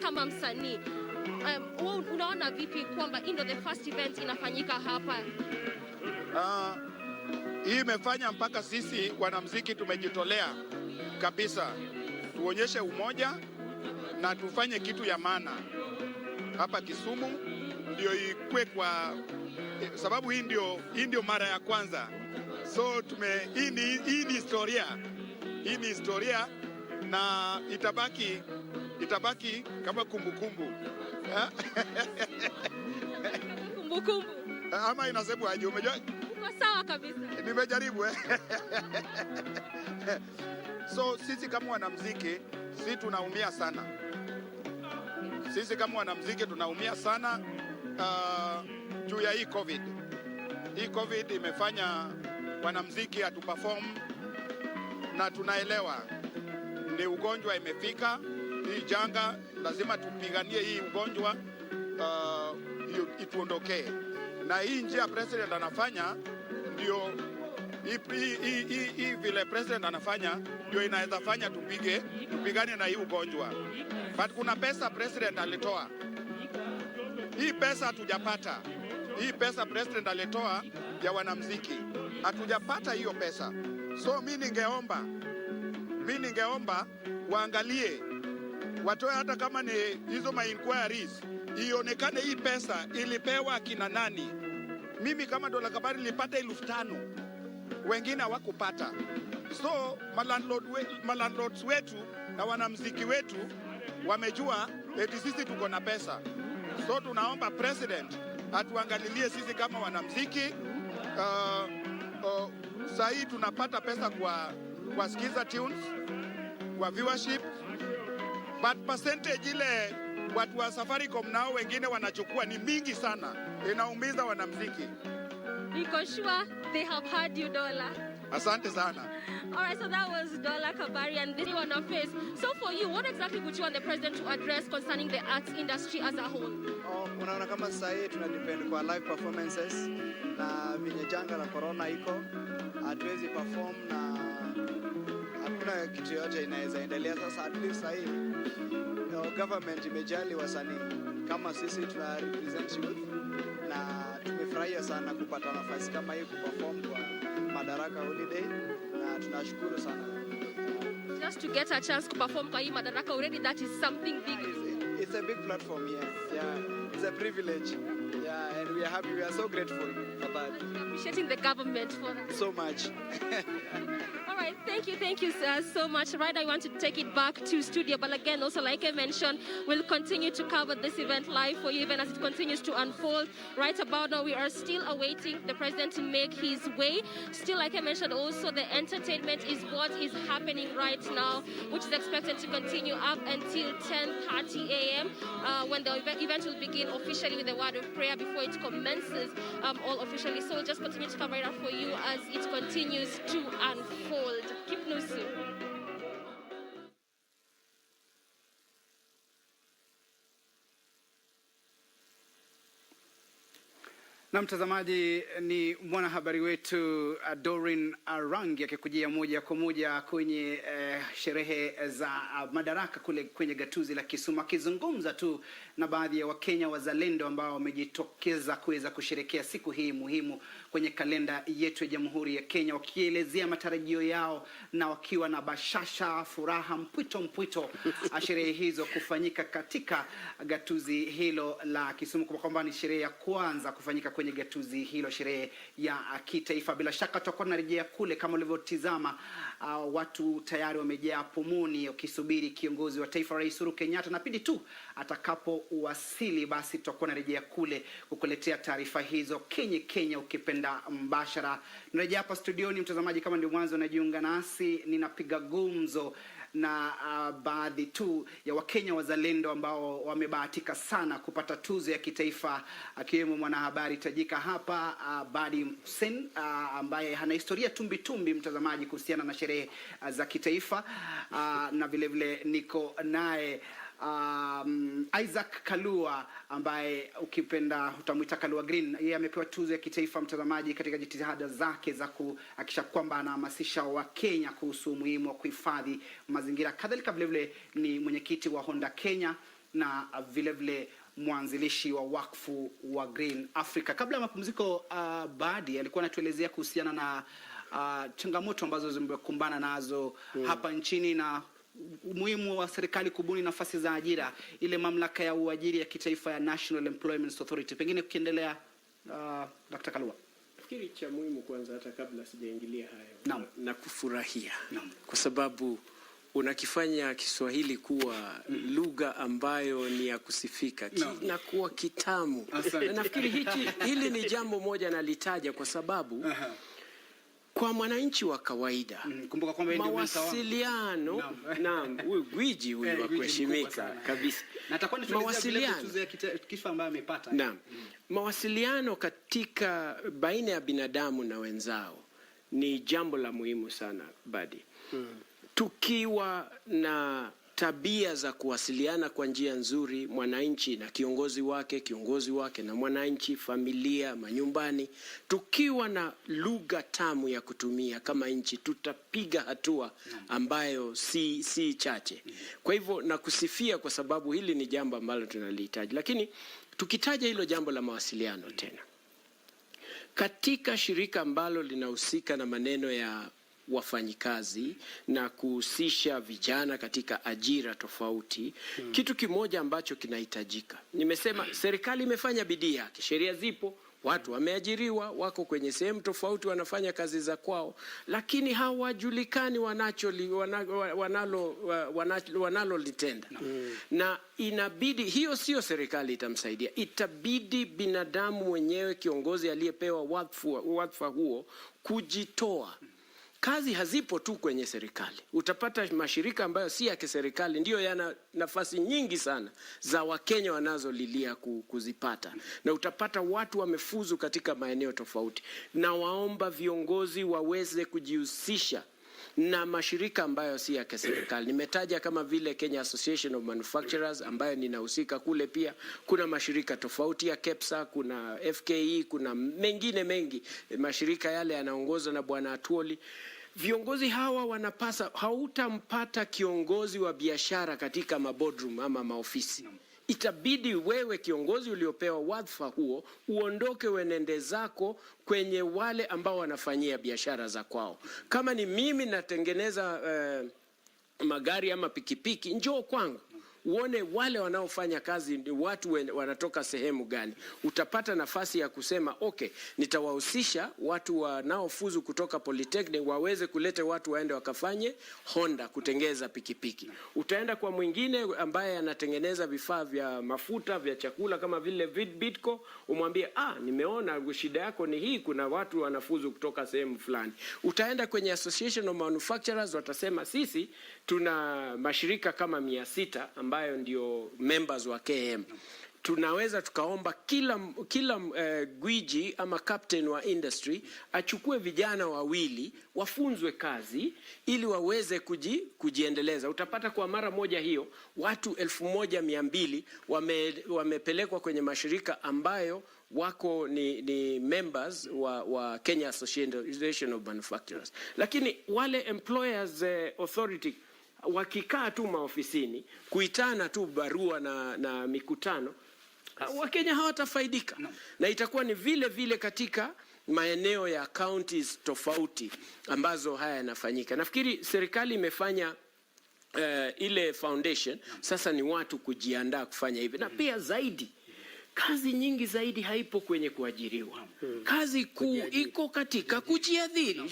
kama msanii, unaona vipi kwamba ndio the first event inafanyika hapa? Hii imefanya mpaka sisi wanamuziki tumejitolea kabisa, tuonyeshe umoja na tufanye kitu ya maana hapa Kisumu, ndio ikue kwa sababu hii ndio mara ya kwanza. So hii ni historia na itabaki kama kumbukumbu. Kumbukumbu. Ama inasema aje, umejua? Uko sawa kabisa. Nimejaribu So sisi kama wanamuziki, sisi tunaumia sana. Sisi kama wanamuziki tunaumia sana juu ya hii COVID. Hii COVID imefanya wanamuziki hatuperform, na tunaelewa ni ugonjwa imefika, hii janga lazima tupiganie hii ugonjwa ituondokee. Na hii njia president anafanya ndio hii vile president anafanya ndio inaweza fanya tupigane na hii ugonjwa. But kuna pesa president alitoa. Hii pesa hatujapata. Hii pesa president alitoa ya wanamuziki, hatujapata hiyo pesa. So mimi ningeomba waangalie, watoe hata kama ni hizo ma inquiries, ionekane hii pesa ilipewa kina nani. Mimi kama Dola Kabari nilipata 5,000, wengine hawakupata. So malandlords wetu na wanamuziki wetu wamejua eti sisi tuko na pesa. So tunaomba president atuangalilie sisi kama wanamuziki. Saa hii tunapata pesa kwa skiza tunes, kwa viewership, but percentage ile watu wa Safaricom nao wengine wanachukua ni mingi sana, inaumiza wanamuziki. Niko sure they have heard you, Dola. Asante sana. All right, so that was Dola Kabari, and this one on face. So for you, what exactly would you want the president to address concerning the arts industry as a whole? Unaona kama sasa hivi tuna depend kwa live performances, na venye janga la corona iko, hatuwezi perform na hakuna kitu yote inaweza endelea. Sasa at least sasa hivi government imejali wasanii kama sisi, tuna represent youth, na tumefurahia sana kupata nafasi kama hii kuperform kwa Madaraka holiday, na tunashukuru sana. Just to get a chance to perform kwa hii Madaraka already, that is something big. It's a big platform, yeah. It's a privilege. Yeah, and we are happy, we are so grateful for that. Appreciating the government for that. So much. All right, thank you so much. Right, I want to take it back to studio, but again, also like I mentioned, we'll continue to cover this event live for you even as it continues to unfold. Right about now, we are still awaiting the president to make his way. Still, like I mentioned, also the entertainment is what is happening right now, which is expected to continue up until 10:30 a.m. When the event will begin officially with a word of prayer before it commences all officially. So we'll just continue to cover it up for you as it continues to unfold. Keep nusu. Na mtazamaji, ni mwanahabari wetu Doreen Arangi akikujia moja kwa moja kwenye sherehe za Madaraka kule kwenye gatuzi la Kisumu, akizungumza tu na baadhi ya Wakenya wazalendo ambao wamejitokeza kuweza kusherehekea siku hii muhimu kwenye kalenda yetu ya Jamhuri ya Kenya, wakielezea matarajio yao na wakiwa na bashasha, furaha mpwito sherehe hizo kufanyika katika gatuzi hilo la Kisumu, kwa kwamba ni sherehe ya kwanza kufanyika kwenye gatuzi hilo, sherehe ya kitaifa. Bila shaka tutakuwa tunarejea kule, kama ulivyotizama watu tayari wamejaa pomoni wakisubiri kiongozi wa taifa Rais Uhuru Kenyatta, na pindi tu atakapowasili basi tutakuwa tunarejea kule kukuletea taarifa hizo Kenya ukipenda mbashara. Narejea hapa studioni, mtazamaji, kama ndio mwanzo unajiunga nasi, ninapiga gumzo na baadhi tu ya Wakenya wazalendo ambao wamebahatika sana kupata tuzo ya kitaifa, akiwemo mwanahabari tajika hapa Badi Hussein ambaye hana historia tumbi mtazamaji kuhusiana na sherehe za kitaifa, na vile vile niko naye Isaac Kalua ambaye ukipenda utamuita Kalua Green. Yeye amepewa tuzo ya kitaifa mtazamaji katika jitihada zake za kuhakikisha kwamba anahamasisha Wakenya kuhusu umuhimu wa kuhifadhi mazingira. Kadhalika vile vile ni mwenyekiti wa Honda Kenya na vile vile mwanzilishi wa wakfu wa Green Africa. Kabla ya mapumziko, Badi alikuwa anatuelezea kuhusiana na changamoto ambazo zimekumbana nazo hapa nchini na umuhimu wa serikali kubuni nafasi za ajira, ile mamlaka ya uajiri ya kitaifa ya National Employment Authority. Pengine ukiendelea, Dr. Kalua. Nafikiri cha muhimu kwanza, hata kabla sijaingilia hayo, na kufurahia kwa sababu unakifanya Kiswahili kuwa lugha ambayo ni ya kusifika, na kuwa kitamu. Na nafikiri hili ni jambo moja nalitaja kwa sababu kwa mwananchi wa kawaida, kumbuka kwamba mawasiliano, huyu gwiji huyu wa kuheshimika kabisa, na atakuwa tuzo ya kitaifa ambayo amepata. Mawasiliano katika baina ya binadamu na wenzao ni jambo la muhimu sana, Badi. Tukiwa na tabia za kuwasiliana kwa njia nzuri, mwananchi na kiongozi wake na mwananchi, familia, manyumbani, tukiwa na lugha tamu ya kutumia kama nchi, tutapiga hatua ambayo si chache. Kwa hivyo nakusifia kwa sababu hili ni jambo ambalo tunalihitaji. Lakini tukitaja hilo jambo la mawasiliano tena, katika shirika ambalo linahusika na maneno ya wafanyikazi na kuhusisha vijana katika ajira tofauti, kitu kimoja ambacho kinahitajika, nimesema serikali imefanya bidii yake, sheria zipo, watu wameajiriwa, wako kwenye sehemu tofauti wanafanya kazi za kwao, lakini hawajulikani wanalolitenda. Na inabidi, hiyo sio serikali itamsaidia, itabidi binadamu mwenyewe, kiongozi aliyepewa wadhifa huo, kujitoa. Kazi hazipo tu kwenye serikali. Utapata mashirika ambayo si ya kiserikali ndio yana nafasi nyingi sana za Wakenya wanazolilia kuzipata. Na utapata watu wamefuzu katika maeneo tofauti. Na waomba viongozi waweze kujihusisha na mashirika ambayo si ya kiserikali. Nimetaja kama vile Kenya Association of Manufacturers ambayo ninahusika kule pia. Kuna mashirika tofauti ya KEPSA, kuna FKE, kuna mengine mengi. Mashirika yale yanaongozwa na Bwana Atuoli. Viongozi hawa wanapasa, hautampata kiongozi wa biashara katika maboardroom ama maofisi. Itabidi wewe kiongozi uliopewa wadhifa huo uondoke wenende zako kwenye wale ambao wanafanyia biashara za kwao. Kama ni mimi natengeneza magari ama pikipiki, njoo kwangu uone wale wanaofanya kazi ni watu wanatoka sehemu gani. Utapata nafasi ya kusema okay, nitawahusisha watu wanaofuzu kutoka Polytechnic waweze kulete watu waende wakafanye Honda kutengeza pikipiki. Utaenda kwa mwingine ambaye anatengeneza vifaa vya mafuta vya chakula kama vile Bidco, umwambie nimeona shida yako ni hii, kuna watu wanafuzu kutoka sehemu fulani. Utaenda kwenye Association of Manufacturers, watasema sisi tuna mashirika kama 600 ambayo ndio members wa KM. Tunaweza tukaomba kila gwiji ama captain wa industry achukue vijana wawili wafunzwe kazi ili waweze kujiendeleza. Utapata kwa mara moja hiyo watu 1200 wamepelekwa kwenye mashirika ambayo wako ni members wa Kenya Association of Manufacturers. Lakini wale employers authority wakikaa tu maofisini kuitana tu barua na mikutano, Wakenya hawatafaidika. Na itakuwa ni vile vile katika maeneo ya counties tofauti ambazo haya yanafanyika. Nafikiri serikali imefanya ile foundation, sasa ni watu kujiandaa kufanya hivi. Na pia zaidi, kazi nyingi zaidi haipo kwenye kuajiriwa. Kazi kuu iko katika kujiadhiri.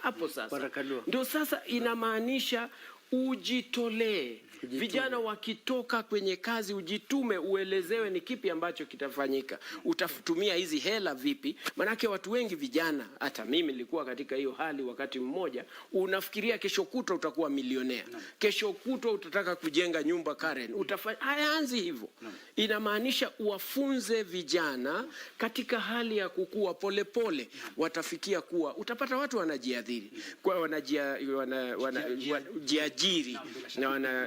Hapo sasa. Ndio sasa inamaanisha ujitolee. Vijana wakitoka kwenye kazi ujitume, uelezewe ni kipi ambacho kitafanyika. Utatumia hizi hela vipi? Manake watu wengi vijana, hata mimi nilikuwa katika hiyo hali wakati mmoja, unafikiria kesho kutwa utakuwa milionea. Kesho kutwa utataka kujenga nyumba Karen. Hayaanzi hivyo. Inamaanisha uwafunze vijana katika hali ya kukua polepole. Watafikia kuwa, utapata watu wanajiadhiri. Kwa wanajiajiri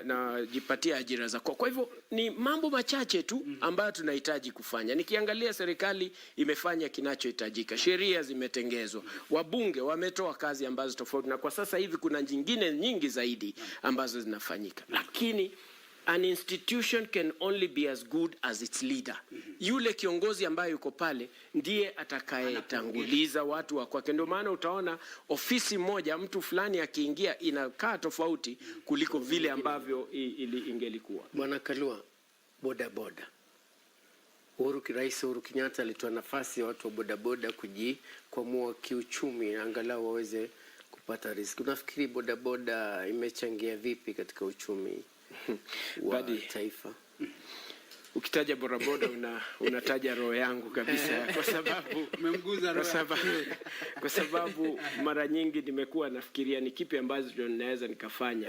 na jipatia ajira za kwa hivyo ni mambo machache tu ambayo tunahitaji kufanya. Nikiangalia serikali imefanya kinachohitajika. Sheria zimetengezwa. Wabunge wametoa kazi ambazo tofauti, na kwa sasa hivi kuna nyingine nyingi zaidi ambazo zinafanyika. Lakini An institution can only be as good as its leader. Yule kiongozi ambaye yuko pale ndiye atakayetanguliza watu wa kwake. Ndio maana utaona ofisi moja mtu fulani akiingia inakaa tofauti kuliko vile ambavyo ingelikuwa. Bwana Kalua, bodaboda. Rais Uhuru Kenyatta alitoa nafasi ya watu wa bodaboda kujikwamua kiuchumi angalau waweze kupata riziki. Unafikiri bodaboda imechangia vipi katika uchumi wa taifa? Ukitaja bodaboda unataja roho yangu kabisa kwa sababu mara nyingi nimekuwa nafikiria ni kipi ambacho ninaweza nikafanya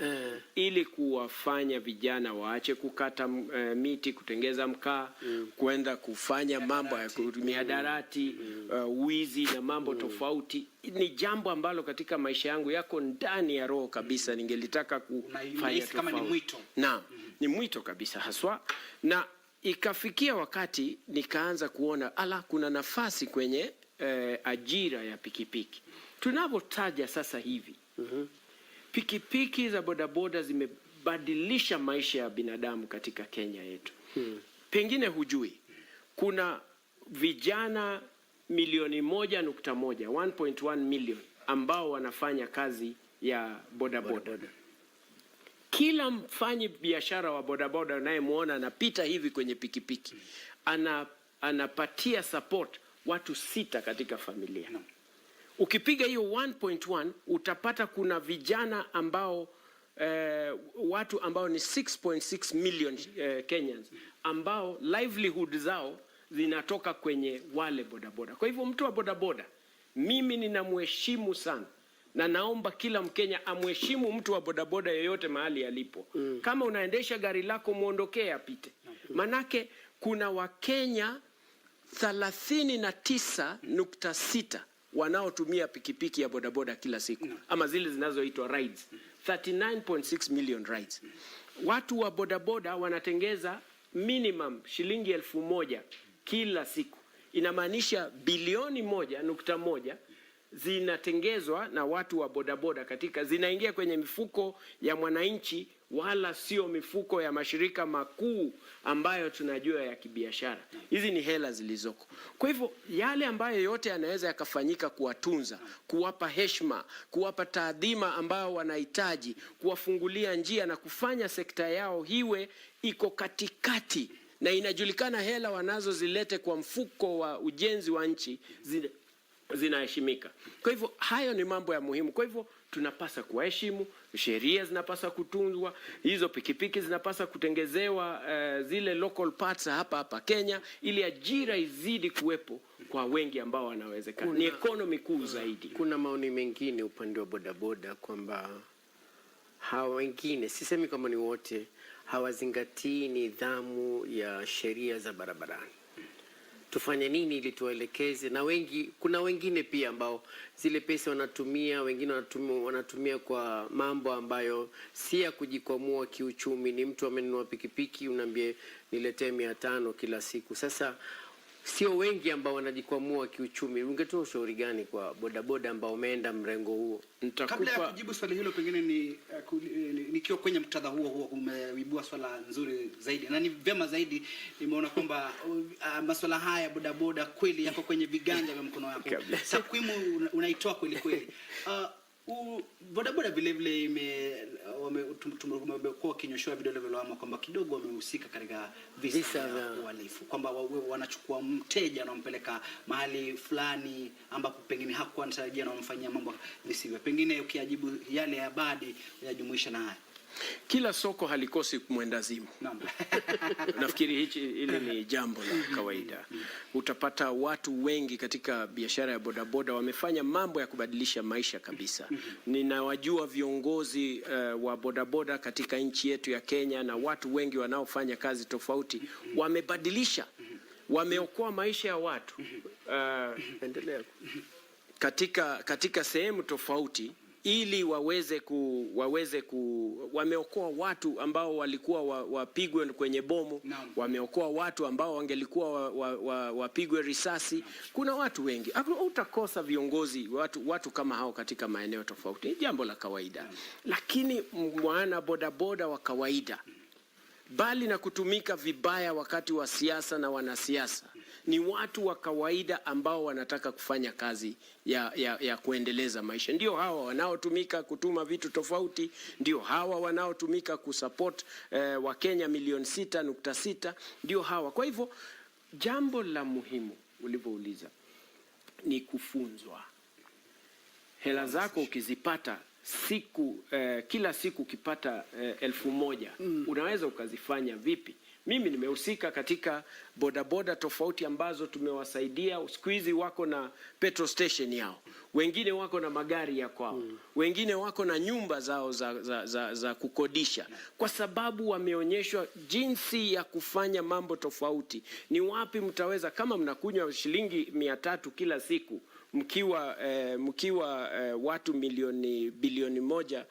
ili kuwafanya vijana waache kukata miti, kutengeza mkaa, kwenda kufanya mambo ya mihadarati, wizi na mambo tofauti. Ni jambo ambalo katika maisha yangu yako ndani ya roho kabisa, ningelitaka kufanya kama ni mwito. Naam, ni mwito kabisa haswa. Na ikafikia wakati nikaanza kuona kuna nafasi kwenye ajira ya pikipiki. Tunavyotaja sasa hivi, pikipiki za bodaboda zimebadilisha maisha ya binadamu katika Kenya yetu. Pengine hujui, kuna vijana milioni 1.1 million ambao wanafanya kazi ya bodaboda. Kila mfanyi biashara wa bodaboda unayemuona anapita hivi kwenye pikipiki anapatia support watu 6 katika familia. Ukipiga hiyo 1.1 utapata kuna vijana ambao watu ambao ni 6.6 million Kenyans ambao livelihood zao zinatoka kwenye wale bodaboda. Kwa hivyo mtu wa bodaboda mimi ninamheshimu sana. Na naomba kila Mkenya amheshimu mtu wa bodaboda yoyote mahali alipo. Kama unaendesha gari lako muondokee apite. Manake kuna Wakenya 39.6 wanaotumia pikipiki ya bodaboda kila siku. Ama zile zinazoitwa rides. 39.6 million rides. Watu wa bodaboda wanatengeza minimum shilingi 1,000 kila siku. Inamaanisha bilioni 1.1 zinatengezwa na watu wa bodaboda zinaingia kwenye mifuko ya mwananchi, wala sio mifuko ya mashirika makuu ambayo tunajua ya kibiashara. Hizi ni hela zilizoko. Kwa hivyo yale ambayo yote yanaweza yakafanyika kuwatunza, kuwapa heshima, kuwapa taadhima ambao wanahitaji, kuwafungulia njia na kufanya sekta yao hiwe iko katikati na inajulikana hela wanazozilete kwa mfuko wa ujenzi wa nchi zinaheshimika. Kwa hivyo hayo ni mambo ya muhimu. Kwa hivyo tunapasa kuheshimu, sheria zinapasa kutunzwa, hizo pikipiki zinapasa kutengezewa zile local parts hapa Kenya ili ajira izidi kuwepo kwa wengi ambao wanawezekana. Ni economy kuu zaidi. Kuna maoni mengine upande wa bodaboda kwamba hawa wengine, sisemi kama ni wote, hawazingatii nidhamu ya sheria za barabarani. Tufanye nini ili tuwaelekeze? Na kuna wengine pia ambao zile pesa wanatumia, wengine wanatumia kwa mambo ambayo si ya kujikwamua kiuchumi. Ni mtu amenunua pikipiki, unaambie niletee 500 kila siku. Sasa sio wengi ambao wanajikwamua kiuchumi. Ungetoa ushauri gani kwa bodaboda ambao umeenda mrengo huo? Kabla ya kujibu swali hilo, pengine nikiwa kwenye muktadha huo umeibua swala nzuri zaidi, na ni vyema zaidi nimeona kwamba masuala haya bodaboda kweli yako kwenye viganja vya mkono wako. Takwimu unaitoa kweli. Bodaboda vile vile tumekuwa kinyoshoa vidole vya lawama kwamba kidogo wamehusika katika visa vya uhalifu, kwamba wanachukua mteja na wampeleka mahali fulani ambapo pengine hakuwa anatarajia na wamfanyia mambo visivyo. Pengine ukiajibu yale ya baadhi yajumuisha na haya. Kila soko halikosi mwendazimu. Nafikiri hili ni jambo la kawaida. Utapata watu wengi katika biashara ya bodaboda wamefanya mambo ya kubadilisha maisha kabisa. Ninawajua viongozi wa bodaboda katika nchi yetu ya Kenya na watu wengi wanaofanya kazi tofauti wamebadilisha, wameokoa maisha ya watu katika sehemu tofauti ili wameokoa watu ambao walikuwa wapigwe kwenye bomu, wameokoa watu ambao wangelikuwa wapigwe risasi. Kuna watu wengi. Utakosa viongozi watu kama hao katika maeneo tofauti. Ni jambo la kawaida. Lakini mwana bodaboda wa kawaida bali na kutumika vibaya wakati wa siasa na wanasiasa. Ni watu wa kawaida ambao wanataka kufanya kazi ya kuendeleza maisha. Ndio hawa wanaotumika kutuma vitu tofauti, ndio hawa wanaotumika kusupport Wakenya milioni 6.6, ndio hawa. Kwa hivyo jambo la muhimu ulivyouliza ni kufunzwa. Hela zako ukizipata kila siku ukipata 1,000, unaweza ukazifanya vipi? Mimi nimehusika katika bodaboda tofauti ambazo tumewasaidia. Siku hizi wako na petrol station yao, wengine wako na magari ya kwao, wengine wako na nyumba zao za kukodisha, kwa sababu wameonyeshwa jinsi ya kufanya mambo tofauti. Ni wapi mtaweza, kama mnakunywa shilingi 300 kila siku, mkiwa watu bilioni moja,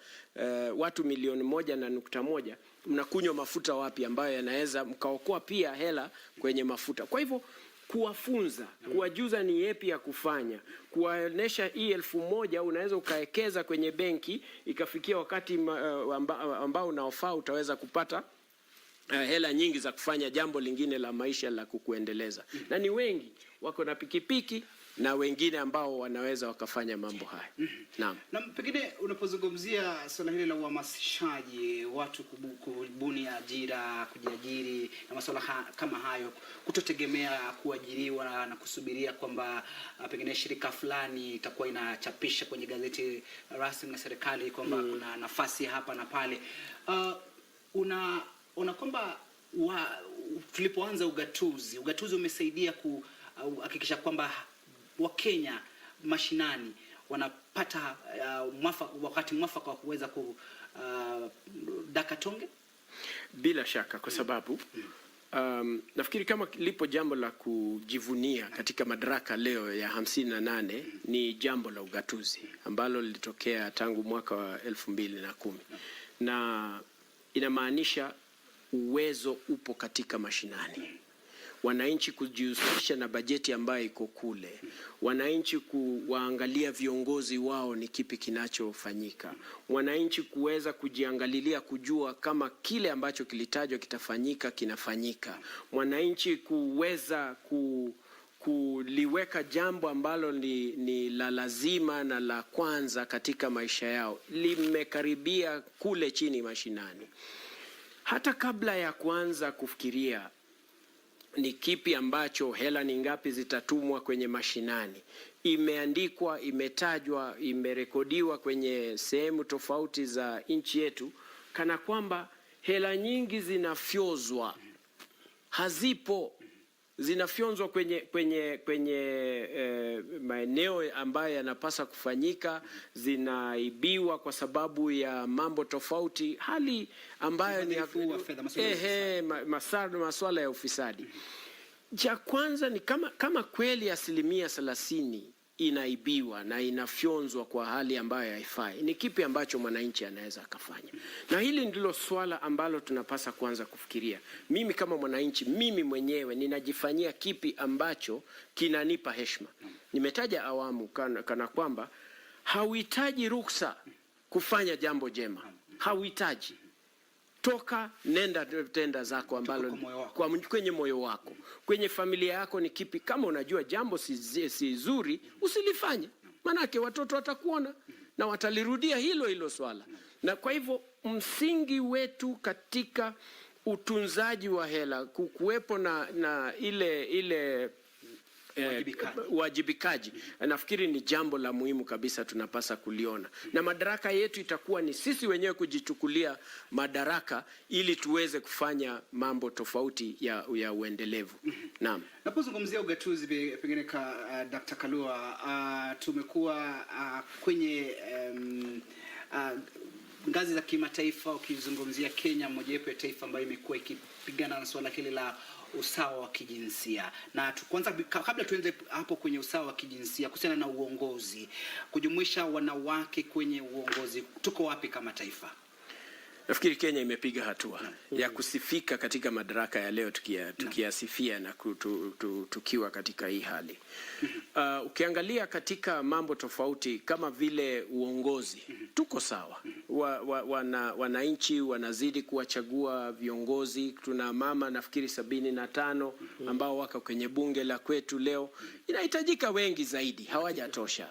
watu milioni 1.1, mnakunywa mafuta wapi ambayo yanaweza mkaokoa pia hela kwenye mafuta? Kwa hivyo kuwafunza, kuwajuza ni yepi ya kufanya, kuwaonesha hii 1,000 unaweza ukaekeza kwenye benki, ikafikia wakati ambao unaofaa utaweza kupata hela nyingi za kufanya jambo lingine la maisha la kukuendeleza. Na ni wengi wako na pikipiki na wengine ambao wanaweza wakafanya mambo haya. Naam. Na pengine unapozungumzia swala hili la uhamasishaji watu kubuni ajira, kujiajiri na masuala kama hayo, kutotegemea kuajiriwa na kusubiria kwamba pengine shirika fulani itakuwa inachapisha kwenye gazeti rasmi la serikali kwamba kuna nafasi hapa na pale, una kwamba tulipoanza ugatuzi umesaidia kuhakikisha kwamba Wakenya mashinani wanapata wakati mwafaka wa kuweza kudaka tonge? Bila shaka, kwa sababu nafikiri kama lipo jambo la kujivunia katika Madaraka leo ya 58 ni jambo la ugatuzi ambalo lilitokea tangu mwaka wa 2010, na inamaanisha uwezo upo katika mashinani. Wananchi kujihusisha na bajeti ambayo iko kule, wananchi kuwaangalia viongozi wao ni kipi kinachofanyika, wananchi kuweza kujiangalilia kujua kama kile ambacho kilitajwa kitafanyika kinafanyika, wananchi kuweza kuliweka jambo ambalo ni la lazima na la kwanza katika maisha yao limekaribia kule chini mashinani. Hata kabla ya kuanza kufikiria ni kipi ambacho hela ni ngapi zitatumwa kwenye mashinani, imeandikwa, imetajwa, imerekodiwa kwenye sehemu tofauti za nchi yetu, kana kwamba hela nyingi zinafyozwa, hazipo, zinafyonzwa kwenye maeneo ambayo yanapasa kufanyika, zinaibiwa kwa sababu ya mambo tofauti, hali ambayo ni masuala ya ufisadi. Cha kwanza ni kama kweli 30% inaibiwa na inafyonzwa kwa hali ambayo haifai, ni kipi ambacho mwananchi anaweza akafanya? Na hili ndilo swala ambalo tunapasa kuanza kufikiria. Mimi kama mwananchi, mimi mwenyewe ninajifanyia kipi ambacho kinanipa heshima? Nimetaja awamu kana kwamba hauhitaji ruksa kufanya jambo jema, hauhitaji. Toka nenda tenda zako ambalo kwenye moyo wako, kwenye familia yako ni kipi. Kama unajua jambo si zuri, usilifanye, manake watoto watakuona na watalirudia hilo swala. Na kwa hivyo msingi wetu katika utunzaji wa hela kuwepo na ile wajibikaji, nafikiri ni jambo la muhimu kabisa tunapasa kuliona. Na madaraka yetu itakuwa ni sisi wenyewe kujichukulia madaraka ili tuweze kufanya mambo tofauti ya uendelevu. Naam. Napozungumzia ugatuzi pengine Dr. Kalua, tumekuwa kwenye ngazi za kimataifa, ukizungumzia Kenya, mojawapo ya taifa ambayo imekuwa ikipigana na swala hili la usawa wa kijinsia. Na kwanza kabla tuanze hapo kwenye usawa wa kijinsia, kuhusiana na uongozi, kujumuisha wanawake kwenye uongozi, tuko wapi kama taifa? Nafikiri Kenya imepiga hatua ya kusifika katika madaraka ya leo, tukiasifia na tukiwa katika hii hali. Ukiangalia katika mambo tofauti kama vile uongozi, tuko sawa. Wananchi wanazidi kuwachagua viongozi. Tuna mama nafikiri 75 ambao wako kwenye bunge la kwetu leo. Inahitajika wengi zaidi, hawajatosha.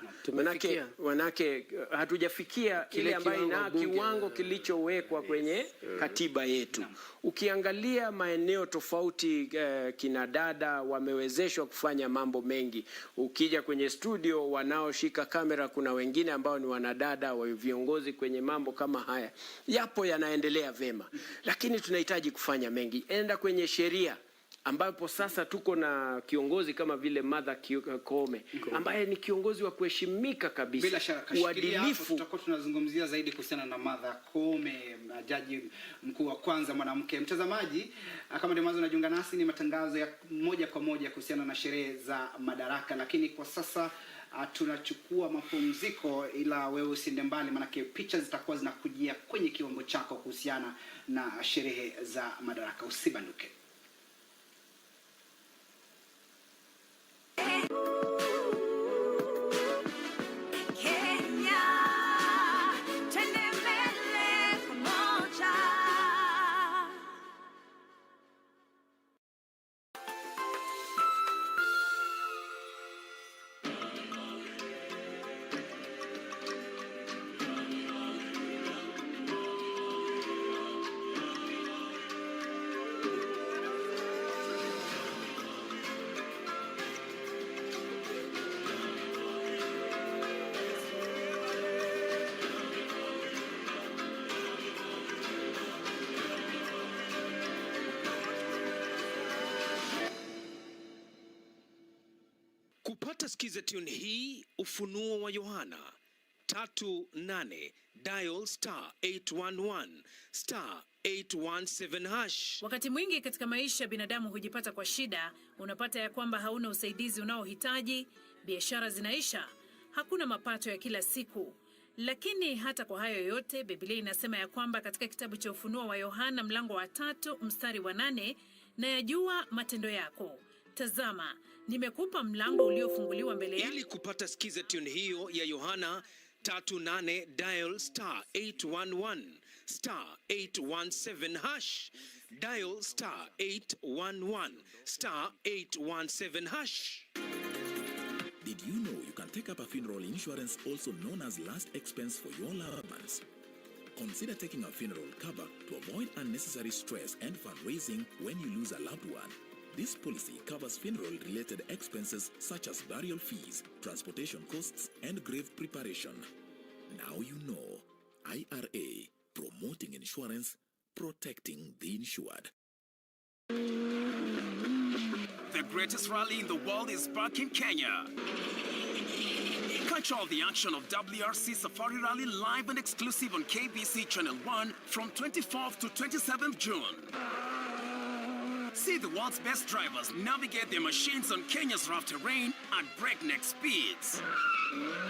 Manake hatujafikia ile ambayo ina kiwango kilichowekwa kwenye katiba yetu. Ukiangalia maeneo tofauti, kina dada wamewezeshwa kufanya mambo mengi. Ukija kwenye studio, wanaoshika kamera kuna wengine ambao ni wanadada wa viongozi kwenye mambo kama haya. Yapo yanaendelea vema, lakini tunahitaji kufanya mengi. Enda kwenye sheria ambapo sasa tuko na kiongozi kama vile Martha Koome ambaye ni kiongozi wa kuheshimika kabisa. Bila shaka uadilifu, tutakuwa tunazungumzia zaidi kuhusiana na Martha Koome, jaji mkuu wa kwanza mwanamke. Mtazamaji, kama ndio mwanzo unajiunga nasi, ni matangazo ya moja kwa moja kuhusiana na sherehe za Madaraka, lakini kwa sasa tunachukua mapumziko, ila wewe usiende mbali, maana picha zitakuwa zinakujia kwenye kiwambo chako kuhusiana na sherehe za Madaraka. Usibanduke. Kupata skiza tune hii, Ufunuo wa Yohana 38 dial *811 *817#. Wakati mwingi katika maisha binadamu hujipata kwa shida. Unapata ya kwamba hauna usaidizi unaohitaji, biashara zinaisha, hakuna mapato ya kila siku. Lakini hata kwa hayo yote, Biblia inasema ya kwamba katika kitabu cha Ufunuo wa Yohana mlango wa 3 mstari wa 8, na yajua matendo yako, tazama nimekupa mlango uliofunguliwa mbele yako. Ili kupata skiza tune hiyo ya Yohana 38 dial *811 *817#. Dial *811 *817#. Did you know you can take up a funeral insurance, also known as last expense, for your loved ones? Consider taking a funeral cover to avoid unnecessary stress and fundraising when you lose a loved one. This policy covers funeral-related expenses such as burial fees, transportation costs, and grave preparation. Now you know. IRA, promoting insurance, protecting the insured. The greatest rally in the world is back in Kenya. Catch all the action of WRC Safari Rally live and exclusive on KBC Channel 1 from 24th to 27th June. See the world's best drivers navigate their machines on Kenya's rough terrain at breakneck speeds.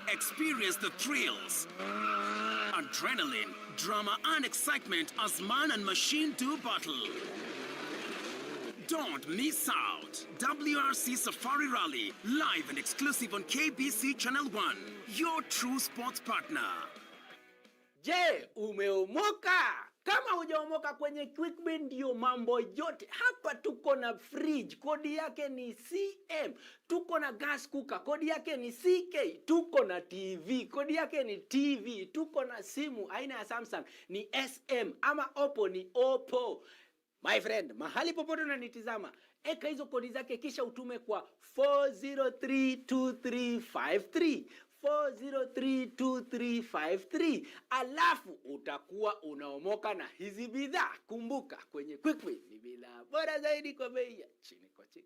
Experience the thrills, adrenaline, drama, and excitement as man and machine do battle. Don't miss out. WRC Safari Rally, live and exclusive on KBC Channel 1, your true sports partner. Je, umeomoka? Kama hujaomoka, kwenye QuickBin ndio mambo yote. Hapa tuko na fridge, kodi yake ni CM. Tuko na gas cooker, kodi yake ni CK. Tuko na TV, kodi yake ni TV. Tuko na simu aina ya Samsung ni SM, ama Oppo ni Oppo. My friend, mahali popote unanitizama, eka hizo kodi zake kisha utume kwa 4032353. 4032353, alafu utakuwa unaomoka na hizi bidhaa. Kumbuka, kwenye QuickBin ni bidhaa bora zaidi kwa bei ya chini kwa chini.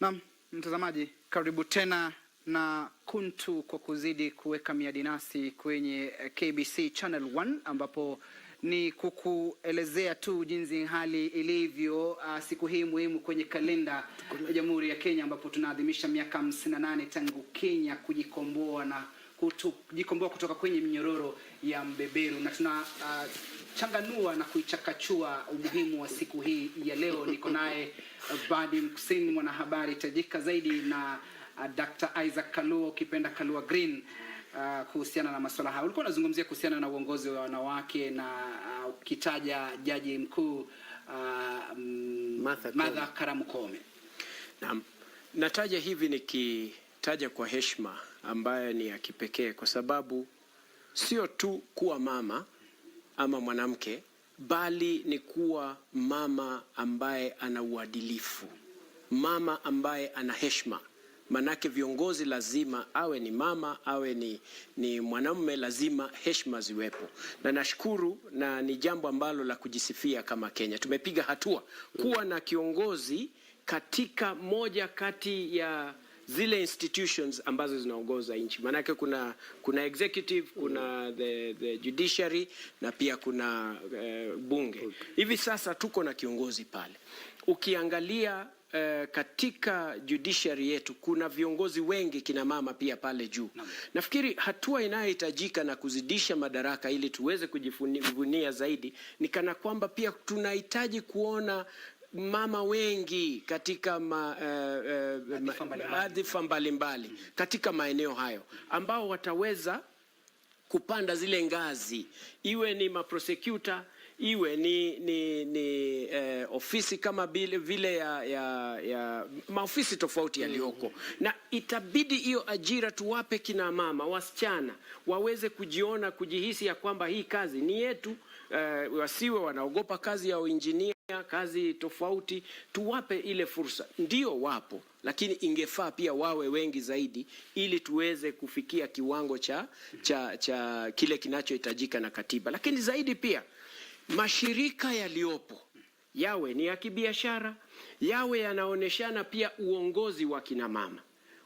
Naam, mtazamaji, karibu tena na kuntu kwa kuzidi kuweka miadi nasi kwenye KBC Channel 1 ambapo ni kukuelezea tu jinsi hali ilivyo siku hii muhimu kwenye kalenda ya Jamhuri ya Kenya ambapo tunaadhimisha miaka 58 tangu Kenya kujikomboa na kujikomboa kutoka kwenye minyororo ya mbeberu, na tunachanganua na kuichakachua umuhimu wa siku hii ya leo. Niko naye Badi Mkusini, mwanahabari tajika zaidi, na Dr. Isaac Kalua, ukipenda Kalua Green, kuhusiana na masuala haya. Ulikuwa unazungumzia kuhusiana na uongozi wa wanawake na ukitaja jaji mkuu Martha Karamukome. Nataja hivi nikitaja kwa heshima ambayo ni ya kipekee, kwa sababu sio tu kuwa mama ama mwanamke, bali ni kuwa mama ambaye ana uadilifu, mama ambaye ana heshima. Manake viongozi lazima awe ni mama, awe ni mwanamume, lazima heshima ziwepo. Na nashukuru, na ni jambo ambalo la kujisifia kama Kenya. Tumepiga hatua kuwa na kiongozi katika moja kati ya zile institutions ambazo zinaongoza nchi. Manake kuna executive, kuna the judiciary, na pia kuna bunge. Hivi sasa tuko na kiongozi pale. Ukiangalia katika judiciary yetu kuna viongozi wengi kina mama pia pale juu. Nafikiri hatua inayohitajika na kuzidisha madaraka ili tuweze kujivunia zaidi ni kana kwamba pia tunahitaji kuona mama wengi katika wadhifa mbalimbali katika maeneo hayo, ambao wataweza kupanda zile ngazi, iwe ni maprosecutor, iwe ni ofisi kama vile ya maofisi tofauti yalioko. Na itabidi hiyo ajira tuwape kina mama, wasichana, waweze kujiona, kujihisi ya kwamba hii kazi ni yetu. Wasiwe wanaogopa kazi ya uinjinia, kazi tofauti. Tuwape ile fursa. Ndio wapo, lakini ingefaa pia wawe wengi zaidi ili tuweze kufikia kiwango cha kile kinachohitajika na katiba. Lakini zaidi pia mashirika yaliyopo yawe ni ya kibiashara, yawe yanaoneshana pia uongozi wa kina mama,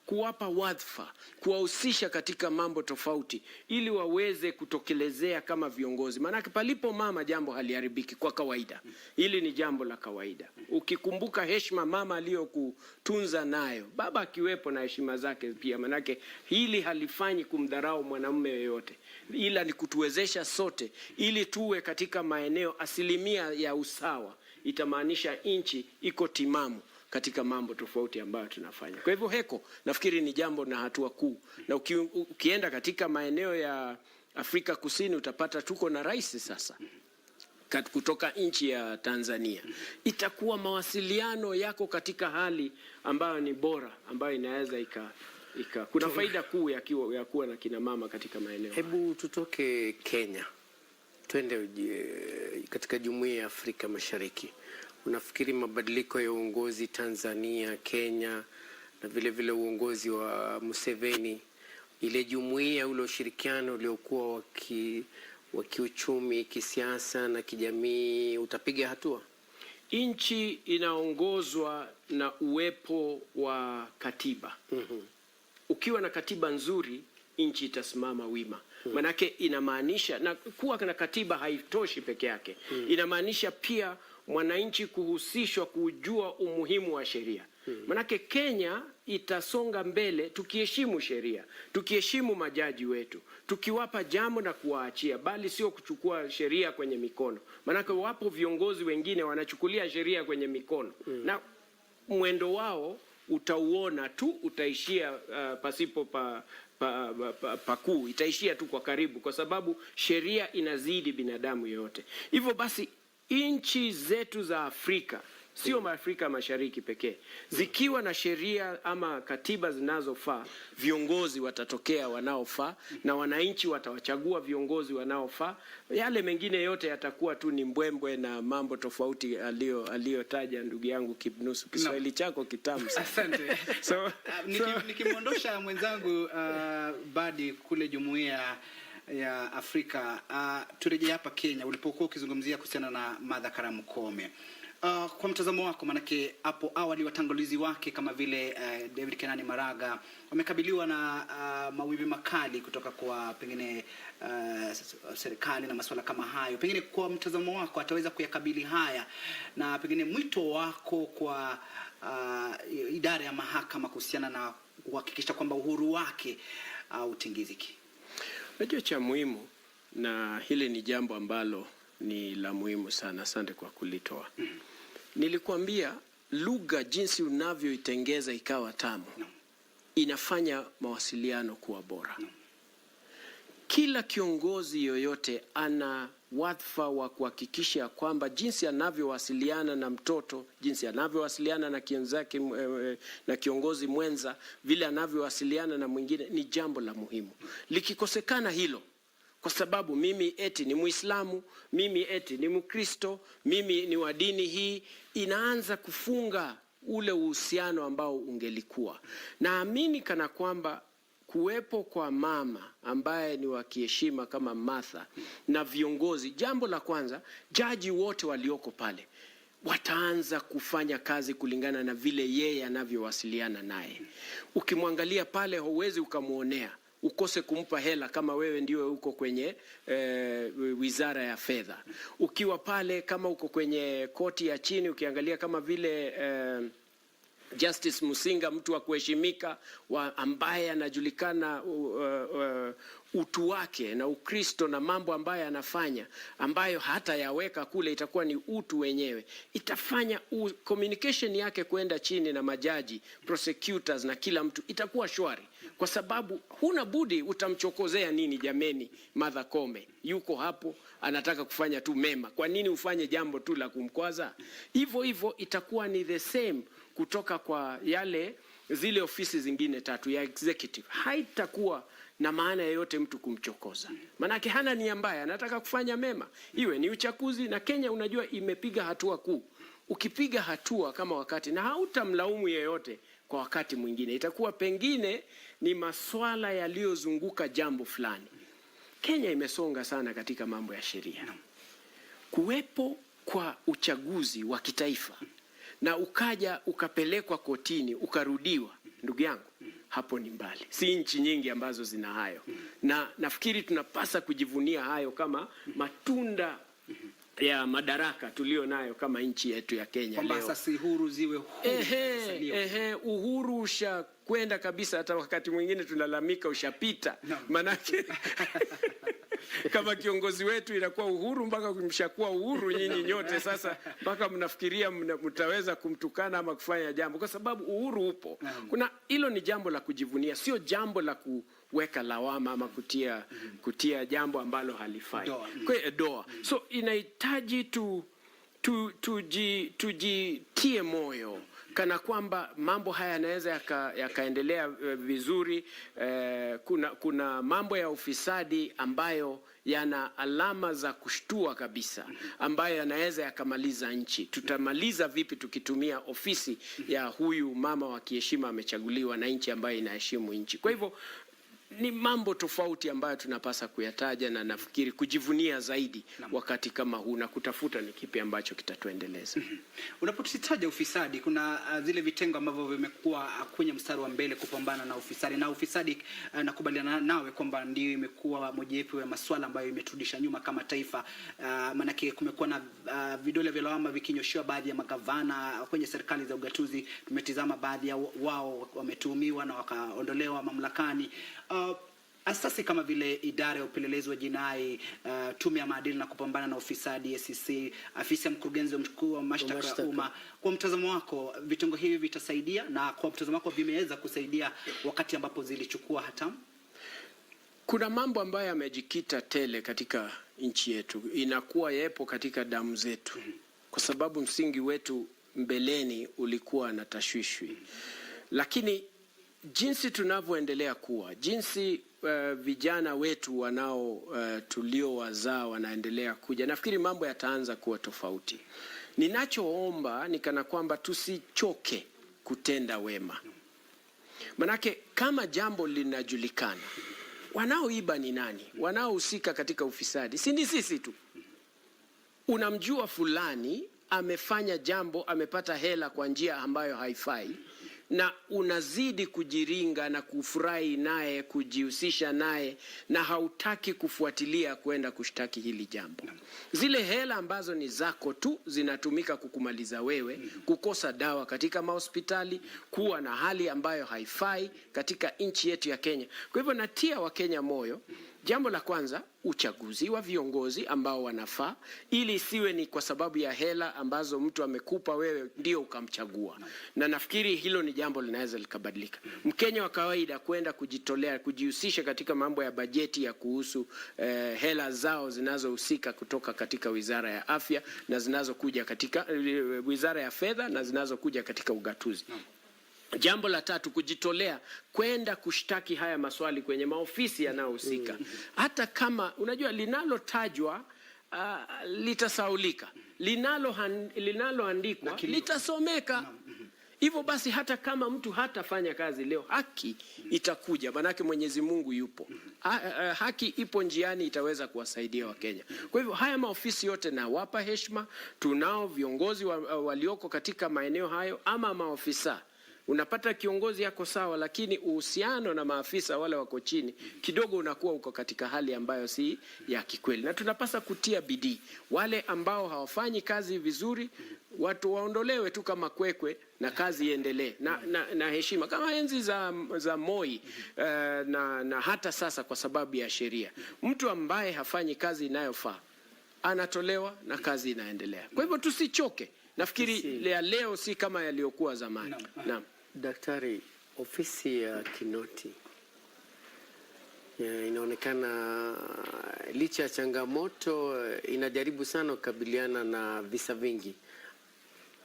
kuwapa wadhifa, kuwahusisha katika mambo tofauti ili waweze kutokelezea kama viongozi. Maana palipo mama jambo haliharibiki kwa kawaida. Hili ni jambo la kawaida. Ukikumbuka heshima mama aliyokutunza nayo, baba akiwepo na heshima zake pia. Maana hili halifanyi kumdharau mwanamume yoyote, ila ni kutuwezesha sote ili tuwe katika maeneo asilimia ya usawa. Itamaanisha nchi iko timamu katika mambo tofauti ambayo tunafanya. Kwa hivyo nafikiri ni jambo na hatua kuu. Na ukienda katika maeneo ya Afrika Kusini utapata tuko na rais sasa kutoka nchi ya Tanzania. Itakuwa mawasiliano yako katika hali ambayo ni bora, ambayo inaweza kuna faida kuu ya kuwa na kina mama katika maeneo. Hebu tutoke Kenya twende katika Jumuiya ya Afrika Mashariki. Unafikiri mabadiliko ya uongozi Tanzania, Kenya na vile vile uongozi wa Museveni, ile jumuiya, ule ushirikiano uliokuwa wa kiuchumi, kisiasa na kijamii, utapiga hatua? Nchi inaongozwa na uwepo wa katiba. Ukiwa na katiba nzuri, nchi itasimama wima. Manake inamaanisha, na kuwa na katiba haitoshi peke yake. Inamaanisha pia mwananchi kuhusishwa, kujua umuhimu wa sheria. Manake Kenya itasonga mbele tukiheshimu sheria, tukiheshimu majaji wetu, tukiwapa jambo na kuwaachia, bali sio kuchukua sheria kwenye mikono. Manake wapo viongozi wengine wanachukulia sheria kwenye mikono, na mwendo wao utauona tu, utaishia pasipo pakuu, itaishia tu kwa karibu, kwa sababu sheria inazidi binadamu yote. Hivyo basi nchi zetu za Afrika, sio Afrika Mashariki pekee, zikiwa na sheria ama katiba zinazofaa, viongozi watatokea wanaofaa na wananchi watawachagua viongozi wanaofaa. Yale mengine yote yatakuwa tu ni mbwembwe na mambo tofauti aliyotaja ndugu yangu Kibnusu. Kiswahili chako kitamu. Asante. Nikimwondosha mwenzangu Badi kule Jumuiya ya Afrika, turejea hapa Kenya ulipokuwa ukizungumzia kuhusiana na Martha Karamukome. Kwa mtazamo wako, manake hapo awali watangulizi wake kama vile David Kenani Maraga wamekabiliwa na mawimbi makali kutoka kwa pengine serikali na masuala kama hayo. Pengine kwa mtazamo wako ataweza kuyakabili haya, na pengine mwito wako kwa idara ya mahakama kuhusiana na kuhakikisha kwamba uhuru wake utingiziki? Najua cha muhimu, na hili ni jambo ambalo ni la muhimu sana. Asante kwa kulitoa. Nilikuambia lugha jinsi unavyoitengeza ikawa tamu inafanya mawasiliano kuwa bora. Kila kiongozi yoyote ana wadhifa wa kuhakikisha kwamba jinsi anavyowasiliana na mtoto, jinsi anavyowasiliana na kienzake na kiongozi mwenza, vile anavyowasiliana na mwingine ni jambo la muhimu. Likikosekana hilo, kwa sababu mimi eti ni Muislamu, mimi eti ni Mkristo, mimi ni wa dini hii, inaanza kufunga ule uhusiano ambao ungelikuwa. Naamini kana kwamba kuwepo kwa mama ambaye ni wa kiheshima kama Martha na viongozi, jambo la kwanza, jaji wote walioko pale wataanza kufanya kazi kulingana na vile yeye anavyowasiliana naye. Ukimwangalia pale huwezi ukamuonea, ukose kumpa hela kama wewe ndiwe uko kwenye wizara ya fedha. Ukiwa pale kama uko kwenye koti ya chini, ukiangalia kama vile Justice Musinga, mtu wa kuheshimika ambaye anajulikana utu wake na Ukristo na mambo ambayo anafanya, ambayo hata yaweka kule itakuwa ni utu wenyewe, itafanya communication yake kwenda chini na majaji, prosecutors na kila mtu itakuwa shwari, kwa sababu huna budi, utamchokozea nini jameni? Martha Koome yuko hapo anataka kufanya tu mema, kwa nini ufanye jambo tu la kumkwaza? Hivyo itakuwa ni the same kutoka kwa zile ofisi zingine tatu ya executive. Haitakuwa na maana yoyote mtu kumchokoza, manake hana nia mbaya, anataka kufanya mema. Iwe ni uchaguzi, na Kenya unajua imepiga hatua kuu. Ukipiga hatua kama wakati, na hautamlaumu yeyote kwa wakati mwingine, itakuwa pengine ni maswala yaliyozunguka jambo fulani. Kenya imesonga sana katika mambo ya sheria. Kuwepo kwa uchaguzi wa kitaifa na ukaja ukapelekwa kotini ukarudiwa, ndugu yangu, hapo ni mbali. Si nchi nyingi ambazo zina hayo, na nafikiri tunapasa kujivunia hayo kama matunda ya madaraka tulio nayo kama nchi yetu ya Kenya leo. Sasa uhuru ziwe huru. Uhuru ushakwenda kabisa, hata wakati mwingine tunalalamika ushapita. Manake kama kiongozi wetu inakuwa uhuru mpaka kumshakuwa uhuru nyinyi nyote sasa, mpaka mnafikiria mtaweza kumtukana ama kufanya jambo, kwa sababu uhuru upo. Kuna hilo ni jambo la kujivunia, sio jambo la kuweka lawama ama kutia jambo ambalo halifai. Doa. So inahitaji tujitie moyo kana kwamba mambo haya yanaweza yakaendelea vizuri. Kuna mambo ya ufisadi ambayo yana alama za kushtua kabisa, ambayo yanaweza yakamaliza nchi. Tutamaliza vipi tukitumia ofisi ya huyu mama wa kiheshima amechaguliwa na nchi ambayo inaheshimu nchi? Kwa hivyo ni mambo tofauti ambayo tunapasa kuyataja, na nafikiri kujivunia zaidi wakati kama huu na kutafuta ni kipi ambacho kitatuendeleza. Unapotitaja ufisadi, kuna zile vitengo ambavyo vimekuwa kwenye mstari wa mbele kupambana na ufisadi, na ufisadi nakubaliana nawe kwamba ndio imekuwa mojawapo ya masuala ambayo imeturudisha nyuma kama taifa. Manake kumekuwa na vidole vya lawama vikinyoshiwa baadhi ya magavana kwenye serikali za ugatuzi. Tumetizama baadhi ya wao wametuhumiwa na wakaondolewa mamlakani. Asasi kama vile idara ya upelelezi wa jinai, tume ya maadili na kupambana na ufisadi SEC, afisi ya mkurugenzi mkuu wa mashtaka ya umma, kwa mtazamo wako vitengo hivi vitasaidia, na kwa mtazamo wako vimeweza kusaidia wakati ambapo zilichukua hatamu? Kuna mambo ambayo yamejikita tele katika nchi yetu, inakuwa yapo katika damu zetu, kwa sababu msingi wetu mbeleni ulikuwa na tashwishwi. Lakini jinsi tunavyoendelea kuwa, jinsi vijana wetu tuliowazaa wanaendelea kuja, nafikiri mambo yataanza kuwa tofauti. Ninachoomba ni kana kwamba tusichoke kutenda wema. Manake kama jambo linajulikana, wanaoiba ni nani? Wanaohusika katika ufisadi si ni sisi tu. Unamjua fulani amefanya jambo, amepata hela kwa njia ambayo haifai, na unazidi kujiringa na kufurahi naye, kujihusisha naye, na hautaki kufuatilia kwenda kushtaki hili jambo. Zile hela ambazo ni zako tu zinatumika kukumaliza wewe, kukosa dawa katika mahospitali, kuwa na hali ambayo haifai katika nchi yetu ya Kenya. Kwa hivyo natia Wakenya moyo. Jambo la kwanza, uchaguzi wa viongozi ambao wanafaa, ili isiwe ni kwa sababu ya hela ambazo mtu amekupa wewe ndio ukamchagua. Na nafikiri hilo ni jambo linaweza likabadilika. Mkenya wa kawaida kwenda kujitolea, kujihusisha katika mambo ya bajeti ya kuhusu hela zao zinazohusika kutoka katika Wizara ya Afya na zinazokuja katika Wizara ya Fedha na zinazokuja katika ugatuzi. Jambo la tatu, kujitolea kwenda kushtaki haya maswali kwenye maofisi yanayohusika. Hata kama unajua linalotajwa litasaulika, linaloandikwa litasomeka. Hivyo basi hata kama mtu hatafanya kazi leo, haki itakuja, manake Mwenyezi Mungu yupo. Haki ipo njiani, itaweza kuwasaidia Wakenya. Kwa hivyo haya maofisi yote na wapa heshima. Tunao viongozi walioko katika maeneo hayo ama maofisa. Unapata kiongozi yako sawa, lakini uhusiano na maafisa wale wako chini kidogo unakuwa uko katika hali ambayo si ya kikweli. Na tunapasa kutia bidii. Wale ambao hawafanyi kazi vizuri, watu waondolewe tu kama kwekwe na kazi iendelee na heshima kama enzi za Moi na hata sasa, kwa sababu ya sheria. Mtu ambaye hafanyi kazi inayofaa anatolewa na kazi inaendelea. Kwa hivyo tusichoke. Nafikiri leo si kama yaliyokuwa zamani. Naam. Daktari, ofisi ya Kinoti inaonekana licha ya changamoto inajaribu sana kukabiliana na visa vingi.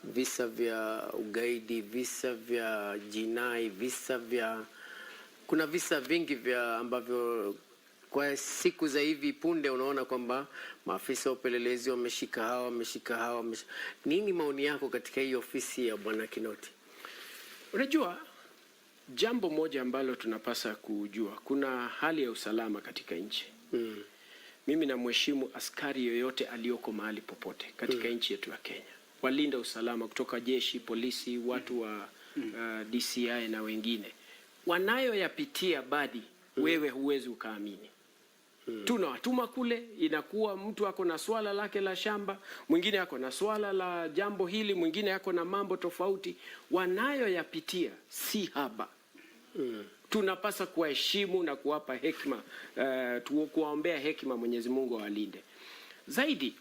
Visa vya ugaidi, visa vya jinai, kuna visa vingi vya ambavyo kwa siku za hivi punde unaona kwamba maafisa wa upelelezi wameshika hawa. Nini maoni yako katika hii ofisi ya Bwana Kinoti? Unajua, jambo moja ambalo tunapasa kujua, kuna hali ya usalama katika nchi. Mimi namheshimu askari yoyote aliyoko mahali popote katika nchi yetu ya Kenya. Walinda usalama kutoka jeshi, polisi, watu wa DCI na wengine. Wanayoyapitia badi, wewe huwezi ukaamini. Tunawatuma kule, inakuwa mtu ako na swala lake la shamba, mwingine ako na swala la jambo hili, mwingine ako na mambo tofauti. Wanayoyapitia si haba. Tunapasa kuwaheshimu na kuwapa hekima, kuwaombea hekima, Mwenyezi Mungu awalinde. Zaidi,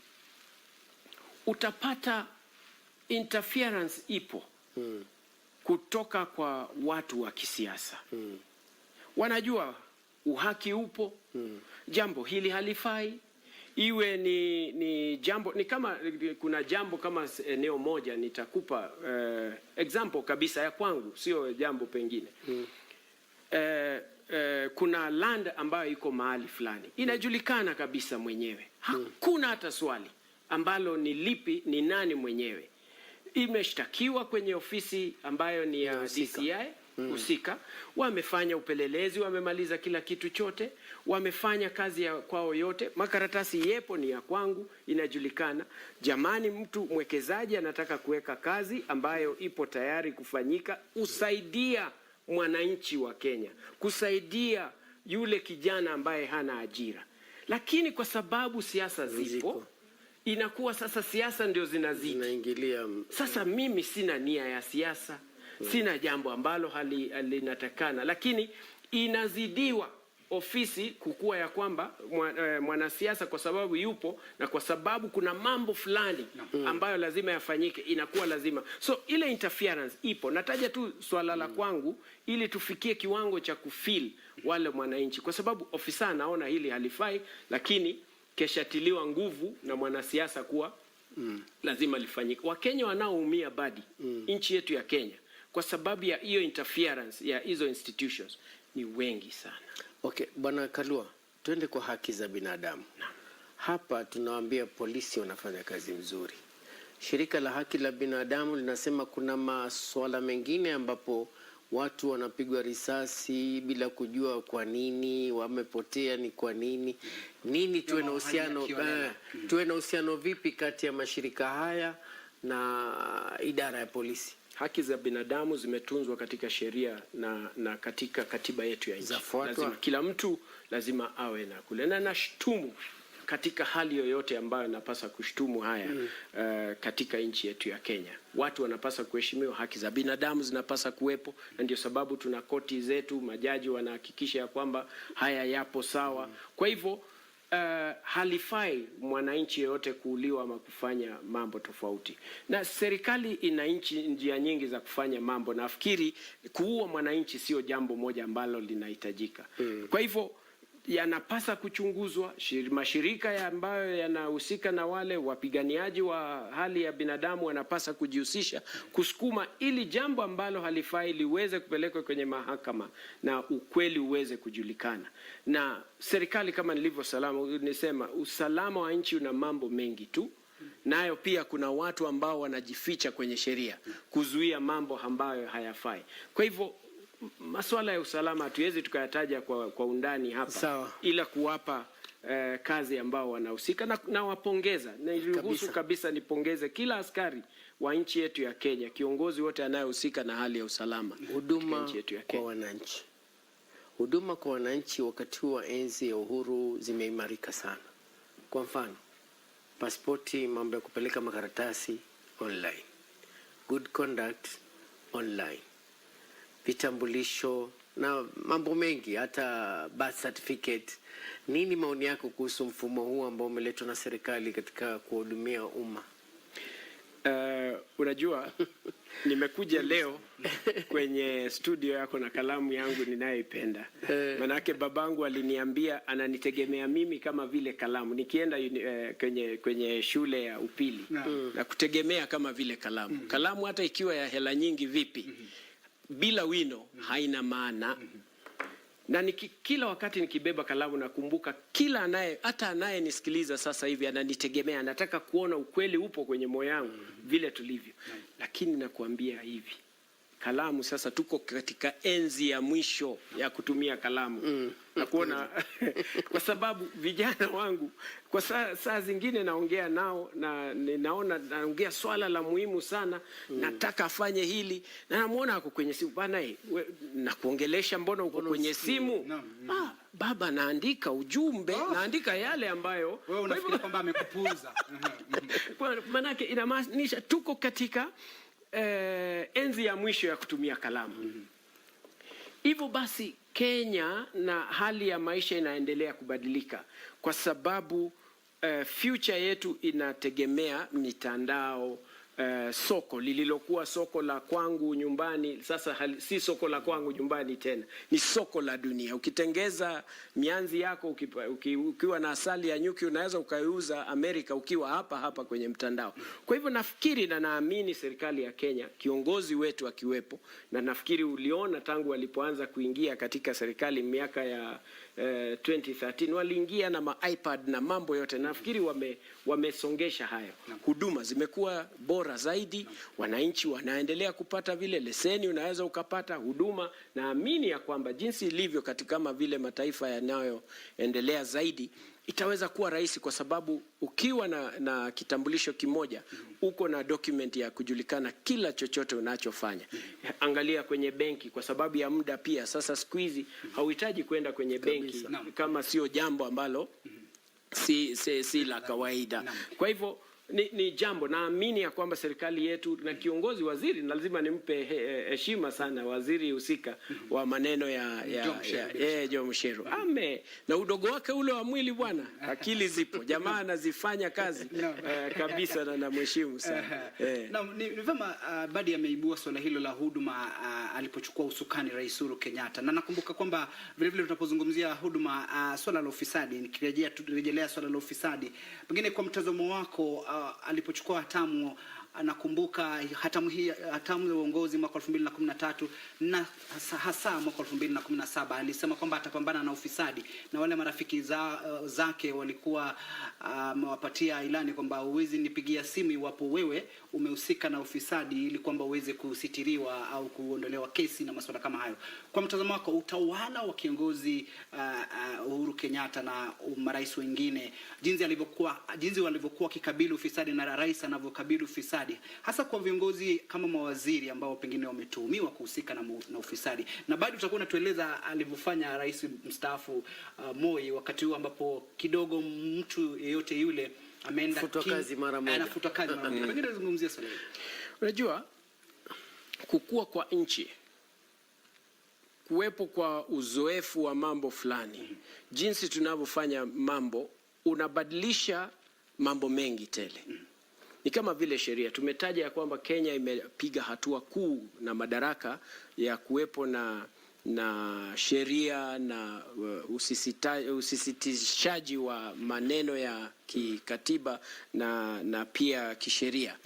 utapata interference ipo kutoka kwa watu wa kisiasa. Wanajua uhaki upo, jambo hili halifai, iwe ni jambo, ni kama kuna jambo kama eneo moja, nitakupa example kabisa ya kwangu, sio jambo pengine. Kuna land ambayo iko mahali fulani, inajulikana kabisa mwenyewe, hakuna hata swali ambalo ni lipi, ni nani mwenyewe. Imeshtakiwa kwenye ofisi ambayo ni ya DCI husika. Wamefanya upelelezi, wamemaliza kila kitu chote, wamefanya kazi ya kwao yote, makaratasi yepo, ni ya kwangu, inajulikana. Jamani, mtu mwekezaji anataka kuweka kazi ambayo ipo tayari kufanyika, usaidia mwananchi wa Kenya, kusaidia yule kijana ambaye hana ajira. Lakini kwa sababu siasa zipo, inakuwa sasa siasa ndio zinaingilia. Sasa mimi sina nia ya siasa, sina jambo ambalo halinatakana, lakini inazidiwa ofisi kukua ya kwamba mwanasiasa kwa sababu yupo na kwa sababu kuna mambo fulani ambayo lazima yafanyike, inakuwa lazima. So ile interference ipo. Nataja tu swala la kwangu ili tufikie kiwango cha kufeel wale mwananchi, kwa sababu ofisa anaona hili halifai, lakini keshatiliwa nguvu na mwanasiasa kuwa lazima lifanyike. Wakenya wanaoumia badi nchi yetu ya Kenya kwa sababu ya hiyo interference ya hizo institutions ni wengi sana. Okay, Bwana Kalua, tuende kwa haki za binadamu. Hapa tunawaambia polisi wanafanya kazi nzuri. Shirika la haki la binadamu linasema kuna masuala mengine ambapo watu wanapigwa risasi bila kujua kwa nini, wamepotea ni kwa nini. Tuwe na uhusiano vipi kati ya mashirika haya na idara ya polisi. Haki za binadamu zimetunzwa katika sheria na katika katiba yetu ya nchi. Lazima kila mtu lazima awe na kule, na nashtumu katika hali yoyote ambayo napasa kushtumu haya katika nchi yetu ya Kenya. Watu wanapasa kuheshimiwa, haki za binadamu zinapasa kuwepo, na ndio sababu tuna koti zetu, majaji wanahakikisha ya kwamba haya yapo sawa. Kwa hivyo halifai mwananchi yoyote kuuliwa ama kufanya mambo tofauti. Na serikali ina njia nyingi za kufanya mambo. Nafikiri kuua mwananchi sio jambo moja ambalo linahitajika. Kwa hivyo yanapasa kuchunguzwa, mashirika ambayo yanahusika na wale wapiganiaji wa hali ya binadamu wanapasa kujihusisha kusukuma ili jambo ambalo halifai liweze kupelekwa kwenye mahakama na ukweli uweze kujulikana. Na serikali kama nilisema usalama wa nchi una mambo mengi tu. Nayo pia kuna watu ambao wanajificha kwenye sheria kuzuia mambo ambayo hayafai. Kwa hivyo masuala ya usalama hatuwezi tukayataja kwa undani hapa, ila kuwapa kazi ambao wanahusika na wapongeza. Na niruhusu kabisa nipongeze kila askari wa nchi yetu ya Kenya, kiongozi wote anayehusika na hali ya usalama. Huduma kwa wananchi. Huduma kwa wananchi wakati wa enzi ya Uhuru zimeimarika sana. Kwa mfano, pasipoti, mambo ya kupeleka makaratasi online. Good conduct online. Vitambulisho na mambo mengi, hata birth certificate. Nini maoni yako kuhusu mfumo huu ambao umeletwa na serikali katika kuhudumia umma? Unajua nimekuja leo kwenye studio yako na kalamu yangu ninayoipenda. Manake babangu aliniambia ananitegemea mimi kama vile kalamu. Nikienda kwenye shule ya upili na kutegemea kama vile kalamu. Kalamu hata ikiwa ya hela nyingi vipi, bila wino haina maana. Na kila wakati nikibeba kalamu nakumbuka hata anayenisikiliza sasa hivi ananitegemea, anataka kuona ukweli upo kwenye moyo wangu vile tulivyo. Lakini nakuambia hivi, kalamu sasa tuko katika enzi ya mwisho ya kutumia kalamu. Na kuona kwa sababu vijana wangu kwa saa zingine naongea nao na ninaona naongea swala la muhimu sana, nataka afanye hili na namuona ako kwenye simu. Bana, na kuongelesha, mbona uko kwenye simu? Baba, naandika ujumbe, naandika yale ambayo wewe unafikiri kwamba amekupuuza. Manake inamaanisha tuko katika enzi ya mwisho ya kutumia kalamu. Hivyo basi Kenya na hali ya maisha inaendelea kubadilika kwa sababu future yetu inategemea mitandao. Soko lililokuwa soko la kwangu nyumbani sasa si soko la kwangu nyumbani tena, ni soko la dunia. Ukitengeza mianzi yako ukiwa na asali ya nyuki unaweza ukaiuza Amerika ukiwa hapa kwenye mtandao. Kwa hivyo nafikiri na naamini serikali ya Kenya, kiongozi wetu akiwepo, na nafikiri uliona tangu walipoanza kuingia katika serikali miaka ya 2013 waliingia na iPad na mambo yote. Nafikiri wamesongesha hayo. Huduma zimekuwa bora zaidi, wananchi wanaendelea kupata vile leseni, unaweza ukapata huduma. Naamini ya kwamba jinsi ilivyo katika kama vile mataifa yanayoendelea zaidi itaweza kuwa rahisi, kwa sababu ukiwa na kitambulisho kimoja uko na document ya kujulikana kila chochote unachofanya. Angalia kwenye benki, kwa sababu ya muda pia sasa siku hizi hauhitaji kwenda kwenye benki kama sio jambo ambalo si la kawaida. Kwa hivyo ni jambo naamini ya kwamba serikali yetu na kiongozi waziri, na lazima nimpe heshima sana waziri husika wa maneno ya Joe Mucheru. Na udogo wake ule wa mwili bwana, akili zipo, jamaa anazifanya kazi kabisa, na mheshimu sana. Ni vema Badi ameibua swala hilo la huduma alipochukua usukani Rais Uhuru Kenyatta, na nakumbuka kwamba vile vile tunapozungumzia huduma swala la ufisadi, nikirejelea swala la ufisadi, pengine kwa mtazamo wako alipochukua hatamu, nakumbuka hatamu ya uongozi mwaka 2013 na hasa mwaka 2017 alisema kwamba atapambana na ufisadi, na wale marafiki zake walikuwa amewapatia ilani kwamba uwezi nipigia simu iwapo wewe umehusika na ufisadi, ili kwamba uweze kusitiriwa au kuondolewa kesi na masuala kama hayo. Kwa mtazamo wako, utawala wa kiongozi Uhuru Kenyatta na marais wengine, jinsi walivyokuwa kikabili ufisadi na rais anavyokabili ufisadi, ufisadi, hasa kwa viongozi kama mawaziri ambao pengine wametuhumiwa kuhusika na ufisadi. Na baada utakuwa unatueleza alivyofanya rais mstaafu Moi wakati huo ambapo kidogo mtu yeyote yule ameenda anafutwa kazi mara moja. Pengine tuzungumzie swali. Unajua, kukua kwa nchi, kuwepo kwa uzoefu wa mambo fulani, jinsi tunavyofanya mambo, unabadilisha mambo mengi tele. Ni kama vile sheria. Tumetaja ya kwamba Kenya imepiga hatua kuu na Madaraka ya kuwepo na sheria na usisitishaji wa maneno ya kikatiba na pia kisheria.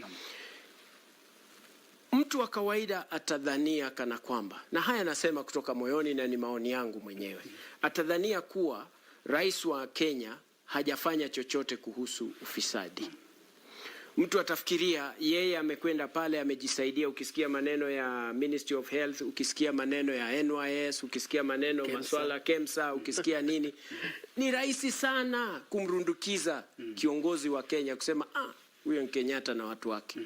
Mtu wa kawaida atadhania kana kwamba, na haya nasema kutoka moyoni na ni maoni yangu mwenyewe, atadhania kuwa rais wa Kenya hajafanya chochote kuhusu ufisadi. Mtu atafikiria yeye amekwenda pale amejisaidia. Ukisikia maneno ya Ministry of Health, ukisikia maneno ya NYS, ukisikia maneno masuala KEMSA, ukisikia nini, ni rahisi sana kumrundukiza kiongozi wa Kenya kusema huyo ni Kenyatta na watu wake.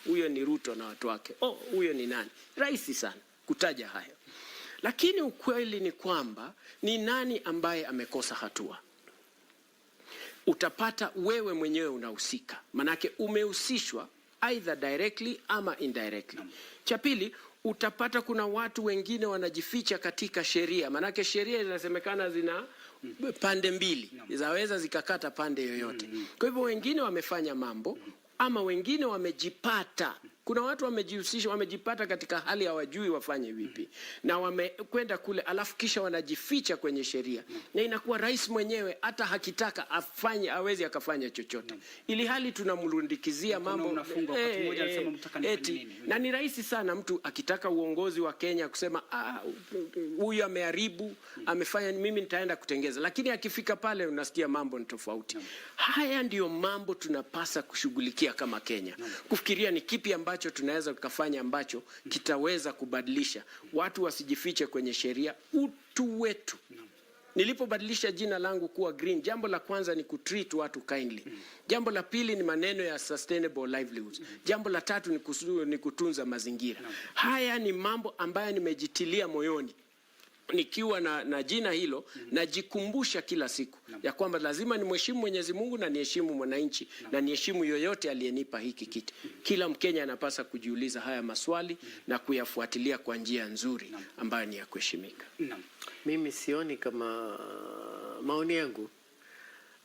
Huyo ni Ruto na watu wake. Huyo ni nani? Rahisi sana kutaja hayo. Lakini ukweli ni kwamba ni nani ambaye amekosa hatua? Utapata wewe mwenyewe unahusika. Manake umehusishwa either directly ama indirectly. Cha pili, utapata kuna watu wengine wanajificha katika sheria. Manake sheria zinasemekana zina pande mbili, zaweza zikakata pande yoyote. Kwa hivyo wengine wamefanya mambo ama wengine wamejipata. Kuna watu wamejihusisha, wamejipata katika hali hawajui wafanye vipi, na wamekwenda kule alafu kisha wanajificha kwenye sheria, na inakuwa rais mwenyewe hata hakitaka afanye hawezi akafanya chochote, ili hali tunamrundikizia mambo na ni rahisi sana mtu akitaka uongozi wa Kenya kusema huyu ameharibu, amefanya, mimi nitaenda kutengeza, lakini akifika pale unasikia mambo ni tofauti. Haya ndiyo mambo tunapasa kushughulikia kama Kenya, kufikiria ni kipi ambacho tunaweza kufanya ambacho kitaweza kubadilisha watu wasijifiche kwenye sheria, utu wetu. Nilipobadilisha jina langu kuwa Green, jambo la kwanza ni kutreat watu kindly. Jambo la pili ni maneno ya sustainable livelihoods. Jambo la tatu ni kutunza mazingira. Haya ni mambo ambayo nimejitilia moyoni. Nikiwa na jina hilo najikumbusha kila siku ya kwamba lazima nimheshimu Mwenyezi Mungu na niheshimu mwananchi na niheshimu yoyote aliyenipa hiki kiti. Kila Mkenya anapasa kujiuliza haya maswali na kuyafuatilia kwa njia nzuri ambayo ni ya kuheshimika. Mimi sioni, kama maoni yangu,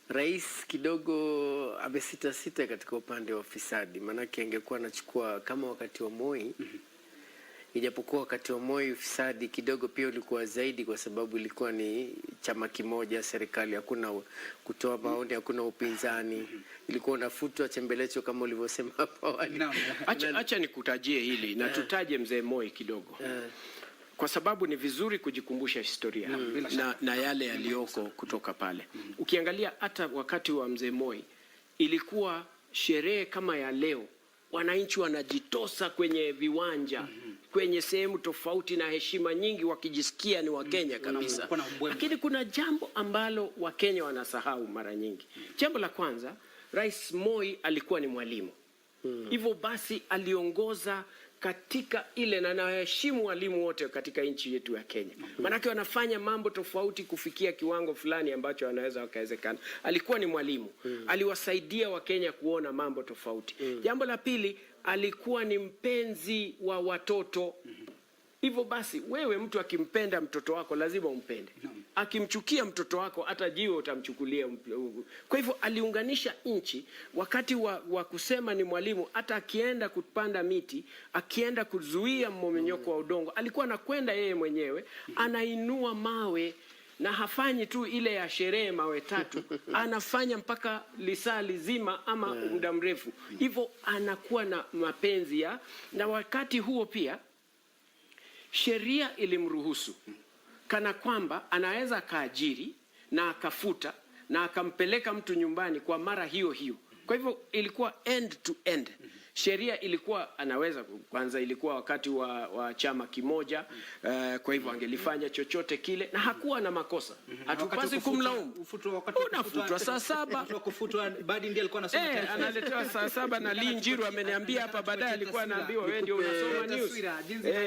rais kidogo amesita katika upande wa ufisadi. Manake angekuwa anachukua kama wakati wa Moi. Ijapokuwa wakati wa Moi ufisadi kidogo pia ulikuwa zaidi, kwa sababu ilikuwa ni chama kimoja, serikali, hakuna kutoa maoni, hakuna upinzani, ilikuwa unafutwa chembelecho kama ulivyosema hapo awali. Acha nikutajie hili na tutaje mzee Moi kidogo. Kwa sababu ni vizuri kujikumbusha historia na yale yaliyoko kutoka pale. Ukiangalia hata wakati wa mzee Moi ilikuwa sherehe kama ya leo, wananchi wanajitosa kwenye viwanja, kwenye sehemu tofauti na heshima nyingi, wakijisikia ni Wakenya kabisa. Lakini kuna jambo ambalo Wakenya wanasahau mara nyingi. Jambo la kwanza, Rais Moi alikuwa ni mwalimu. Hivyo basi aliongoza katika ile, na naheshimu walimu wote katika nchi yetu ya Kenya. Manake wanafanya mambo tofauti kufikia kiwango fulani ambacho wanaweza wakawezekana. Alikuwa ni mwalimu. Aliwasaidia Wakenya kuona mambo tofauti. Jambo la pili, alikuwa ni mpenzi wa watoto. Hivyo basi wewe mtu akimpenda mtoto wako lazima umpende. Akimchukia mtoto wako hata jiwe utamchukulia. Kwa hivyo aliunganisha nchi. Wakati wa kusema ni mwalimu, hata akienda kupanda miti, akienda kuzuia mmomonyoko wa udongo, alikuwa anakwenda yeye mwenyewe, anainua mawe, na hafanyi tu ile ya sherehe mawe tatu, anafanya mpaka lisaa lizima ama muda mrefu. Hivyo anakuwa na mapenzi na wakati huo pia sheria ilimruhusu kana kwamba anaweza akaajiri na akafuta na akampeleka mtu nyumbani kwa mara hiyo hiyo. Kwa hivyo ilikuwa end to end. Sheria ilikuwa anaweza kwanza, ilikuwa wakati wa chama kimoja, kwa hivyo angelifanya chochote kile na hakuwa na makosa. Hatupasi kumlaumu. Unafutwa saa 7. Kufutwa Badi ndiye alikuwa anasoma taarifa. Analetewa saa 7 na Linjiru ameniambia hapa, baadaye alikuwa anaambiwa wewe ndio unasoma news.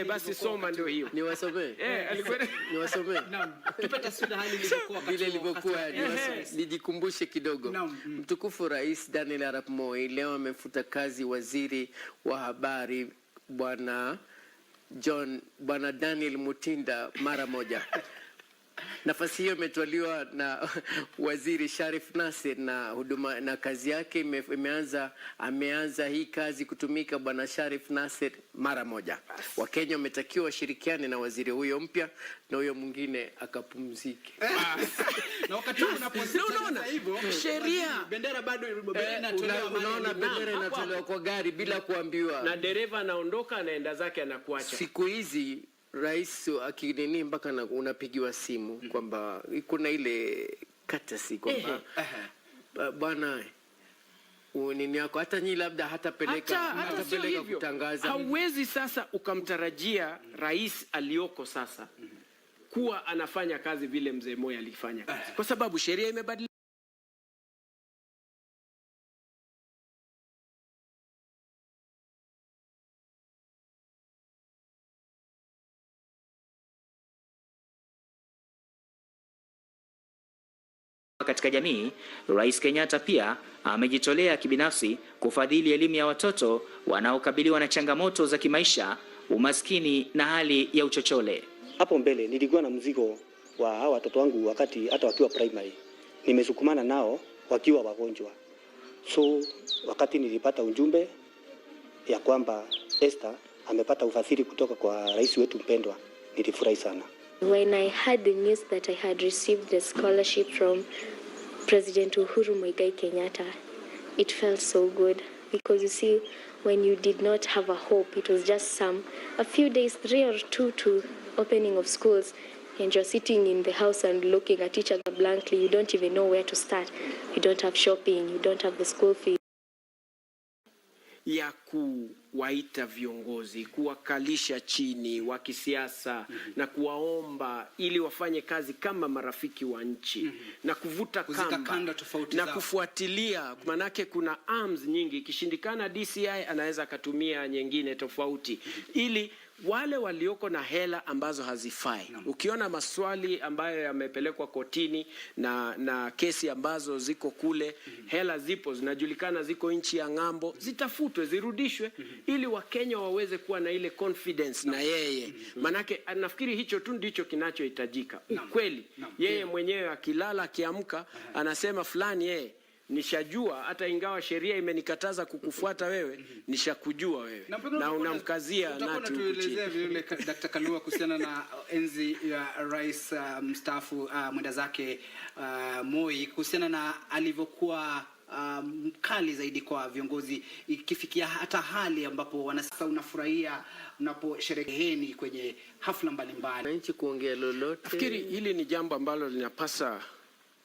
Basi soma ndio hiyo. Niwasomee. Alikuwa Niwasomee. Naam. Tupe taswira hali ilivyokuwa Vile ilivyokuwa. Nijikumbushe kidogo. Mtukufu Rais Daniel Arap Moi leo amefuta kazi waziri wa habari Bwana Daniel Mutinda mara moja. Nafasi hiyo imetwaliwa na waziri Sharif Nasir na kazi yake ameanza hii kazi kutumika Bwana Sharif Nasir mara moja. Wakenya wametakiwa washirikiane na waziri huyo mpya na huyo mwingine akapumzike. Na wakati unaposema hivyo sheria bendera bado inatolewa, unaona bendera inatolewa kwa gari bila kuambiwa, na dereva anaondoka anaenda zake anakuacha. Siku hizi rais akinini mpaka unapigiwa simu kwamba kuna ile katasi kwamba bwana nini yako, hata nyi labda hatapeleka kutangaza. Hauwezi sasa ukamtarajia rais alioko sasa kuwa anafanya kazi vile mzee Moi alifanya kazi, kwa sababu sheria imebadilika. Katika jamii, Rais Kenyatta pia amejitolea kibinafsi kufadhili elimu ya watoto wanaokabiliwa na changamoto za kimaisha, umaskini na hali ya uchochole. Hapo mbele nilikuwa na mzigo wa hawa watoto wangu wakati hata wakiwa primary. Nimesukumana nao wakiwa wagonjwa. So wakati nilipata ujumbe ya kwamba Esther amepata ufadhili kutoka kwa rais wetu mpendwa, nilifurahi sana. When I heard the news that I had received the scholarship from President Uhuru Kenyatta, it felt so good, because you see, when you did not have a hope, it was just a few days, 3 or 2 to opening of schools, and you're sitting in the house and looking at each other blankly. You don't even know where to start. You don't have shopping, you don't have the school fees. Ya kuwaita viongozi, kuwakalisha chini wa kisiasa na kuwaomba ili wafanye kazi kama marafiki wa nchi na kuvuta kamba na kufuatilia, manake kuna arms nyingi. Ikishindikana DCI anaweza akatumia nyingine tofauti, ili wale walioko na hela ambazo hazifai. Ukiona maswali ambayo yamepelekwa kotini na kesi ambazo ziko kule, hela zipo, zinajulikana, ziko nchi ya ng'ambo, zitafutwe, zirudishwe, ili Wakenya waweze kuwa na ile confidence na yeye. Manake nafikiri hicho tu ndicho kinachohitajika. Ukweli, yeye mwenyewe akilala akiamka anasema fulani yeye nishajua, hata ingawa sheria imenikataza kukufuata wewe, nishakujua wewe, na unamkazia nati tuelezea vile Dr. Kalua kuhusiana na enzi ya rais mstaafu mwenda zake Moi, kuhusiana na alivyokuwa mkali zaidi kwa viongozi, ikifikia hata hali ambapo wanasasa unafurahia unaposhereheni kwenye hafla mbalimbali. Nchi kuongea lolote. Nafikiri hili ni jambo ambalo linapasa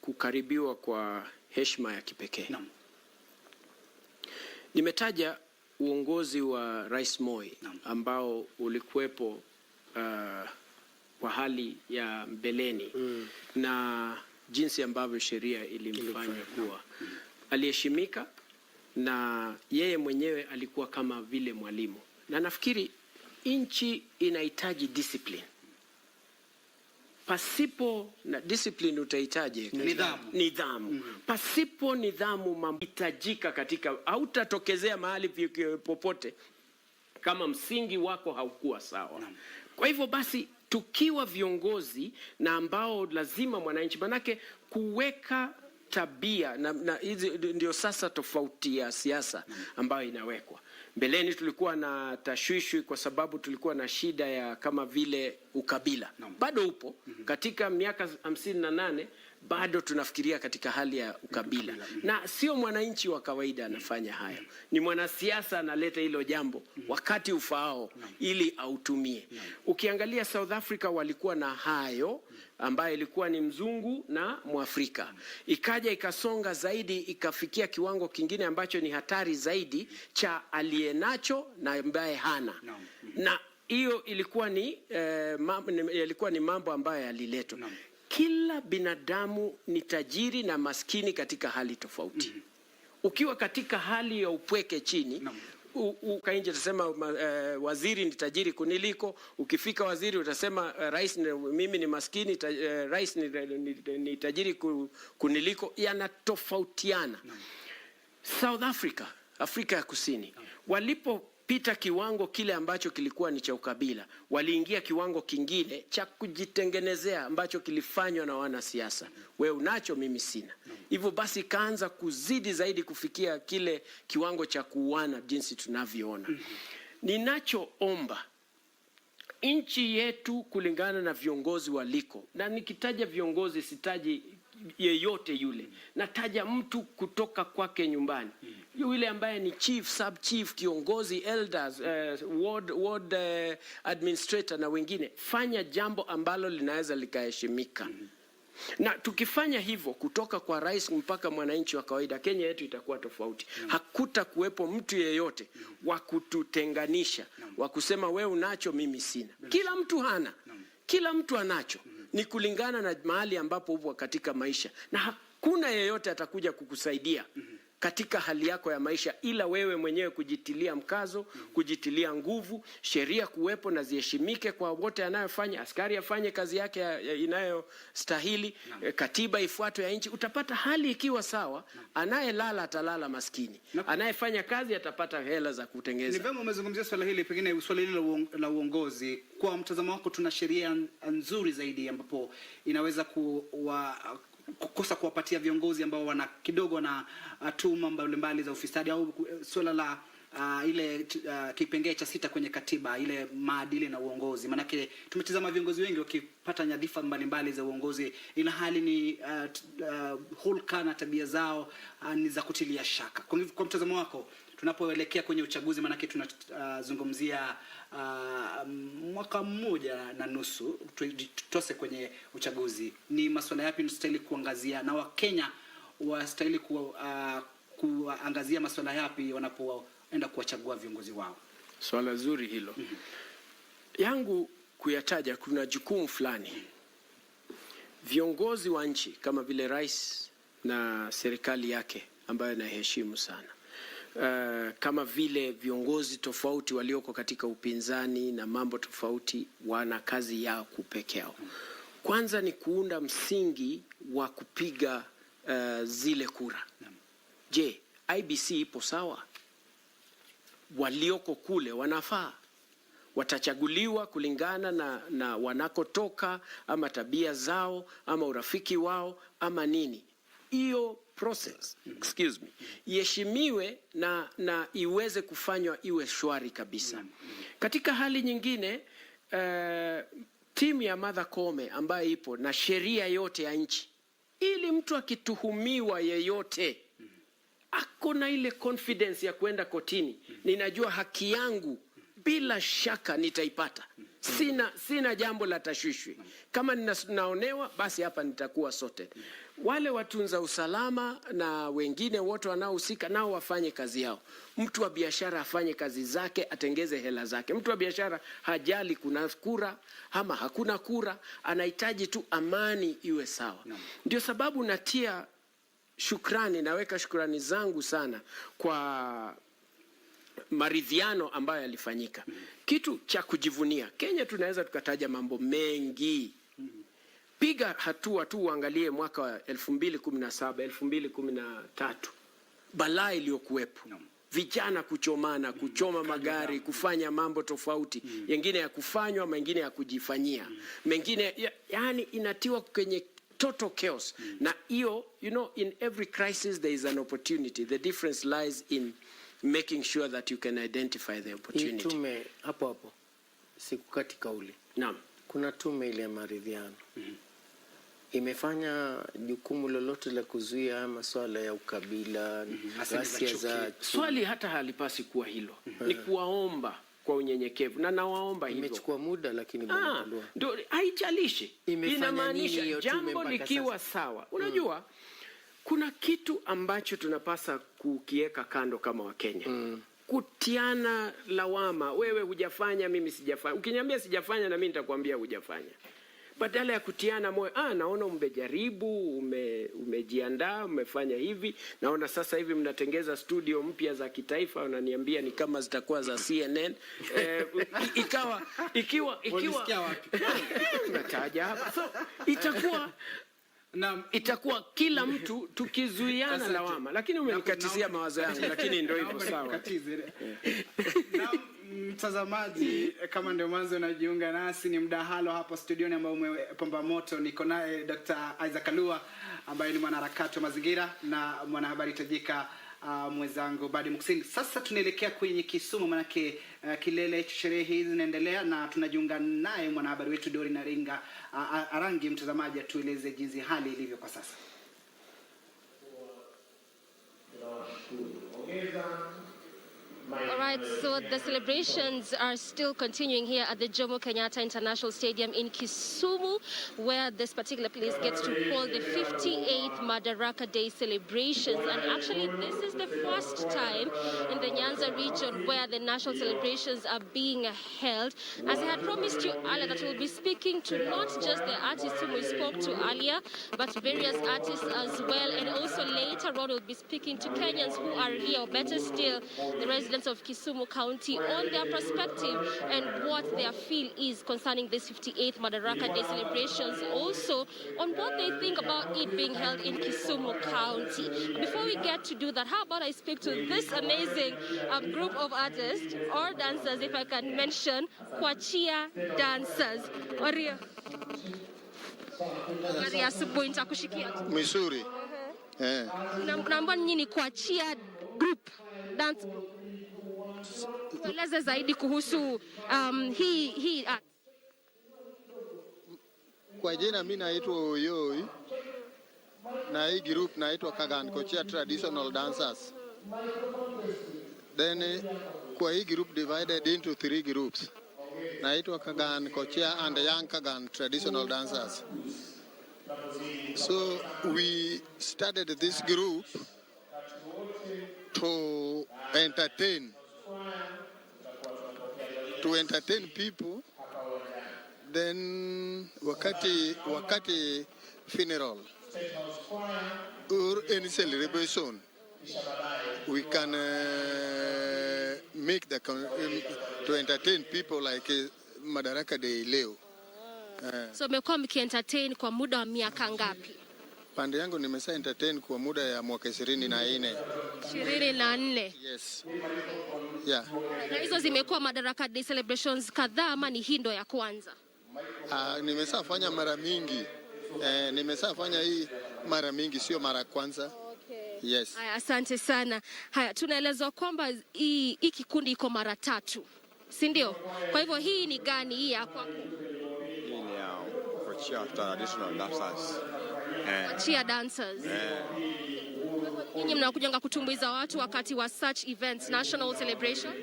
kukaribiwa kwa heshima ya kipekee. Nimetaja uongozi wa Rais Moi ambao ulikuwepo kwa hali ya mbeleni na jinsi ambavyo sheria ilimfanya kuwa aliheshimika, na yeye mwenyewe alikuwa kama vile mwalimu. Na nafikiri nchi inahitaji discipline. Pasipo na discipline utahitaji nidhamu. Pasipo nidhamu hitajika katika, hautatokezea mahali popote kama msingi wako haukuwa sawa. Kwa hivyo basi, tukiwa viongozi na ambao lazima mwananchi, manake kuweka tabia na hizi ndio sasa tofauti ya siasa ambayo inawekwa. Mbeleni tulikuwa na tashwishwi kwa sababu tulikuwa na shida ya kama vile ukabila. Bado upo. Katika miaka 58 bado tunafikiria katika hali ya ukabila. Na sio mwananchi wa kawaida anafanya hayo, ni mwanasiasa analeta hilo jambo wakati ufaao ili autumie. Ukiangalia South Africa walikuwa na hayo, ambaye ilikuwa ni mzungu na Mwafrika. Ikaja ikasonga zaidi, ikafikia kiwango kingine ambacho ni hatari zaidi cha alienacho na ambaye hana. Na hiyo ilikuwa ni mambo ambayo yaliletwa. Kila binadamu ni tajiri na maskini katika hali tofauti. Ukiwa katika hali ya upweke chini, ukainje utasema waziri ni tajiri kuniliko. Ukifika waziri utasema rais mimi ni maskini, rais ni tajiri kuniliko. Yanatofautiana. South Africa, Afrika ya Kusini, walipopita kiwango kile ambacho kilikuwa ni cha ukabila, waliingia kiwango kingine cha kujitengenezea ambacho kilifanywa na wanasiasa. Wewe unacho, mimi sina. Hivyo basi kaanza kuzidi zaidi kufikia kile kiwango cha kuuana jinsi tunavyoona. Ninachoomba nchi yetu kulingana na viongozi waliko, na nikitaja viongozi sitaji yeyote yule, nataja mtu kutoka kwake nyumbani, yule ambaye ni chief, sub chief, kiongozi, elders, ward administrator na wengine. Fanya jambo ambalo linaweza likaheshimika. Na tukifanya hivyo kutoka kwa rais mpaka mwananchi wa kawaida, Kenya yetu itakuwa tofauti. Hakuta kuwepo mtu yeyote wa kututenganisha, wa kusema wewe unacho mimi sina. Kila mtu hana, kila mtu anacho. Ni kulingana na mahali ambapo upo katika maisha, na hakuna yeyote atakuja kukusaidia katika hali yako ya maisha ila wewe mwenyewe kujitilia mkazo, kujitilia nguvu, sheria kuwepo na ziheshimike kwa wote anayofanya, askari afanye kazi yake inayostahili, katiba ifuatwe ya nchi. Utapata hali ikiwa sawa, anayelala atalala maskini, anayefanya kazi atapata hela za kutengeza. Ni vema umezungumzia swala hili, pengine swala hili la uongozi. Kwa mtazamo wako, tuna sheria nzuri zaidi ambapo inaweza kukosa kuwapatia viongozi ambao wana kidogo na tuma mbalimbali za ufisadi, au swala la ile kipengee cha 6 kwenye katiba, ile maadili na uongozi? Manake tumetazama viongozi wengi wakipata nyadhifa mbalimbali za uongozi, ila hali ni hulka na tabia zao ni za kutilia shaka. Kwa mtazamo wako, tunapoelekea kwenye uchaguzi, manake tunazungumzia mwaka mmoja na nusu tutose kwenye uchaguzi, ni masuala yapi tunastahili kuangazia, na Wakenya wastahili kuangazia masuala yapi wanapoenda kuwachagua viongozi wao? Swala zuri hilo. Yangu kuyataja, kuna jukumu fulani viongozi wa nchi kama vile rais na serikali yake ambayo naheshimu sana, kama vile viongozi tofauti walioko katika upinzani na mambo tofauti, wana kazi yao kupeke yao. Kwanza ni kuunda msingi wa kupiga zile kura. Je, IBC ipo sawa? Walioko kule wanafaa? Watachaguliwa kulingana na wanakotoka, ama tabia zao, ama urafiki wao, ama nini? Hiyo process, iheshimiwe na iweze kufanywa iwe shwari kabisa. Katika hali nyingine, timu ya Martha Koome ambayo ipo na sheria yote ya nchi, ili mtu akituhumiwa yeyote ako na ile confidence ya kwenda kotini, ninajua haki yangu bila shaka nitaipata. Sina jambo la tashwishwi. Kama naonewa, basi hapa nitakuwa sorted. Wale watunza usalama na wengine wote wanaohusika nao wafanye kazi yao. Mtu wa biashara afanye kazi zake, atengeze hela zake. Mtu wa biashara hajali kuna kura ama hakuna kura, anahitaji tu amani iwe sawa. Ndio sababu natia shukrani, naweka shukrani zangu sana kwa maridhiano ambayo yalifanyika. Kitu cha kujivunia, Kenya tunaweza tukataja mambo mengi. Piga hatua tu uangalie mwaka wa 2017, 2013. Balaa iliyokuwepo. Vijana kuchomana, kuchoma magari, kufanya mambo tofauti. Mengine ya kufanywa, mengine ya kujifanyia. Mengine yani inatiwa kwenye total chaos. Na hiyo, in every crisis there is an opportunity. The difference lies in making sure that you can identify the opportunity. Tume hapo sikukati kauli. Naam. Kuna tume ile ya maridhiano. imefanya jukumu lolote la kuzuia masuala ya ukabila, ghasia za swali hata halipasi kuwa hilo. Ni kuwaomba kwa unyenyekevu, na nawaomba hivyo. Imechukua muda lakini ndio haijalishi. Inamaanisha jambo likiwa sawa. Unajua kuna kitu ambacho tunapasa kukieka kando kama Wakenya. Kutiana lawama, wewe hujafanya, mimi sijafanya. Ukiniambia sijafanya na mimi nitakwambia hujafanya. Badala ya kutiana moyo, naona umejaribu, umejiandaa, umefanya hivi. Naona sasa hivi mnatengeza studio mpya za kitaifa, unaniambia ni kama zitakuwa za CNN. Ikiwa nataja hapa. So itakuwa kila mtu tukizuiana lawama. Lakini umenikatizia mawazo yangu, lakini ndio hivyo sawa. Mtazamaji, kama ndio mwanzo unajiunga nasi, ni mdahalo hapo studioni ambao umepamba moto. Niko naye Dr. Isaac Alua ambaye ni mwanaharakati wa mazingira na mwanahabari tajika mwenzangu Badi Muksini. Sasa tunaelekea kwenye Kisumu, manake kilele cha sherehe hizi zinaendelea, na tunajiunga naye mwanahabari wetu Dorin Arangi. Mtazamaji, atueleze jinsi hali ilivyo kwa sasa. All right, so the celebrations are still continuing here at the Jomo Kenyatta International Stadium in Kisumu, where this particular place gets to hold the 58th Madaraka Day celebrations. And actually, this is the first time in the Nyanza region where the national celebrations are being held. As I had promised you earlier, that we'll be speaking to not just the artists whom we spoke to earlier, but various artists as well. And also later on, we'll be speaking to Kenyans who are here, or better still, the residents of Kisumu County, on their perspective and what their feel is concerning this 58th Madaraka Day celebrations, also on what they think about it being held in Kisumu County. Before we get to do that, how about I speak to this amazing group of artists or dancers, if I can mention, Kwachia dancers. Oria asubuhi nitakushikia tu. Misuri. Naomba nyinyi Kwachia group dance. Tueleze zaidi kuhusu hii Kwa jina mimi naitwa Oyoi, na hii group naitwa Kagan Kochia Traditional Dancers. Then kwa hii group divided into 3 groups. Naitwa Kagan Kochia and Young Kagan Traditional Dancers. So we started this group to entertain people. Then wakati funeral or any celebration, we can make to entertain people like Madaraka Day leo. So mmekuwa mkientertain kwa muda wa miaka ngapi? Pande yangu nimesa entertain kwa muda ya mwaka 24. 24? Yes. Yeah. Na hizo zimekuwa Madaraka Day celebrations kadhaa ama ni hii ndo ya kwanza? Nimesafanya mara mingi. Nimesafanya hii mara mingi, sio mara kwanza. Okay. Yes. Haya, asante sana. Haya, tunaelezwa kwamba hii kikundi iko mara 3. Si ndio? Kwa hivyo hii ni gani hii ya kwako? Hii ni ya Kochia Traditional Dancers. Kochia dancers. Nyinyi mnakuja kutumbuiza watu wakati wa such events, national celebrations?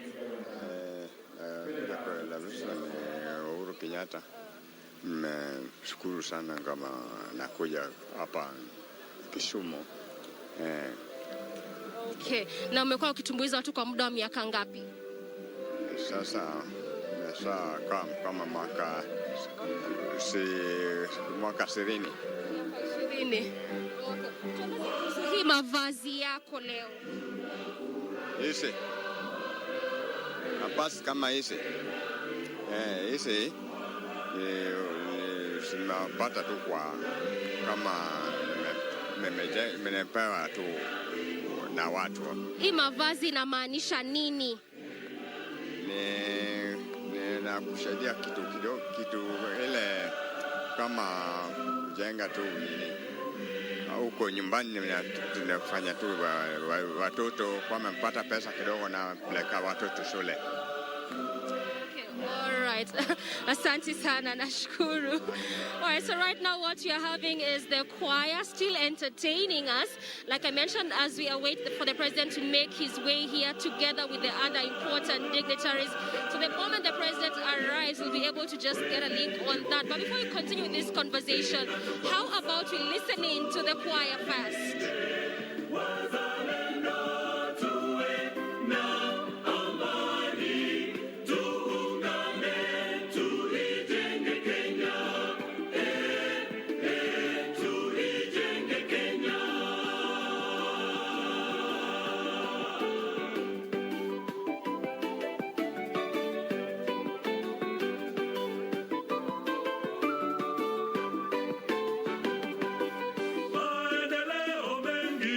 Uhuru Kenyatta. Shukuru sana kama nakuja hapa Kisumu. Okay. Na umekuwa ukitumbuiza watu kwa muda wa miaka ngapi? Sasa kama mwaka 20. 20. Hii mavazi yako leo. Hizi. Mavazi kama hizi. Hizi simapata tu kwa kama nimepewa tu na watu. Hii mavazi inamaanisha nini? Ni na kusaidia kitu ile kama kujenga tu huko nyumbani. Tunafanya tu watoto kama mpata pesa kidogo na peleka watoto shule. Okay, all right. right. Asante sana, nashukuru. All right, so right now what we are having is the choir still entertaining us. Like I mentioned, as we await for the president to make his way here together with the other important dignitaries. So the moment the president arrives, we'll be able to just get a link on that. But before we continue this conversation, how about we listening to the choir first? Maendeleo mengi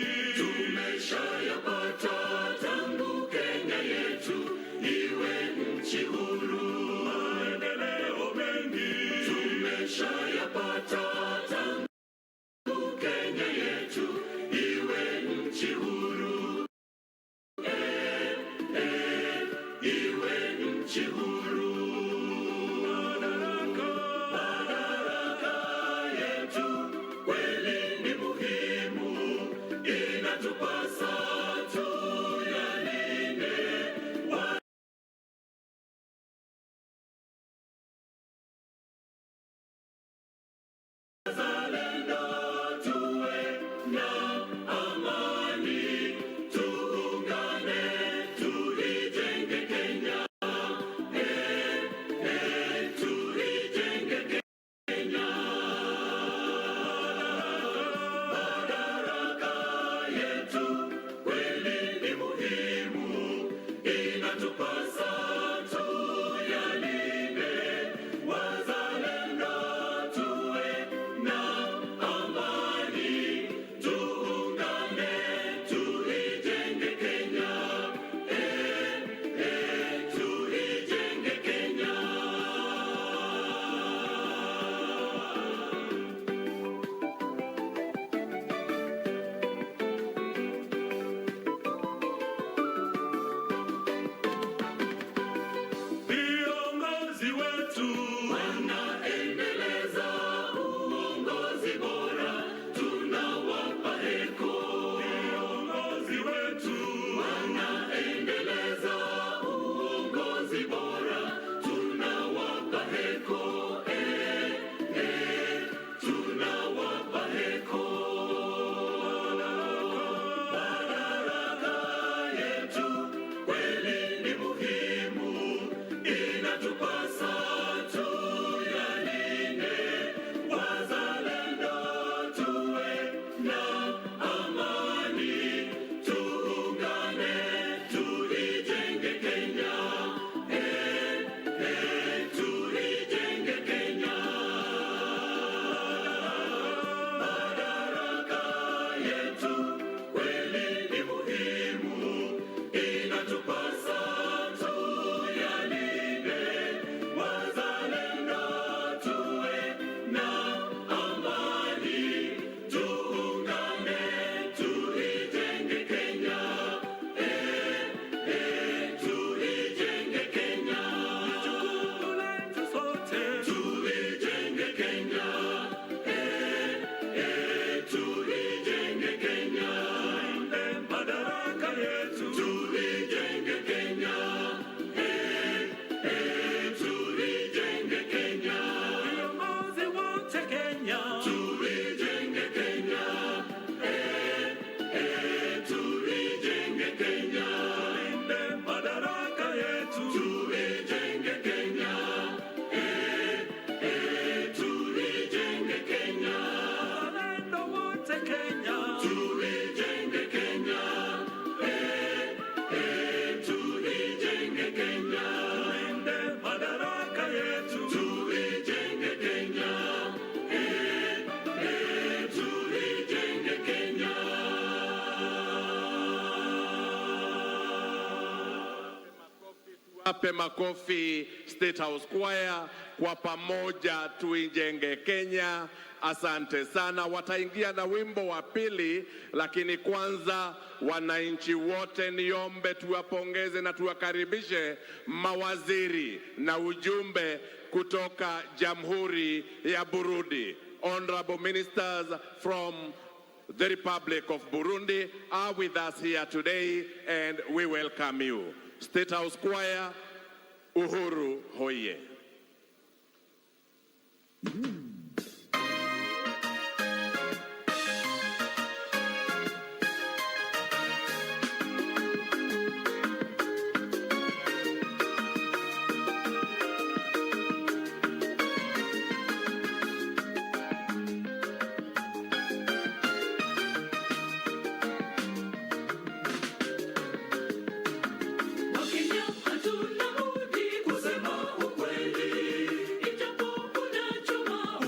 Ape makofi State House Choir, kwa pamoja tuijenge Kenya. Asante sana. Wataingia na wimbo wa pili, lakini kwanza wananchi wote niombe tuwapongeze na tuwakaribishe mawaziri na ujumbe kutoka Jamhuri ya Burundi. Honorable ministers from the Republic of Burundi are with us here today and we welcome you. State House Choir, Uhuru Hoye. Hatuna budi kusema ukweli, ijapo kuna chuma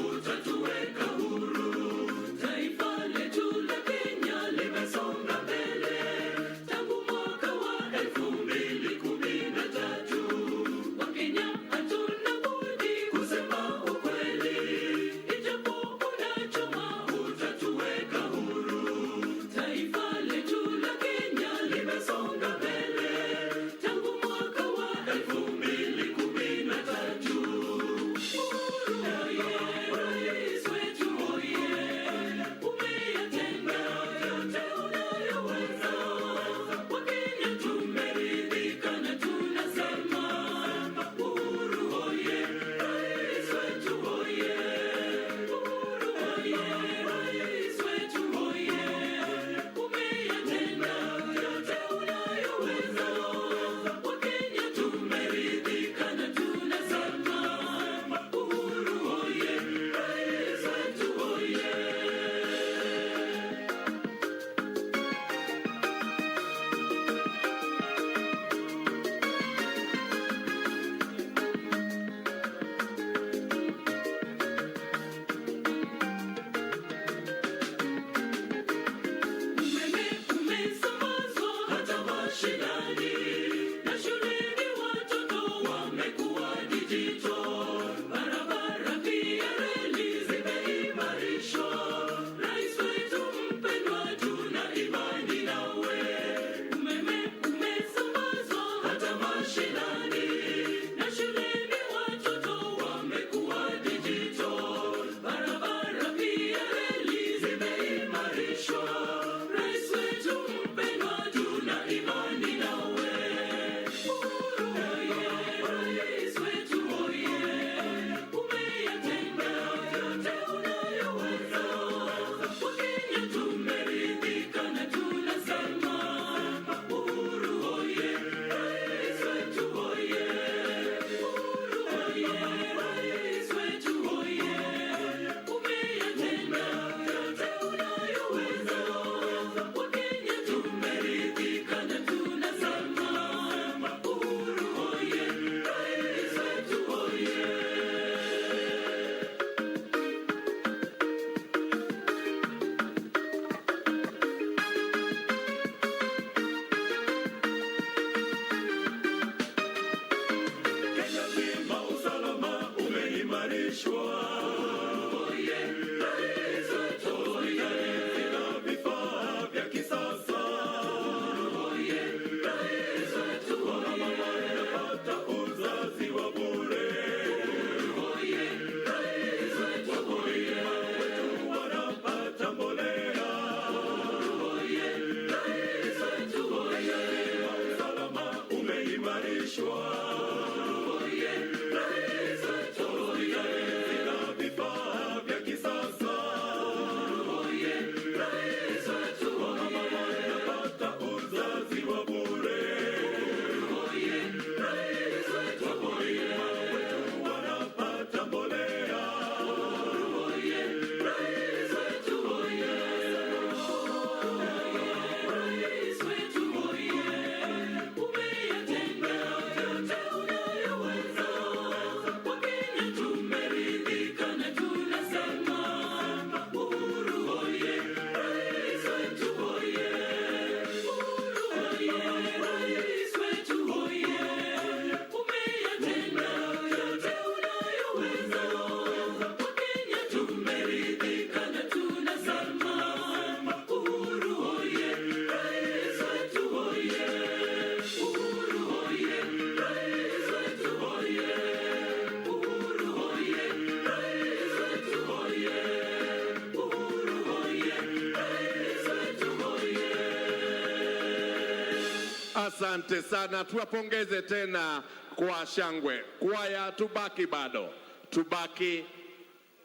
Asante sana, tuwapongeze tena kwa shangwe. Kwaya, tubaki bado, tubaki.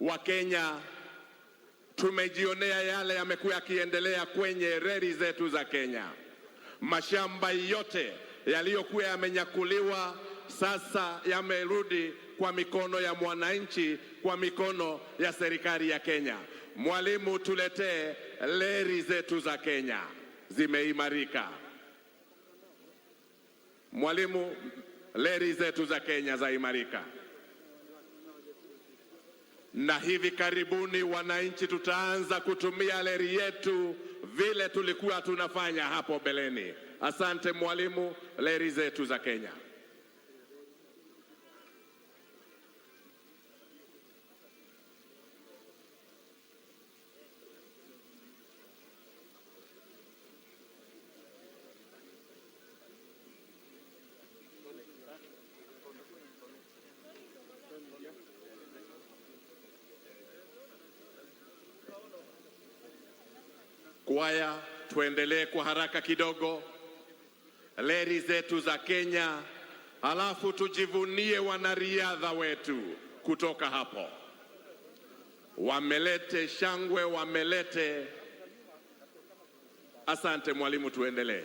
Wa Kenya tumejionea yale yamekuwa yakiendelea kwenye reli zetu za Kenya. Mashamba yote yaliyokuwa yamenyakuliwa sasa yamerudi kwa mikono ya mwananchi, kwa mikono ya serikali ya Kenya. Mwalimu, tuletee reli zetu za Kenya, zimeimarika. Mwalimu, reli zetu za Kenya zaimarika. Na hivi karibuni wananchi tutaanza kutumia reli yetu vile tulikuwa tunafanya hapo beleni. Asante mwalimu, reli zetu za Kenya. Kwaya, tuendelee kwa haraka kidogo. Reli zetu za Kenya, alafu tujivunie wanariadha wetu kutoka hapo. Wamelete shangwe, wamelete. Asante mwalimu, tuendelee.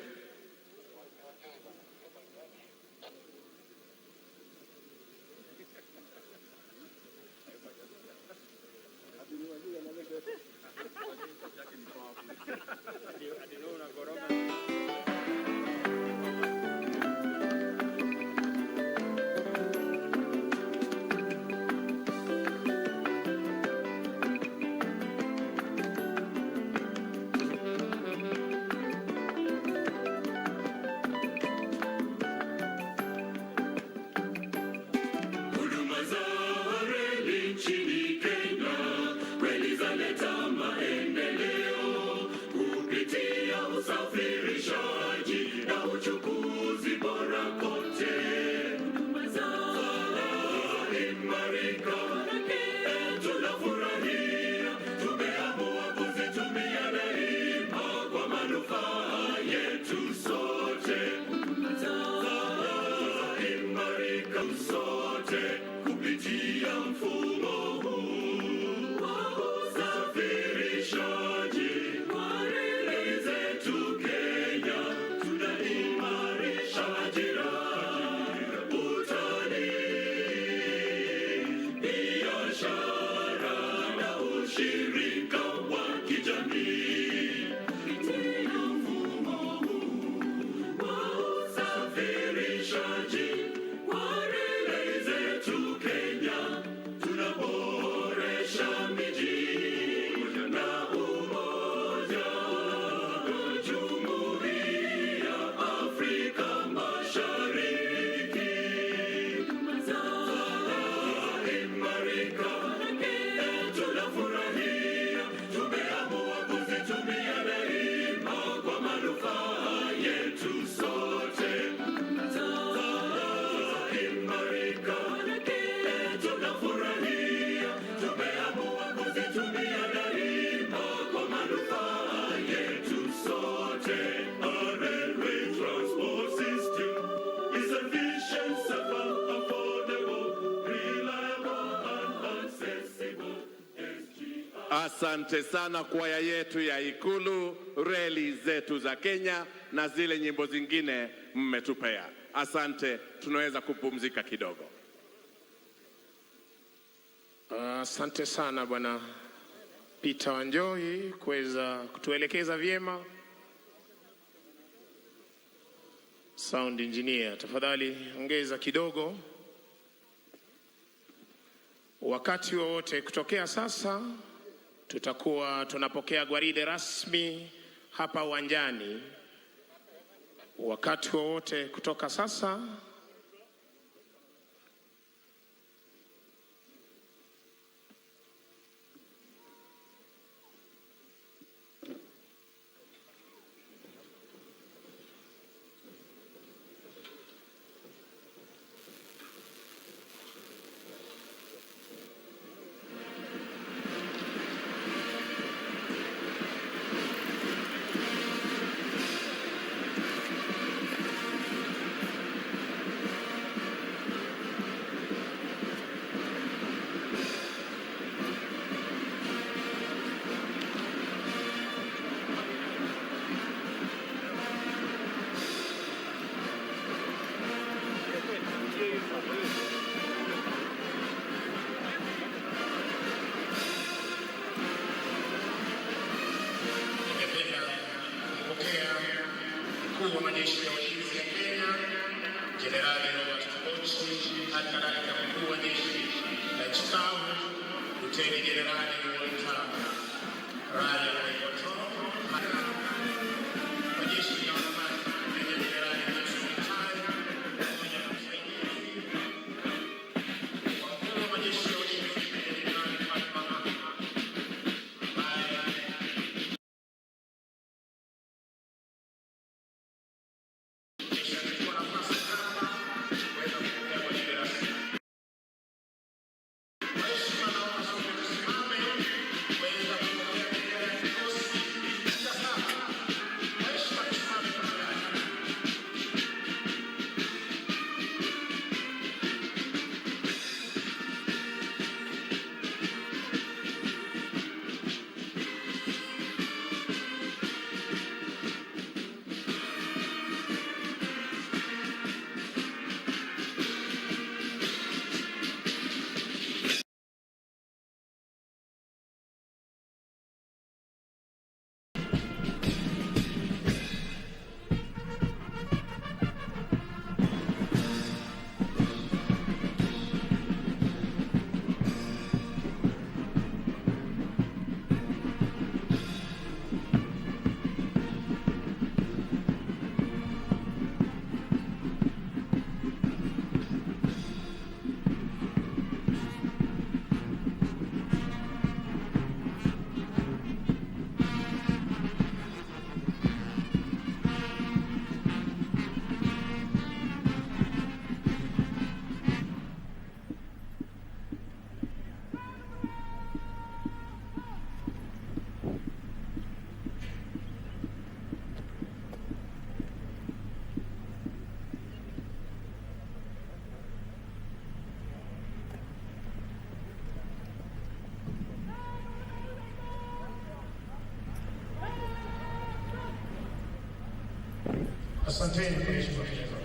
Asante sana kwaya yetu ya Ikulu, reli zetu za Kenya na zile nyimbo zingine mmetupea. Asante, tunaweza kupumzika kidogo. Asante sana Bwana Peter Wanjohi kuweza kutuelekeza vyema. Sound engineer, tafadhali ongeza kidogo. Wakati wowote kutokea sasa tutakuwa tunapokea gwaride rasmi hapa uwanjani. Wakati wowote kutoka sasa majeshi ya ulinzi ya Kenya, Jenerali Robert Kochi, hali kadhalika mkuu wa jeshi la nchi kavu, Luteni Jenerali Walter Raila wa Equatorial, majeshi ya wanamaji, Meja Jenerali Nelson Mutai, pamoja na msaidizi wakuu wa majeshi ya ulinzi, Meja Jenerali Fatma Asanteni kwa heshima yenu.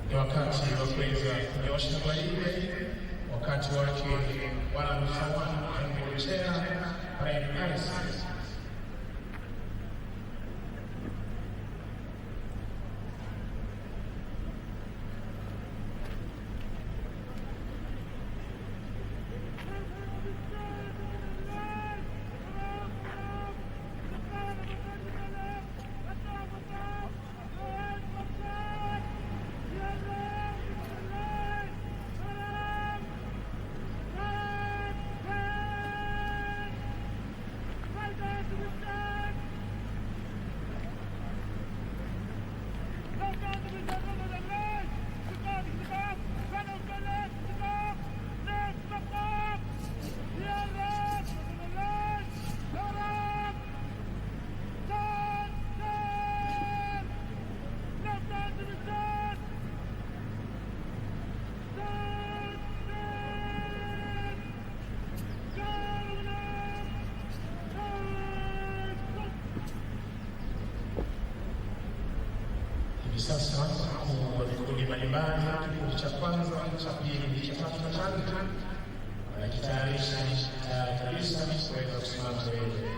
Ni wakati wa kuweza kunyosha gwaride, wakati wake wanamsawani kuendelea Prime Minister. Sasa kwa vikundi mbalimbali, kikundi cha kwanza, cha pili, cha tatu na cha nne wanajitayarisha tayari kabisa kuweza kusimama mbele.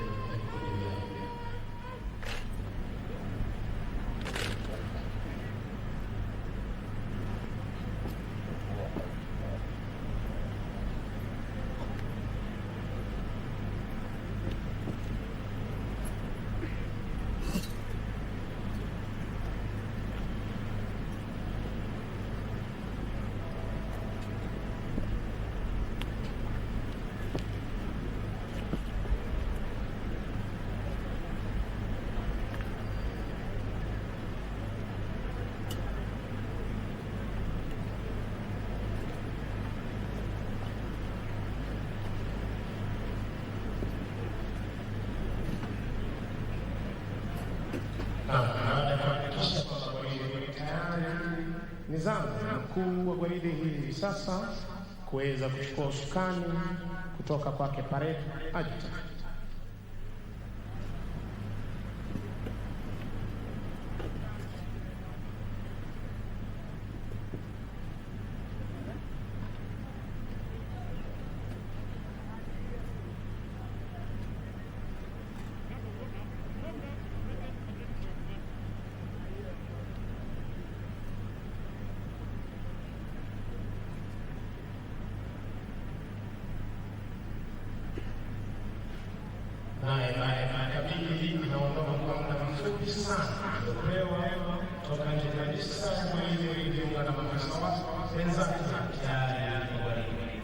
Baada ya kuhakikisha kwamba gwaride liko tayari, ni zamu ya mkuu wa gwaride hili sasa kuweza kuchukua usukani kutoka kwake parade adjutant. fupi sana uliopewa toka nje kabisa kwa hiyo iliyoungana na maafisa wenzake tayari kwa gwaride.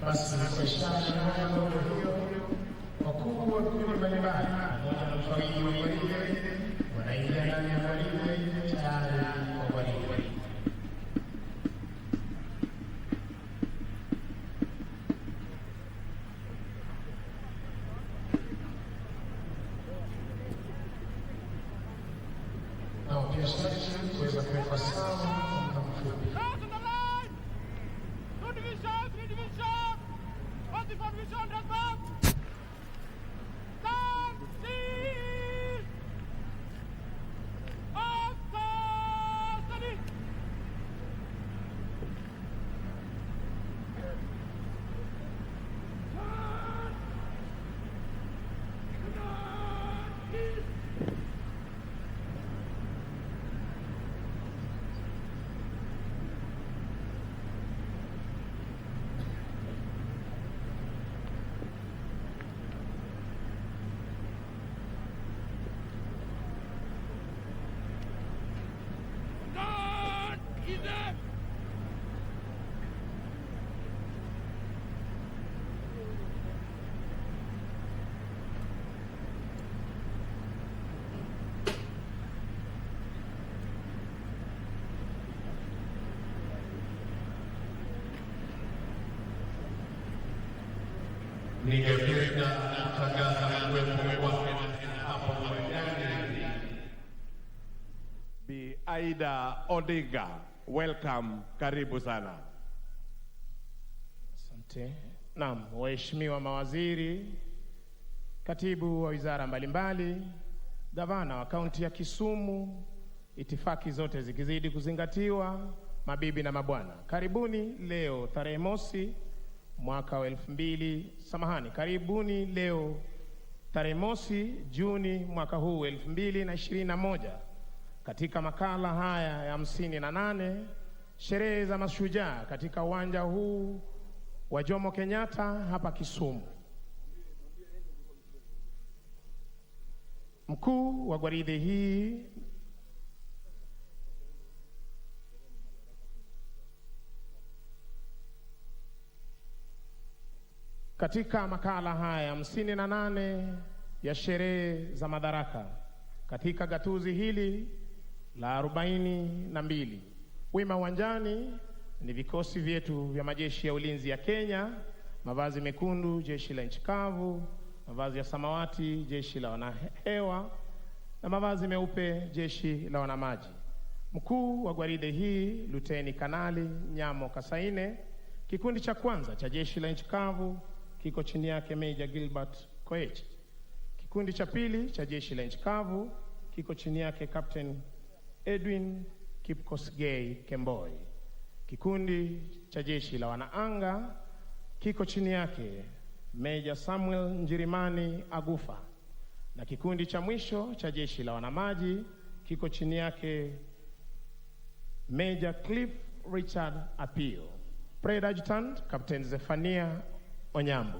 Basi kwa ishara ya ndogo hiyo, wakuu wa vikundi mbalimbali pamoja na mfariji wa gwaride wanaingia ndani ya gwaride tayari kwa gwaride. Na pia sasa kuweza kuweka sawa na mfupi. Ningependa kutangaza uwepo wake hapo uwanjani. Bi Aida Odinga, welcome, karibu sana. Asante. Naam, waheshimiwa mawaziri, katibu wa wizara mbalimbali, gavana wa kaunti ya Kisumu, itifaki zote zikizidi kuzingatiwa, mabibi na mabwana, karibuni leo tarehe mosi mwaka wa karibuni leo tarehe mosi Juni mwaka huu 2021 katika makala haya ya 58 sherehe za mashujaa katika uwanja huu wa Jomo Kenyatta hapa Kisumu. Mkuu wa gwaride hii katika makala haya 58 ya sherehe za Madaraka katika gatuzi hili la 42. Wima uwanjani ni vikosi vyetu vya majeshi ya ulinzi ya Kenya, mavazi mekundu jeshi la nchi kavu, mavazi ya samawati jeshi la wanahewa na mavazi meupe jeshi la wanamaji. Mkuu wa gwaride hii Luteni Kanali Nyamo Kasaine. Kikundi cha kwanza cha jeshi la nchi kavu kiko chini yake Major Gilbert Koech. Kikundi cha pili cha jeshi la nchi kavu kiko chini yake Captain Edwin Kipkosgei Kemboi. Kikundi cha jeshi la wanaanga kiko chini yake Major Samuel Njirimani Agufa. Na kikundi cha mwisho cha jeshi la wanamaji kiko chini yake Major Cliff Richard Apio. Parade Adjutant Captain Zephania Onyambo.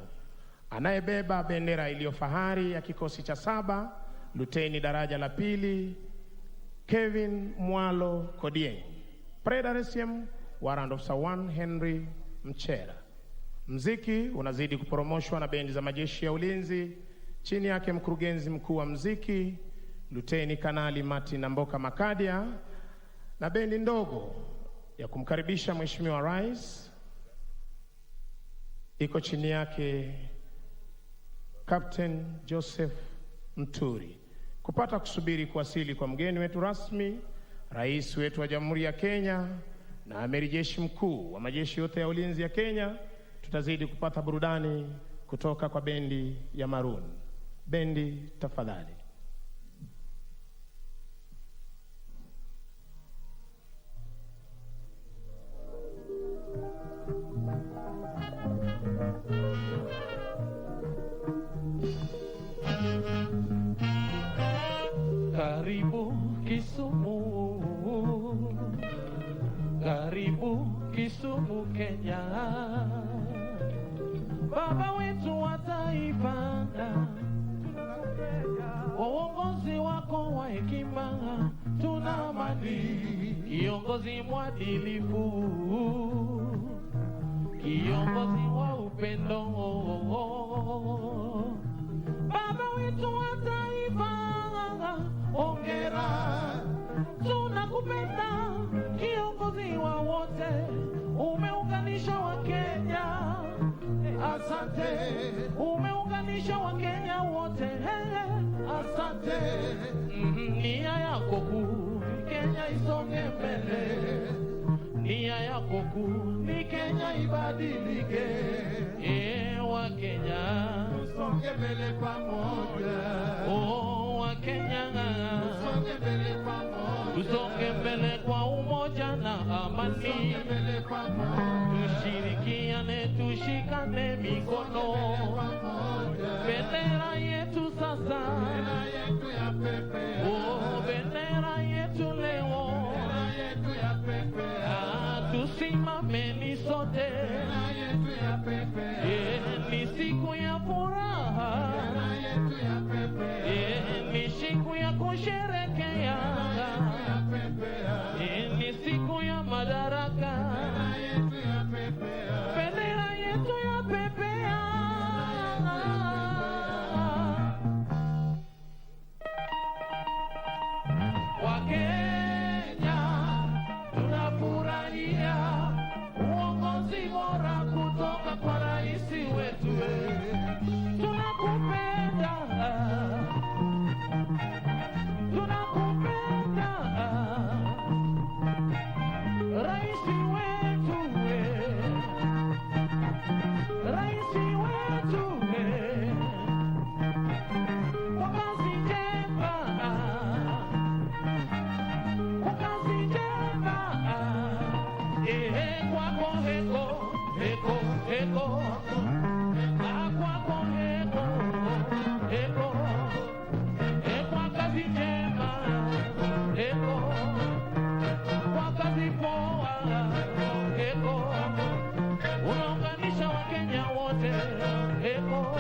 Anayebeba bendera iliyofahari ya kikosi cha 7 Luteni daraja la 2 Kevin Mwalo Kodieng. Parade RCM Warrant Officer 1 Henry Mchera. Mziki unazidi kuporomoshwa na bendi za majeshi ya ulinzi chini yake mkurugenzi mkuu wa mziki Luteni Kanali Martin Namboka Makadia, na bendi ndogo ya kumkaribisha Mheshimiwa Rais iko chini yake Captain Joseph Mturi. Kupata kusubiri kuwasili kwa mgeni wetu rasmi, Rais wetu wa Jamhuri ya Kenya na Amiri Jeshi Mkuu wa majeshi yote ya ulinzi ya Kenya, tutazidi kupata burudani kutoka kwa bendi ya Maroon. Bendi, tafadhali. Karibu Kisumu, karibu Kisumu Kenya, baba wetu wa taifa, uongozi wako wa hekima tuna amani, kiongozi mwadilifu, kiongozi wa upendo, baba wetu wa taifa, ongera, tunakupenda, kiongozi wa wote, umeunganisha wa Kenya, asante, umeunganisha wa Kenya wote, asante, nia yako kuu, Kenya isonge mbele, nia yako kuu, ni Kenya ibadilike, wa Kenya, usonge mbele pamoja, wa Kenya, usonge mbele pamoja, usonge mbele kwa umoja na amani, usonge mbele pamoja, tushirikiane, tushikane mikono, bendera yetu sasa, bendera yetu ya pepe, bendera yetu leo, bendera yetu ya pepe, tusimameni sote, bendera yetu ya pepe, ni siku ya furaha, bendera yetu ya pepe, ni siku ya kusherekea, ni siku ya Madaraka, bendera yetu ya pepea, Wakenya tunafurahia uongozi bora kutoka kwa rais wetu, tunakupenda, tunakupenda rais wetu, rais wetu, kwa kazi njema, kwa kazi njema, kwako heko, heko, heko, kwako heko, heko, kwa kazi njema, heko, kwa kazi poa, heko, unaunganisha Wakenya wote, heko,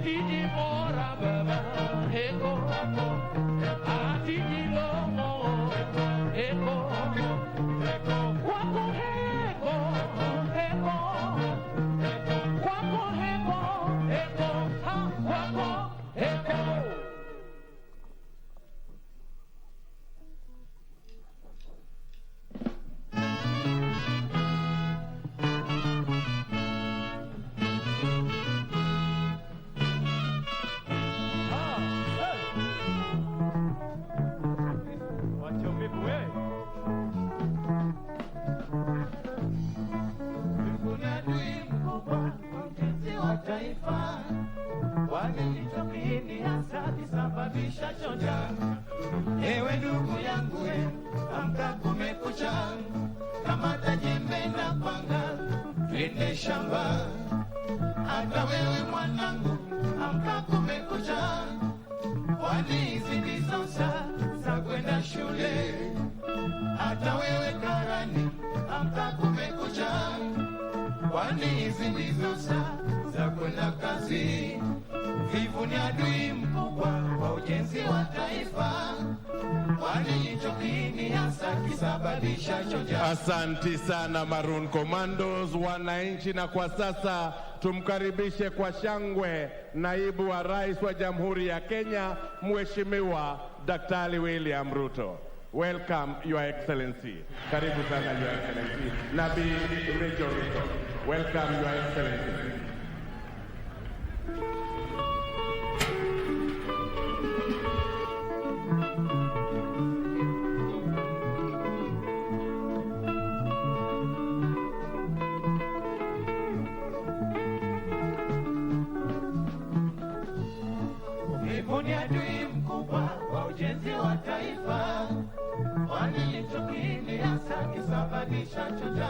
tiji bora baba, heko, tiji lomo, heko, kwako heko, heko, kwako heko, heko, kwako heko. Ewe ndugu yangu, amka kumekucha, kamata jembe na panga, twende shamba. Hata wewe mwanangu, amka kumekucha, kwani hizi ndizo saa za kwenda shule. Hata wewe karani, amka kumekucha, kwani hizi ndizo saa za kwenda kazi. Vivu ni adui mkubwa wa ujenzi wa taifa, kwani hicho kiini hasa kisababisha choja. Asanti sana Maroon Commandos, wananchi, na kwa sasa tumkaribishe kwa shangwe naibu wa rais wa Jamhuri ya Kenya, Mheshimiwa Daktari William Ruto. Welcome, Your Excellency. Karibu sana, Your Excellency. Nabii Rachel Ruto. Welcome, Your Excellency. ujenzi wa taifa, kwani chokini hasa kisababisha choja.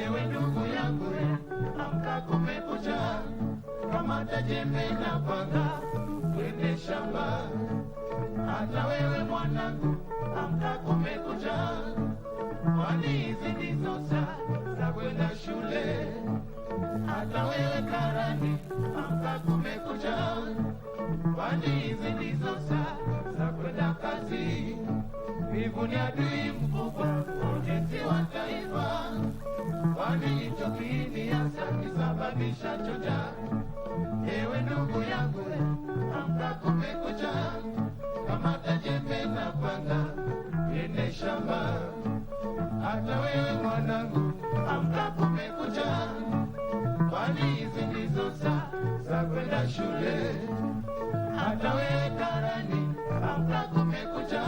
Ewe ndugu yangu, amka kumekucha, kamata jembe na panga, twende shamba. Hata wewe mwanangu, amka kumekucha, kwani hizi ndizo saa za kwenda shule. Hata wewe karani, amka kumekucha, kwani hizi ndizo saa za kwenda kazi. Wivu ni adui mkubwa wa ujenzi wa taifa, kwani hicho kiini hasa kisababisha choja. Ewe ndugu yangu, amka kumekucha, kamata jembe na panga, twende shamba. Hata wewe mwanangu, amka kumekucha, kwani hizi ndizo saa za kwenda shule. Hata wewe karani, amka kumekucha,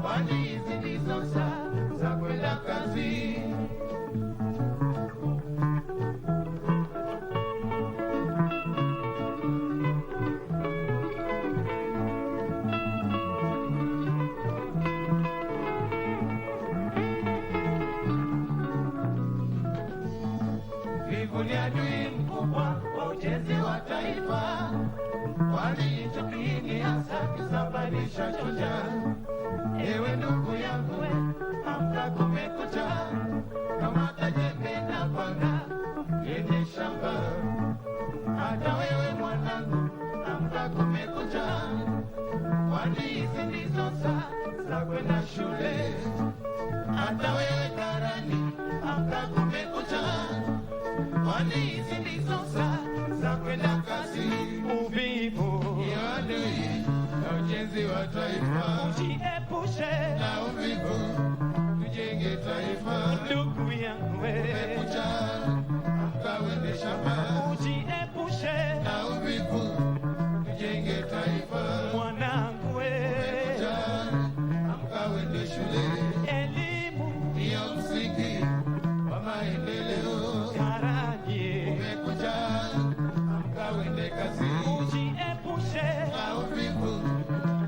kwani hizi ndizo saa za kwenda kazi. Wivu ni adui mkubwa wa ujenzi wa taifa, kwani hicho kiini hasa kisababisha choja. Ewe ndugu yangu, amka kumekucha, kamata jembe na panga, twende shamba. Hata wewe mwanangu, amka kumekucha, kwani hizi ndizo saa za kwenda shule. Hata wewe karani, amka kumekucha, kwani hizi ndizo saa za kwenda kazi. Uvivu ni adui na ujenzi wa taifa, ujiepushe na uvivu, tujenge taifa. Ndugu yangu, kumekucha, amka uende shamba. Ujiepushe na uvivu, tujenge taifa. Mwanangu, kumekucha, amka uende shule. Elimu ndiyo msingi wa maendeleo. Karani, kumekucha, amka uende kazi. Ujiepushe na uvivu,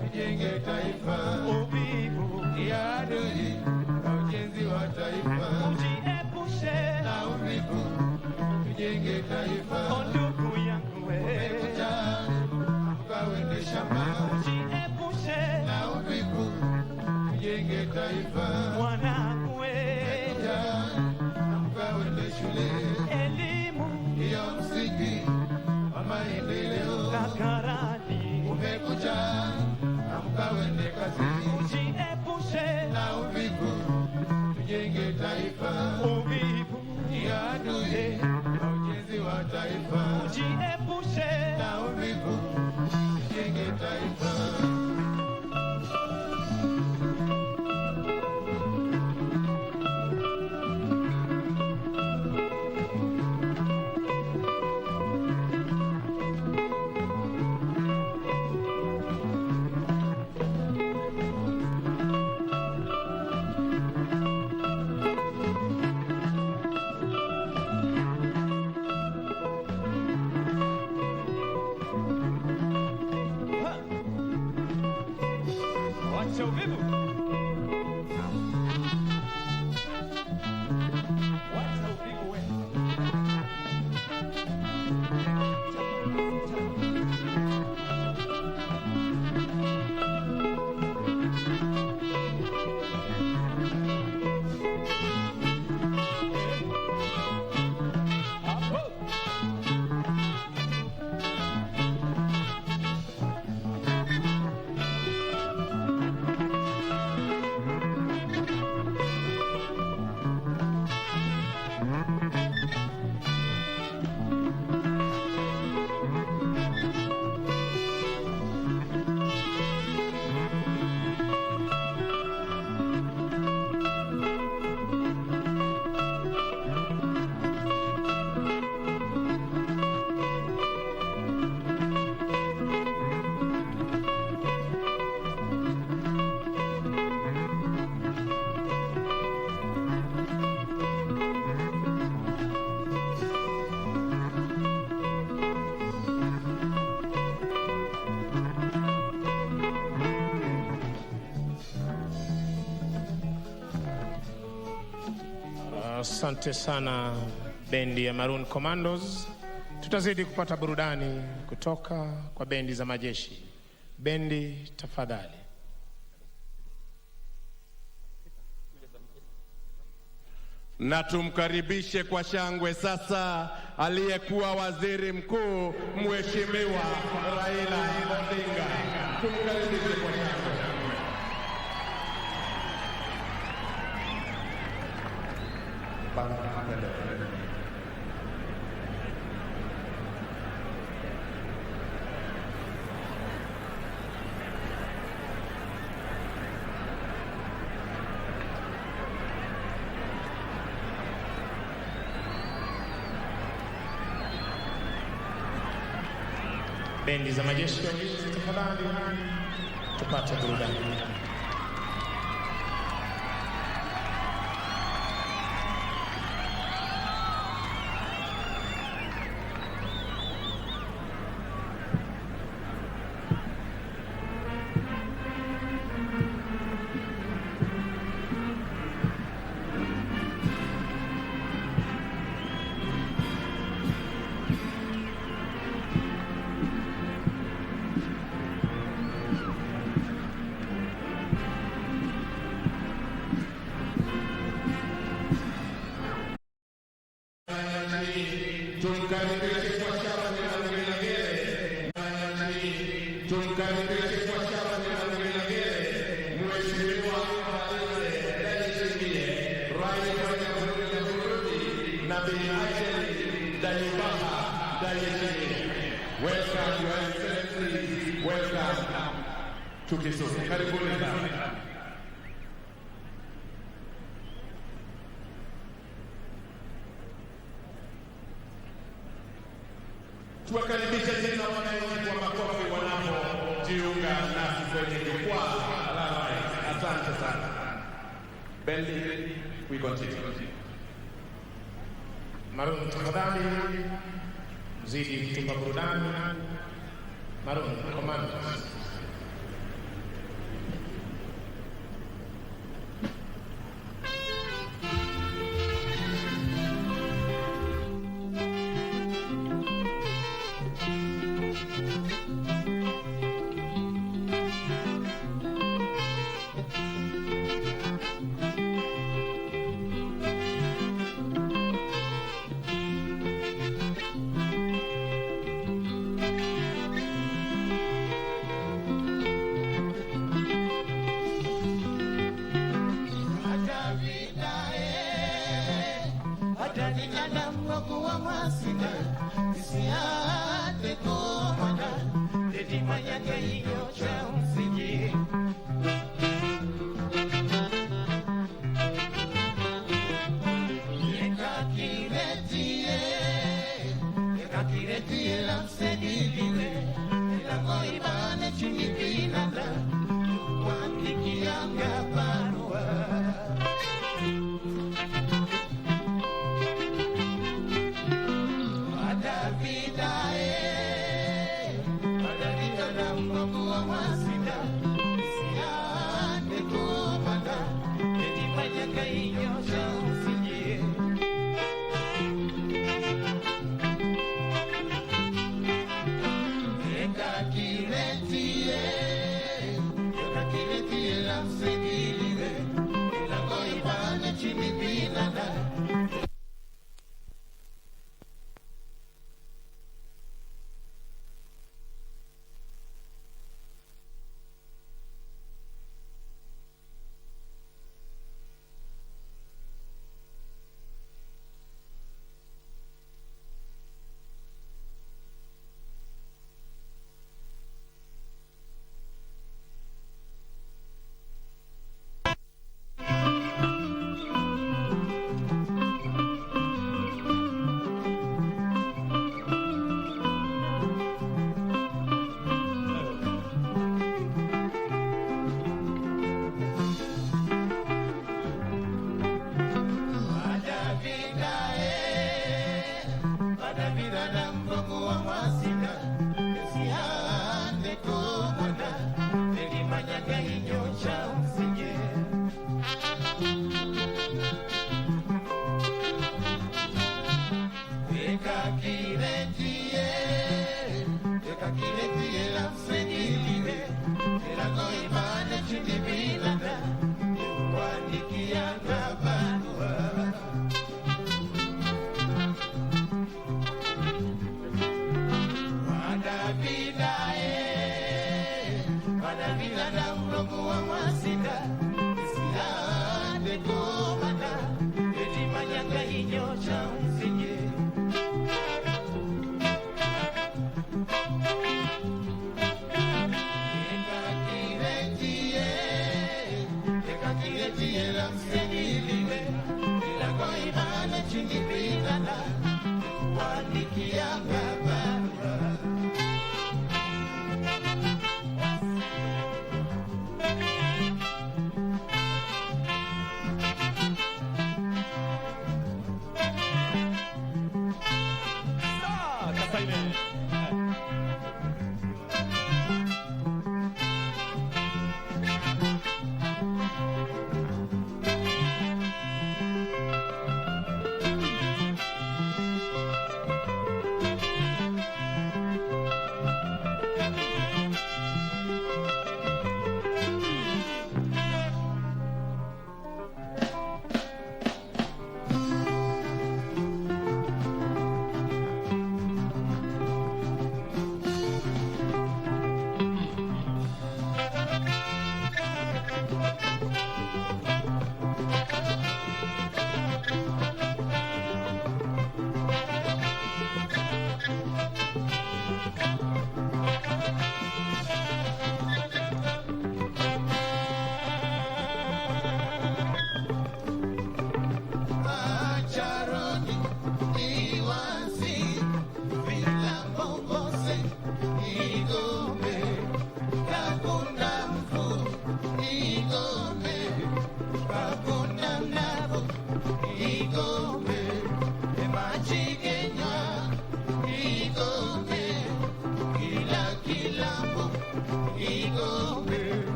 tujenge taifa. Uvivu ni adui na ujenzi wa taifa. Ujiepushe na uvivu, tujenge taifa. Ndugu yangu, kumekucha, amka uende shamba. Ujiepushe na uvivu, tujenge taifa. Mwanangu, kumekucha, amka uende shule. Elimu ndiyo msingi wa maendeleo. Karani, kumekucha, amka uende kazi. Ujiepushe na uvivu, tujenge taifa. Uvivu ni adui na ujenzi wa taifa. Ujiepushe na uvivu, tujenge taifa. Wacha uvivu. Wacha uvivu wewe. Asante sana bendi ya Maroon Commandos. Tutazidi kupata burudani kutoka kwa bendi za majeshi. Bendi tafadhali. Na tumkaribishe kwa shangwe sasa aliyekuwa waziri mkuu Mheshimiwa Raila Odinga. Tumkaribishe kwa shangwe. Bendi za majeshi tafadhali tupate burudani. Welcome, Your Excellency. Welcome to Kisumu. Karibuni sana. Tuwakaribisha tena wananchi kwa makofi wanapojiunga nasi kwenye jukwaa la rais. Asante sana. Bendi, we continue. Maroon tafadhali mzidi kutupa burudani. Maroon Commandos.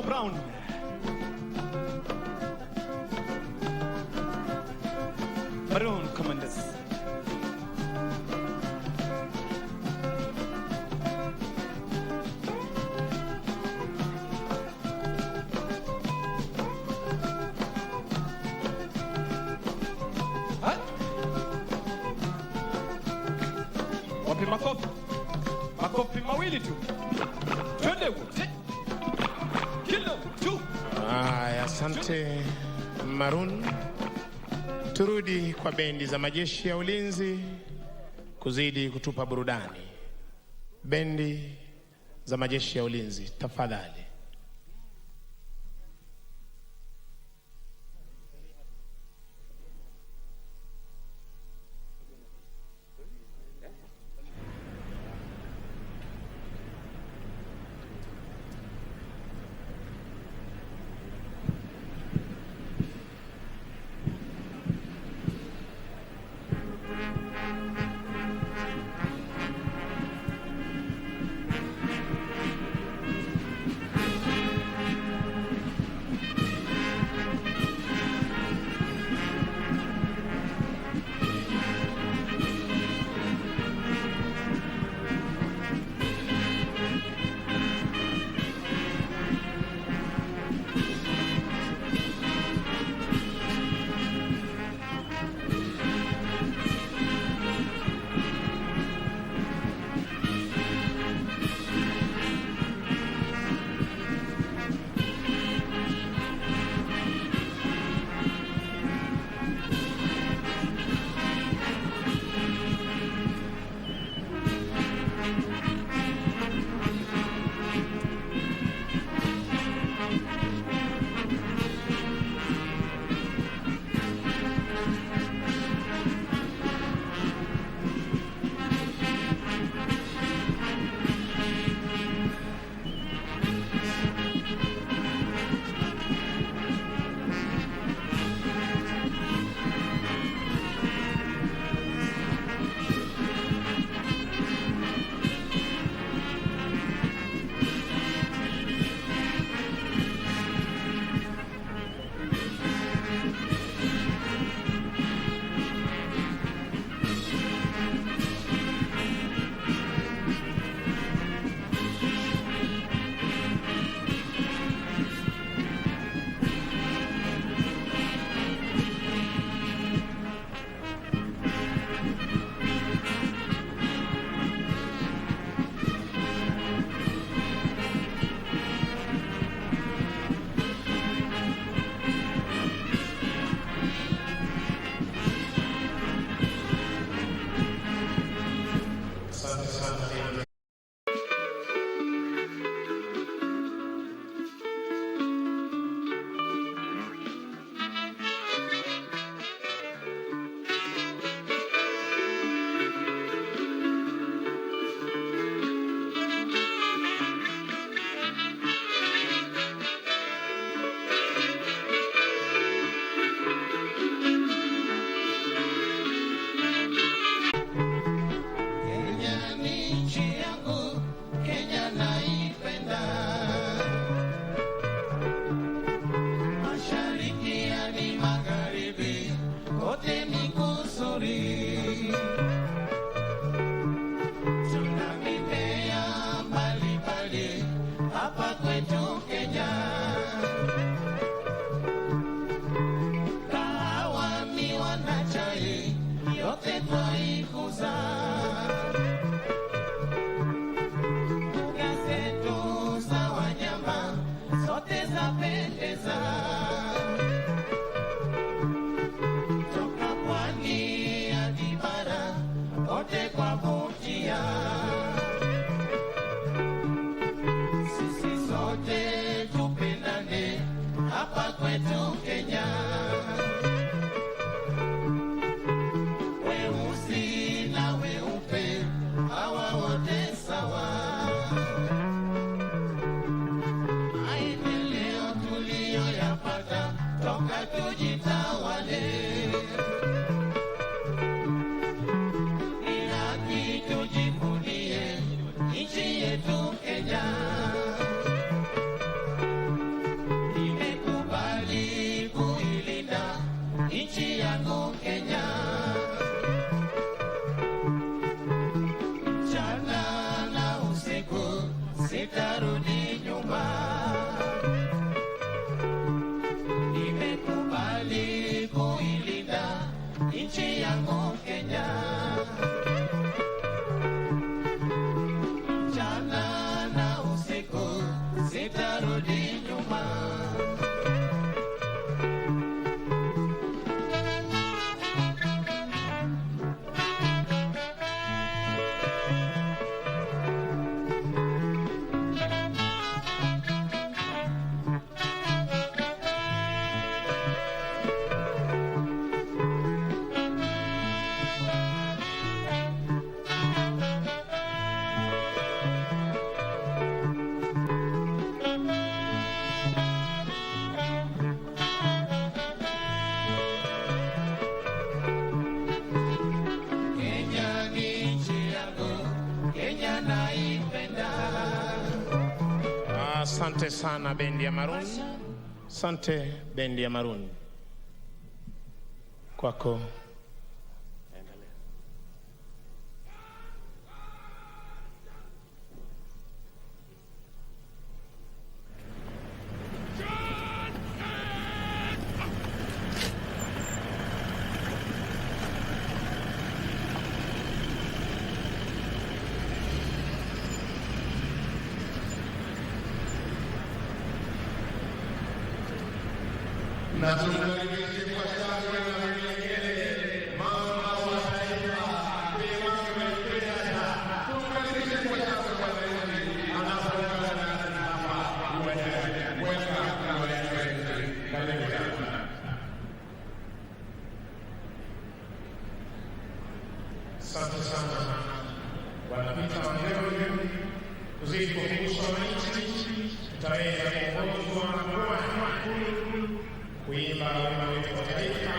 Brown. Maroon Commanders. Wapi makofi? Makofi mawili tu. Twende wote. Asante Maroon. Turudi kwa bendi za majeshi ya ulinzi kuzidi kutupa burudani. Bendi za majeshi ya ulinzi, tafadhali. yote twaikuza. Mbuga zetu za wanyama zote zapendeza, toka pwani hadi bara kote kwavutia. Sisi sote tupendane hapa kwetu Kenya. Weusi na weupe hawa wote sawa. Maendeleo tuliyoyapata toka tujitawale, ni haki tujivunie nchi yetu Kenya. Nimekubali kuilinda nchi yangu Kenya. Mchana na usiku sitarudi nyuma. Nimekubali kuilinda nchi yangu Kenya. Mchana na usiku sitarudi nyuma. Kenya ni nchi yangu, Kenya naipenda. Asante sana bendi ya Maroon. Asante bendi ya Maroon. Kwako. Na tunakaribisha kwa shangwe na vigelegele mama wa taifa Bibi Madaraka. Tunakaribisha kwa shangwe kwa rais anapoungana nasi hapa uwanjani. Welcome to our excellency. Karibu sana. Asante sana wanapita maeneo kuzidi kukumbusha wananchi tutaweza kuongozwa kwa kuimba wimbo wetu wa taifa,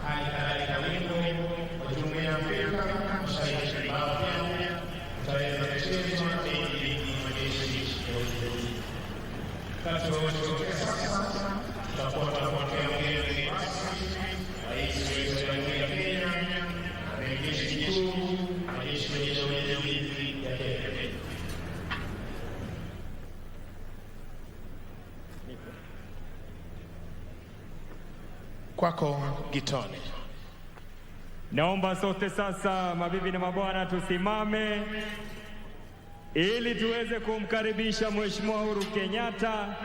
hali kadhalika wimbo wa Jumuiya ya Afrika Mashariki ambao pia tutaweza kuchezwa ili kuonyesha ujuzi. Tunachotokea sasa, tutakuwa tunapokea mgeni rasmi, rais wetu wa Jamhuri ya Kenya, amiri jeshi mkuu, majeshi mengi ya Kenya. Kwako Gitone. Naomba sote sasa, mabibi na mabwana, tusimame ili tuweze kumkaribisha Mheshimiwa Uhuru Kenyatta,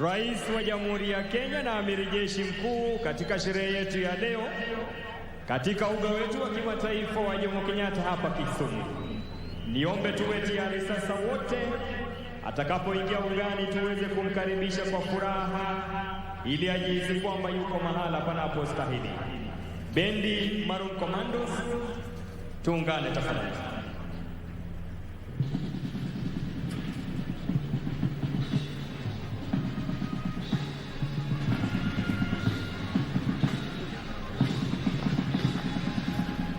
Rais wa Jamhuri ya Kenya na Amiri Jeshi Mkuu katika sherehe yetu ya leo katika uga wetu wa kimataifa wa Jomo Kenyatta hapa Kisumu. Niombe tuwe tayari sasa wote, atakapoingia ugani tuweze kumkaribisha kwa furaha ili ajihisi kwamba yuko mahala panapostahili. Bendi Maroon Commandos, tuungane tafadhali.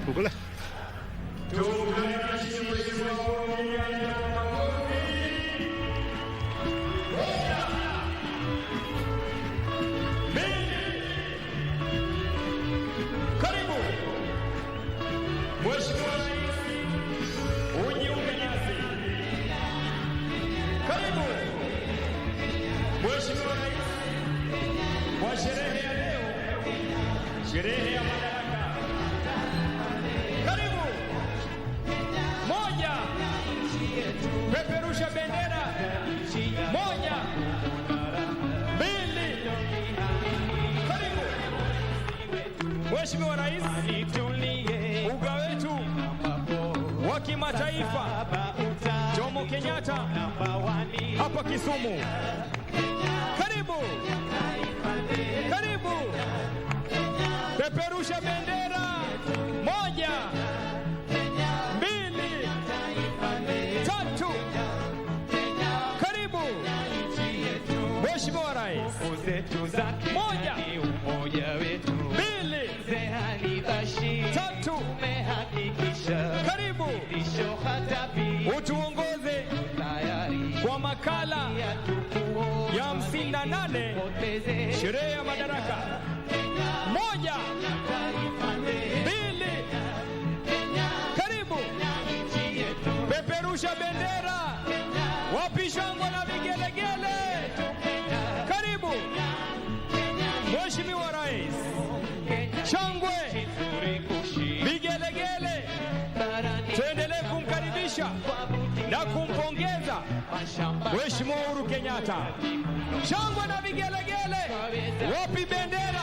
Kukula. Karibu Mheshimiwa Rais, ujiunge nasi. Karibu Mheshimiwa Rais kwa sherehe ya leo, sherehe ya Madaraka. Mheshimiwa Rais, uga wetu wa kimataifa Jomo Kenyatta hapa Kisumu. Karibu, karibu, peperusha bendera, 1, 2, 3. Karibu Mheshimiwa Rais. 1, 2, 3. Karibu utuongoze kwa makala ya 58 sherehe ya Madaraka. 1, 2. Karibu peperusha bendera, wapi shangwe na vigelegele. Karibu Mheshimiwa Rais, shangwe, vigelegele, tuendelee kumkaribisha na kumpongeza Mheshimiwa Uhuru Kenyatta. Shangwe na vigelegele, wapi bendera?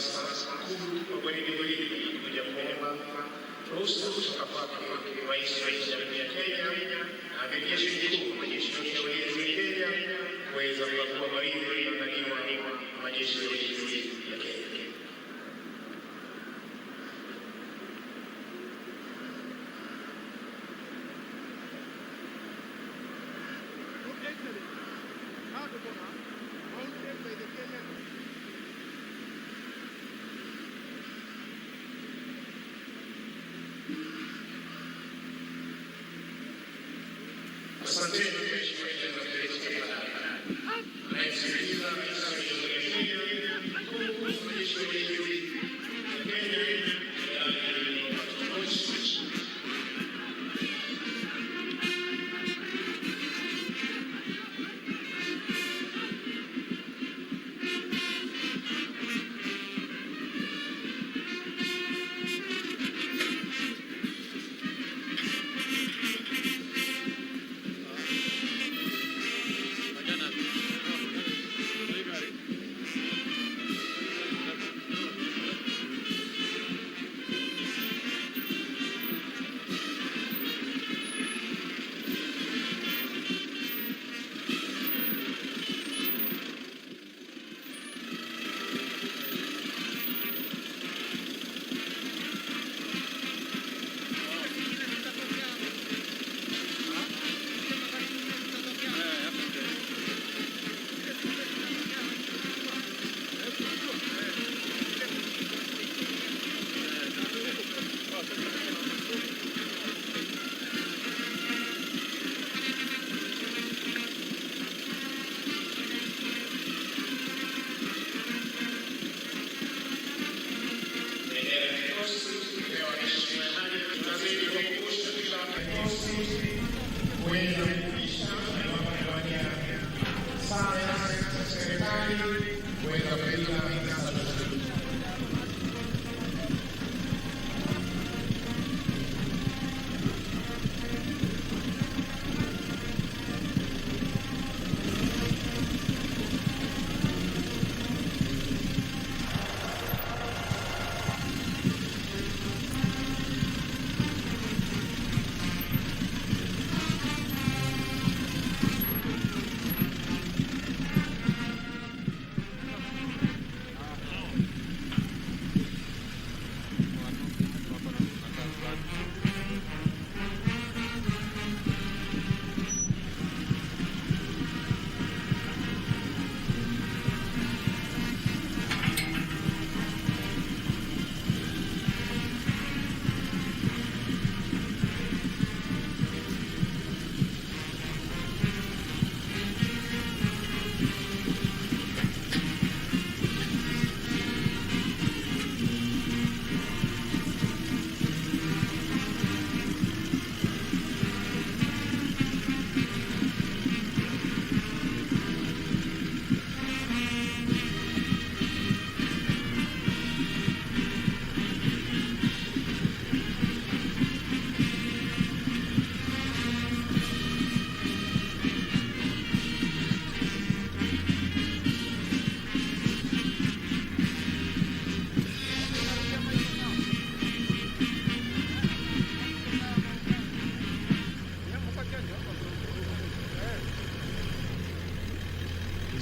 sasa mkuu wa gwaride hili kuja kuomba ruhusa kutoka kwake Rais wa Jamhuri ya Kenya na Amiri Jeshi Mkuu wa Majeshi yote ya Ulinzi ya Kenya kuweza kukagua gwaride lililoandaliwa na Majeshi ya Ulinzi ya Kenya. Asante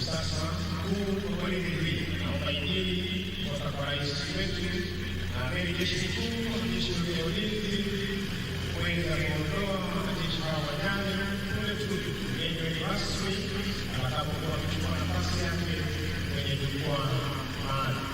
Sasa mkuu wa gwaride hili naomba idhini kutoka kwa rais wetu na amiri jeshi mkuu wa majeshi ya ulinzi kuweza kuondoa wanajeshi hao wajane kule Tuju yenye rasmi atakapokuwa kuchukua nafasi yake kwenye jukwaa maalum.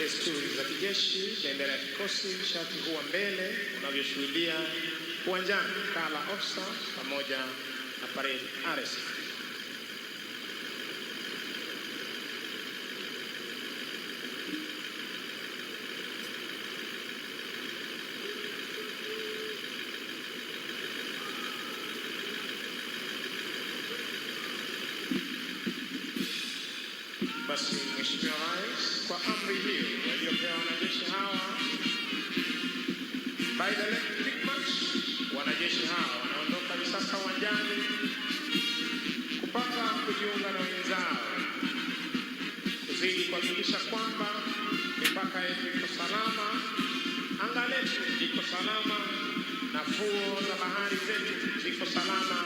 desturi za kijeshi, bendera ya kikosi, shati huwa mbele unavyoshuhudia uwanjani, kala ofsa pamoja na parade arrest. Basi Mheshimiwa Rais, kwa amri hiyo waliopewa wanajeshi hawa, by the electric march, wanajeshi hawa wanaondoka hivi sasa uwanjani kupata kujiunga na wenzao, kuzidi kuhakikisha kwamba mipaka yetu iko salama, anga letu liko salama, na fuo za bahari zetu ziko salama.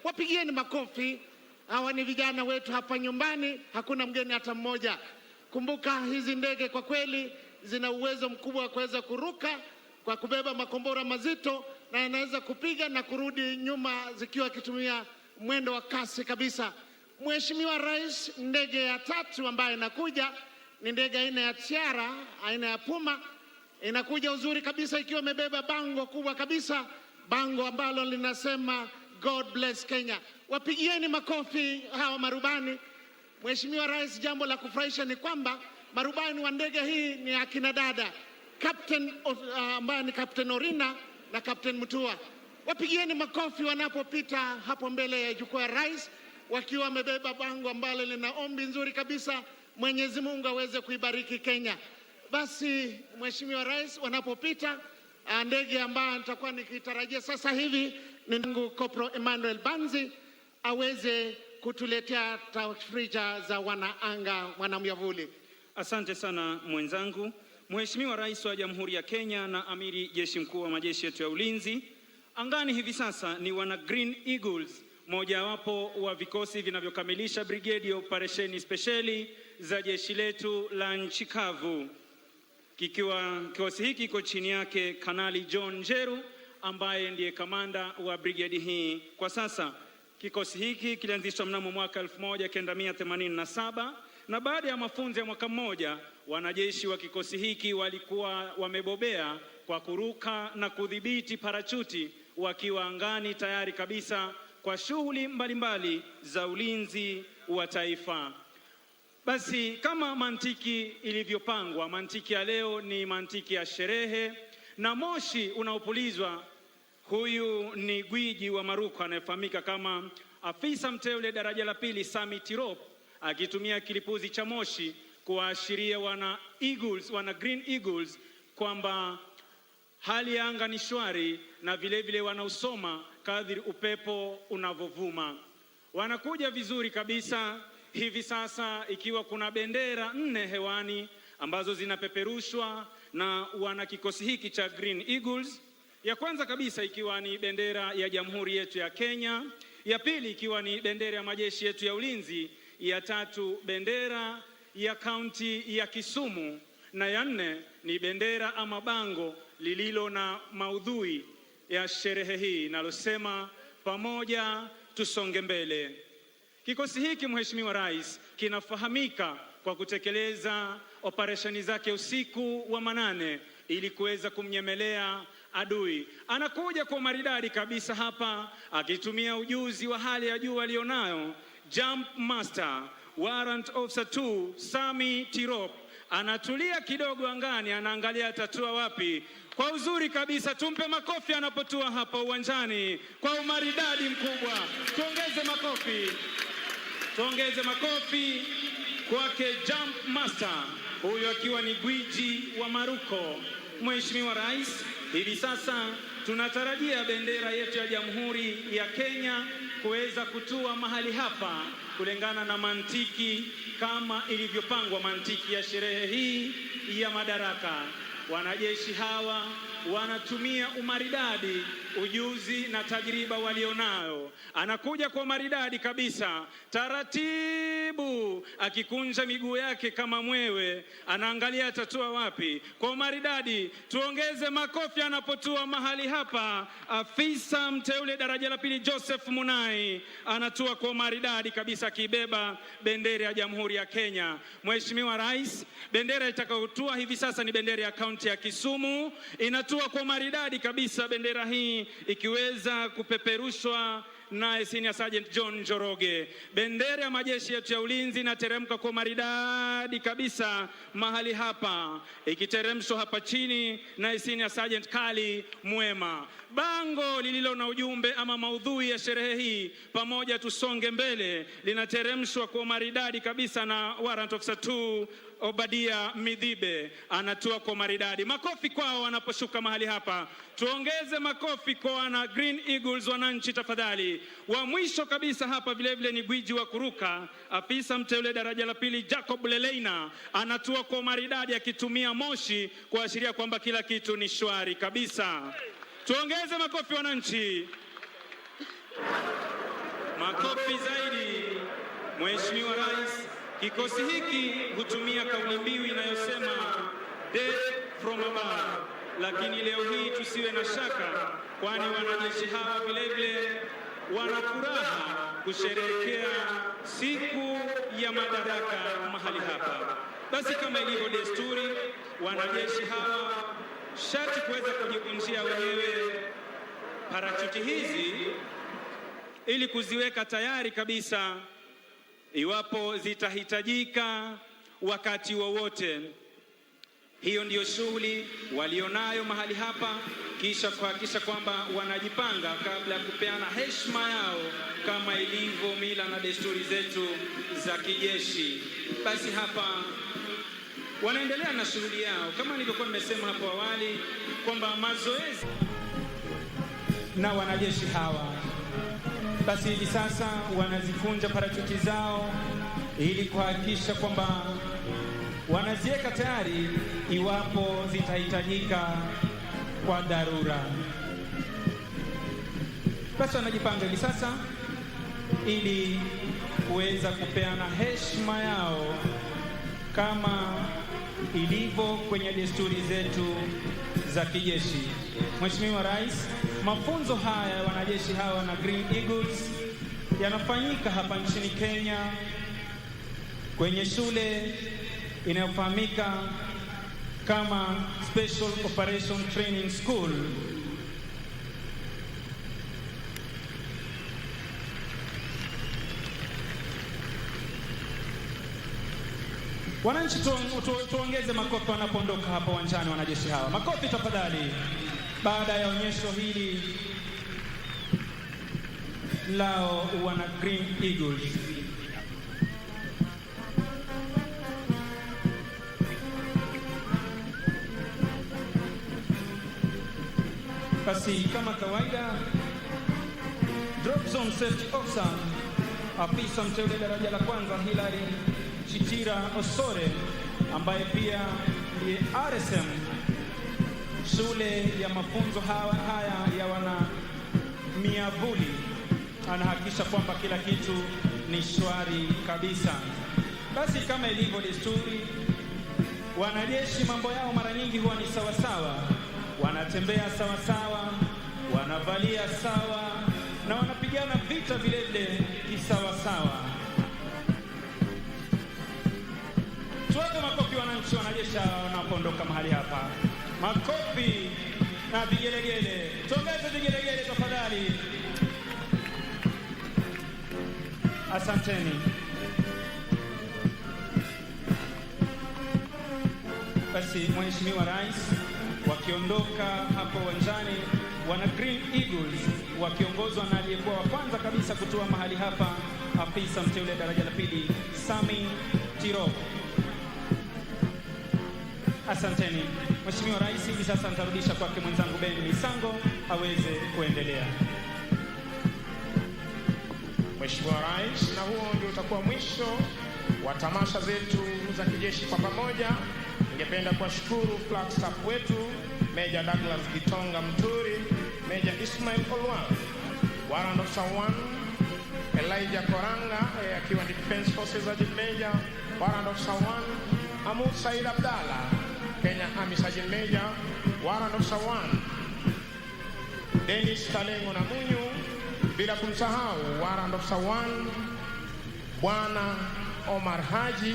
Wapigieni makofi. Hawa ni vijana wetu hapa nyumbani, hakuna mgeni hata mmoja. Kumbuka hizi ndege kwa kweli zina uwezo mkubwa wa kuweza kuruka kwa kubeba makombora mazito, na yanaweza kupiga na kurudi nyuma zikiwa kitumia mwendo wa kasi kabisa. Mheshimiwa Rais, ndege ya tatu ambayo inakuja ni ndege aina ya Tiara, aina ya Puma. Inakuja uzuri kabisa ikiwa imebeba bango kubwa kabisa, bango ambalo linasema God bless Kenya. Wapigieni makofi hawa marubani. Mheshimiwa Rais, jambo la kufurahisha ni kwamba marubani wa ndege hii ni akina dada. ambaye ni Captain Orina na Captain Mutua. Wapigieni makofi wanapopita hapo mbele ya jukwaa ya rais, wakiwa wamebeba bango ambalo lina ombi nzuri kabisa, Mwenyezi Mungu aweze kuibariki Kenya. Basi Mheshimiwa Rais, wanapopita ndege ambayo nitakuwa nikitarajia sasa hivi ni ndugu Kopro Emmanuel Banzi aweze kutuletea tafrija za wanaanga wanamyavuli. Asante sana mwenzangu. Mheshimiwa Rais wa Jamhuri ya Kenya na Amiri Jeshi Mkuu wa majeshi yetu ya ulinzi, angani hivi sasa ni wana Green Eagles, mojawapo wa vikosi vinavyokamilisha brigedi ya operesheni spesheli za jeshi letu la nchi kavu. Kikosi hiki kiko chini yake Kanali John Njeru ambaye ndiye kamanda wa brigedi hii kwa sasa. Kikosi hiki kilianzishwa mnamo mwaka 1987 na baada ya mafunzo ya mwaka mmoja, wanajeshi wa kikosi hiki walikuwa wamebobea kwa kuruka na kudhibiti parachuti wakiwa angani tayari kabisa kwa shughuli mbalimbali za ulinzi wa taifa. Basi kama mantiki ilivyopangwa, mantiki ya leo ni mantiki ya sherehe na moshi unaopulizwa. Huyu ni gwiji wa maruko anayefahamika kama afisa mteule daraja la pili Sami Tirop, akitumia kilipuzi cha moshi kuashiria wana Green Eagles kwamba hali ya anga ni shwari na vile wanausoma kadri upepo unavovuma. Wanakuja vizuri kabisa hivi sasa, ikiwa kuna bendera 4 hewani ambazo zinapeperushwa na wana kikosi hiki cha Green Eagles. Ya kwanza kabisa ikiwa ni bendera ya Jamhuri yetu ya Kenya, ya pili ikiwa ni bendera ya majeshi yetu ya ulinzi, ya tatu bendera ya kaunti ya Kisumu, na ya 4 ni bendera ama bango lililo na maudhui ya sherehe hii nalosema pamoja tusonge mbele. Kikosi hiki Mheshimiwa Rais kinafahamika kwa kutekeleza operesheni zake usiku wa manane ili kuweza kumnyemelea adui. Anakuja kwa maridadi kabisa hapa akitumia ujuzi wa hali ya juu alionayo Jump Master Warrant Officer 2 Sami Tirop. Anatulia kidogo angani, anaangalia atatua wapi. Kwa uzuri kabisa, tumpe makofi anapotua hapa uwanjani kwa umaridadi mkubwa. Tuongeze makofi kwake Jump Master, huyu akiwa ni gwiji wa maruko. Mheshimiwa Rais, hivi sasa tunatarajia bendera yetu ya Jamhuri ya Kenya kuweza kutua mahali hapa kulingana na mantiki kama ilivyopangwa, mantiki ya sherehe hii ya Madaraka. Wanajeshi hawa wanatumia umaridadi, ujuzi na tajriba walionayo. Anakuja kwa maridadi kabisa, taratibu, akikunja miguu yake kama mwewe, anaangalia atatua wapi. Kwa maridadi, tuongeze makofi anapotua mahali hapa. Afisa mteule daraja la pili Joseph Munai anatua kwa maridadi kabisa, akibeba bendera ya Jamhuri ya Kenya. Mheshimiwa Rais, bendera itakayotua hivi sasa ni bendera ya kaunti ya Kisumu. Inatua kwa maridadi kabisa, bendera hii ikiweza kupeperushwa na Senior Sergeant John Njoroge. Bendera ya majeshi yetu ya ulinzi inateremka kwa maridadi kabisa mahali hapa, ikiteremshwa hapa chini na Senior Sergeant Kali Mwema. Bango lililo na ujumbe ama maudhui ya sherehe hii pamoja tusonge mbele linateremshwa kwa maridadi kabisa na Warrant Officer 2 Obadia Midhibe, anatua kwa maridadi. Makofi kwao wanaposhuka mahali hapa. Tuongeze makofi kwa wana Green Eagles wananchi tafadhali. Wa mwisho kabisa hapa vile ni gwiji wa kuruka, afisa mteule daraja la pili Jacob Leleina, anatua kwa maridadi akitumia moshi kuashiria kwamba kila kitu ni shwari kabisa. Tuongeze makofi wananchi. Makofi zaidi. Mheshimiwa Rais, kikosi hiki hutumia kauli mbiu inayosema death from above, lakini leo hii tusiwe na shaka, kwani wanajeshi hawa vile wana furaha kusherehekea siku ya Madaraka mahali hapa. Basi kama ilivyo desturi, wanajeshi hawa sharti kuweza kujikunjia wenyewe parachuti hizi ili kuziweka tayari kabisa iwapo zitahitajika wakati wowote. Hiyo ndiyo shughuli walionayo mahali hapa, kisha kuhakikisha kwamba wanajipanga kabla ya kupeana heshima yao kama ilivyo mila na desturi zetu za kijeshi. Basi hapa wanaendelea na shughuli yao kama nilivyokuwa nimesema hapo awali kwamba mazoezi na wanajeshi hawa basi hivi sasa wanazikunja parachuti zao ili kuhakikisha kwamba wanaziweka tayari iwapo zitahitajika kwa dharura. Basi wanajipanga hivi sasa ili kuweza kupeana heshima yao kama ilivyo kwenye desturi zetu za kijeshi. Mheshimiwa Rais, mafunzo haya ya wanajeshi hawa na Green Eagles yanafanyika hapa nchini Kenya kwenye shule inayofahamika kama Special Operation Training School. Wananchi tuongeze makofi wanapoondoka hapa uwanjani wanajeshi hawa. Makofi tafadhali. Baada ya onyesho hili lao wana Green Eagles. Basi kama kawaida, Drop Zone Safety Officer, afisa mteule daraja la kwanza Hilary Chitira Osore, ambaye pia ndiye RSM shule ya mafunzo haya ya wana miavuli, anahakikisha kwamba kila kitu ni shwari kabisa. Basi kama ilivyo desturi, wanajeshi mambo yao mara nyingi huwa ni sawasawa. Wanatembea sawasawa, wanavalia sawa na wanapigana vita vilevile kisawasawa. Tuwape makofi wananchi wanajeshi wanapoondoka mahali hapa. Makofi na vigelegele. Tuongeze vigelegele tafadhali. Asanteni. Basi Mheshimiwa Rais wakiondoka hapo uwanjani, wana Green Eagles wakiongozwa na aliyekuwa wa kwanza kabisa kutua mahali hapa, afisa mteule daraja la pili Sami Tiro. Asanteni. Mheshimiwa Rais, hivi sasa nitarudisha kwake mwenzangu Ben Misango aweze kuendelea. Mheshimiwa Rais, na huo ndio utakuwa mwisho wa tamasha zetu za kijeshi kwa pamoja. Ningependa kuwashukuru flag staff wetu, Major Douglas Gitonga Mturi, Major Ismail Olwang, Warrant Officer 1 Elijah Koranga akiwa Defense Forces Sergeant Major, Warrant Officer 1 Amur Said Abdalla, Kenya Army Sergeant Major, Warrant Officer 1 Dennis Talengo na Munyu, bila kumsahau Warrant Officer 1 Bwana Omar Haji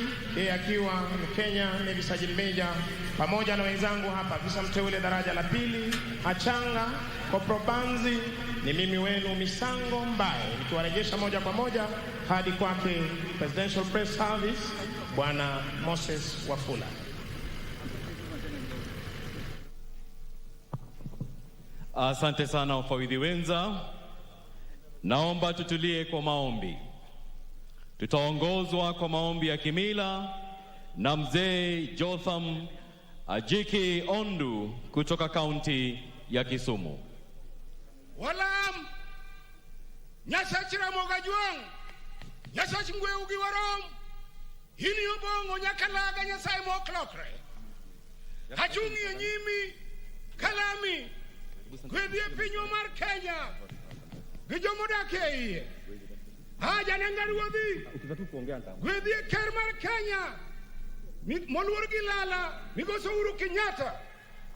akiwa Kenya Navy Sergeant Major, pamoja na wenzangu hapa afisa mteule daraja la pili Achanga Koprobanzi. Ni mimi wenu Misango Mbae nikiwarejesha moja kwa moja hadi kwake Presidential Press Service Bwana Moses Wafula. Asante sana wafawidhi wenza. Naomba tutulie kwa maombi. Tutaongozwa kwa maombi ya kimila na mzee Jotham Ajiki Ondu kutoka kaunti ya Kisumu. Walam nyasachira mogajuang nyasachingwe ugi warom hini obongo nyakalaga nyasai moklokre hachungi nyimi kalami gwedhie pinyo mar Kenya gijomodake haja nangaruodhi gwedhie ker mar Kenya moluor gi lala migoso Uhuru Kenyatta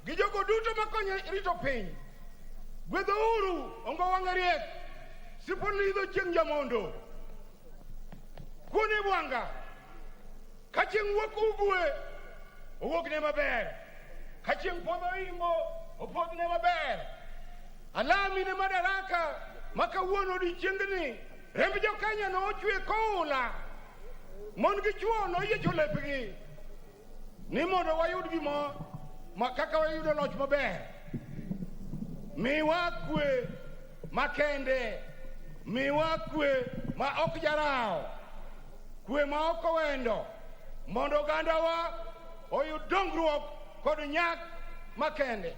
gi jogo duto makonyo rito piny. Gwedho Uhuru ongo wang'ariek sipon lidho chieng' jamondo kuone bwanga ka chieng' wuok ugwe owuok ne maber, ka chieng' podho ingo opodh ne maber. Alami ne Madaraka makawuono odichiengni remb jo Kenya no ochwe koula mon gi chuo no yiecho lepgi ni mondo wayud gimo kaka wayudo loch maber. Miwa kwe makende, miwa kwe ma ok jarao, kwe ma ok owendo, mondo ogandawa oyud dongruok kod nyak makende.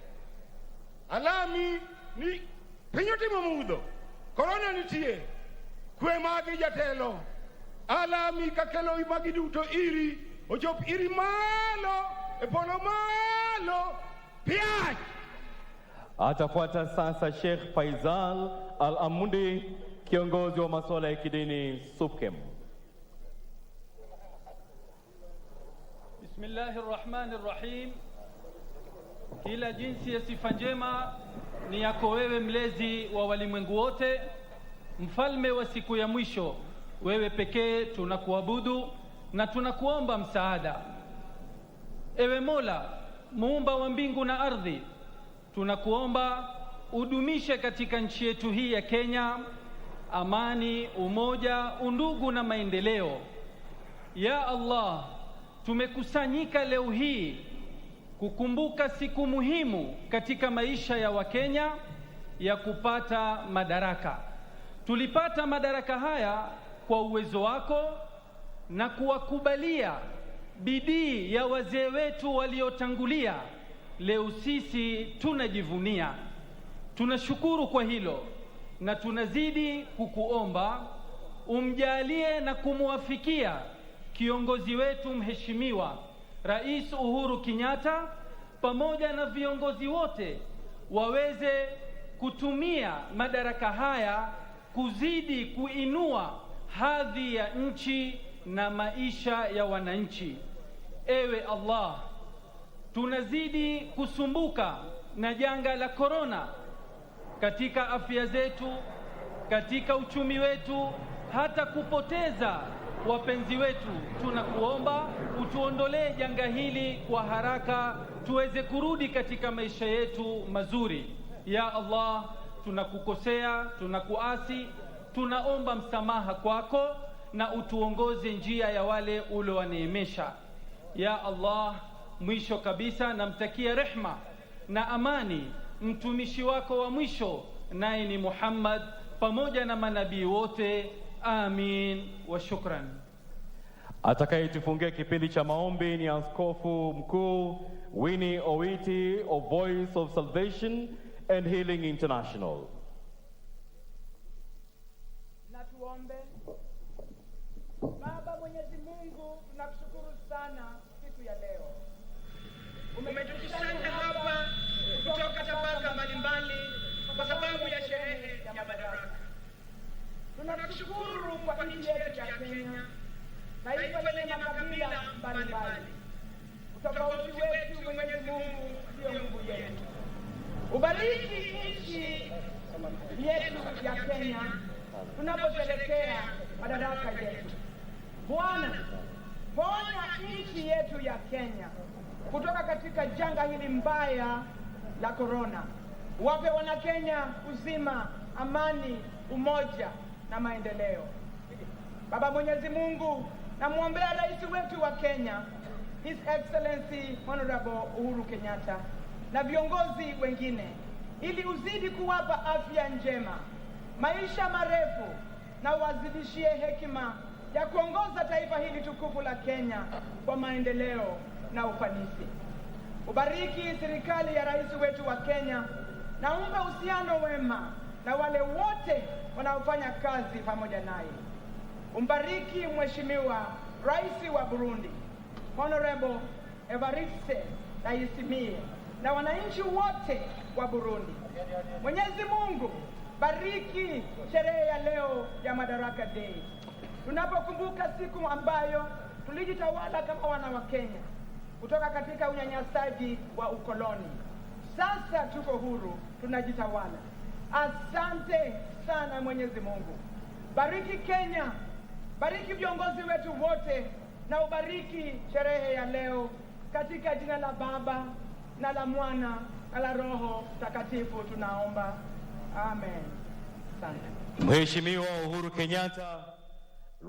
Alami ni piny otimo mudho, korona nitie, kwe magi jatelo. Alami kakelo magi duto iri, ochop iri malo, e polo malo, piach. Atafuata sasa Sheikh Faisal Al-Amundi, kiongozi wa masuala ya kidini SUPKEM. Bismillahirrahmanirrahim. Kila jinsi ya sifa njema ni yako wewe, mlezi wa walimwengu wote, mfalme wa siku ya mwisho. Wewe pekee tunakuabudu na tunakuomba msaada. Ewe Mola, muumba wa mbingu na ardhi, tunakuomba udumishe katika nchi yetu hii ya Kenya amani, umoja, undugu na maendeleo. Ya Allah, tumekusanyika leo hii kukumbuka siku muhimu katika maisha ya Wakenya ya kupata madaraka. Tulipata madaraka haya kwa uwezo wako na kuwakubalia bidii ya wazee wetu waliotangulia. Leo sisi tunajivunia. Tunashukuru kwa hilo na tunazidi kukuomba umjalie na kumuafikia kiongozi wetu mheshimiwa Rais Uhuru Kenyatta pamoja na viongozi wote waweze kutumia madaraka haya kuzidi kuinua hadhi ya nchi na maisha ya wananchi. Ewe Allah, tunazidi kusumbuka na janga la korona katika afya zetu, katika uchumi wetu, hata kupoteza wapenzi wetu. Tunakuomba utuondolee janga hili kwa haraka, tuweze kurudi katika maisha yetu mazuri. Ya Allah, tunakukosea, tunakuasi, tunaomba msamaha kwako na utuongoze njia ya wale uliowaneemesha. Ya Allah, mwisho kabisa namtakia rehma na amani mtumishi wako wa mwisho, naye ni Muhammad, pamoja na manabii wote. Amin wa shukran. Atakayetufungia kipindi cha maombi ni Askofu Mkuu Winnie Owiti of Voice of Salvation and Healing International. Na tuombe. Baba Mwenyezi Mungu, tunakushukuru sana siku ya leo. Umetukusanya hapa kutoka tabaka mbalimbali kwa sababu ya sherehe ya Madaraka. Tunakushukuru kwa nchi yetu ya Kenya, taifa lenye makabila mbalimbali. Utofauti wetu Mwenyezi Mungu ndio nguvu yetu. Ubariki nchi yetu ya Kenya tunaposherehekea madaraka yetu. Bwana, ponya nchi yetu ya Kenya kutoka katika janga hili mbaya la korona. Wape wana Kenya uzima, amani, umoja na maendeleo. Baba Mwenyezi Mungu, namwombea rais wetu wa Kenya, His Excellency Honorable Uhuru Kenyatta, na viongozi wengine, ili uzidi kuwapa afya njema, maisha marefu, na wazidishie hekima ya kuongoza taifa hili tukufu la Kenya kwa maendeleo na ufanisi. Ubariki serikali ya rais wetu wa Kenya, na umpe uhusiano wema na wale wote wanaofanya kazi pamoja naye. Umbariki Mheshimiwa Rais wa Burundi, Honorable Evariste Ndayishimiye, na wananchi wote wa Burundi. Mwenyezi Mungu, bariki sherehe ya leo ya Madaraka Day, tunapokumbuka siku ambayo tulijitawala kama wana wa Kenya kutoka katika unyanyasaji wa ukoloni. Sasa tuko huru, tunajitawala. Asante sana Mwenyezi Mungu. Bariki Kenya, bariki viongozi wetu wote, na ubariki sherehe ya leo, katika jina la Baba na la Mwana na la Roho Takatifu tunaomba. Amen. Asante. Mheshimiwa Uhuru Kenyatta,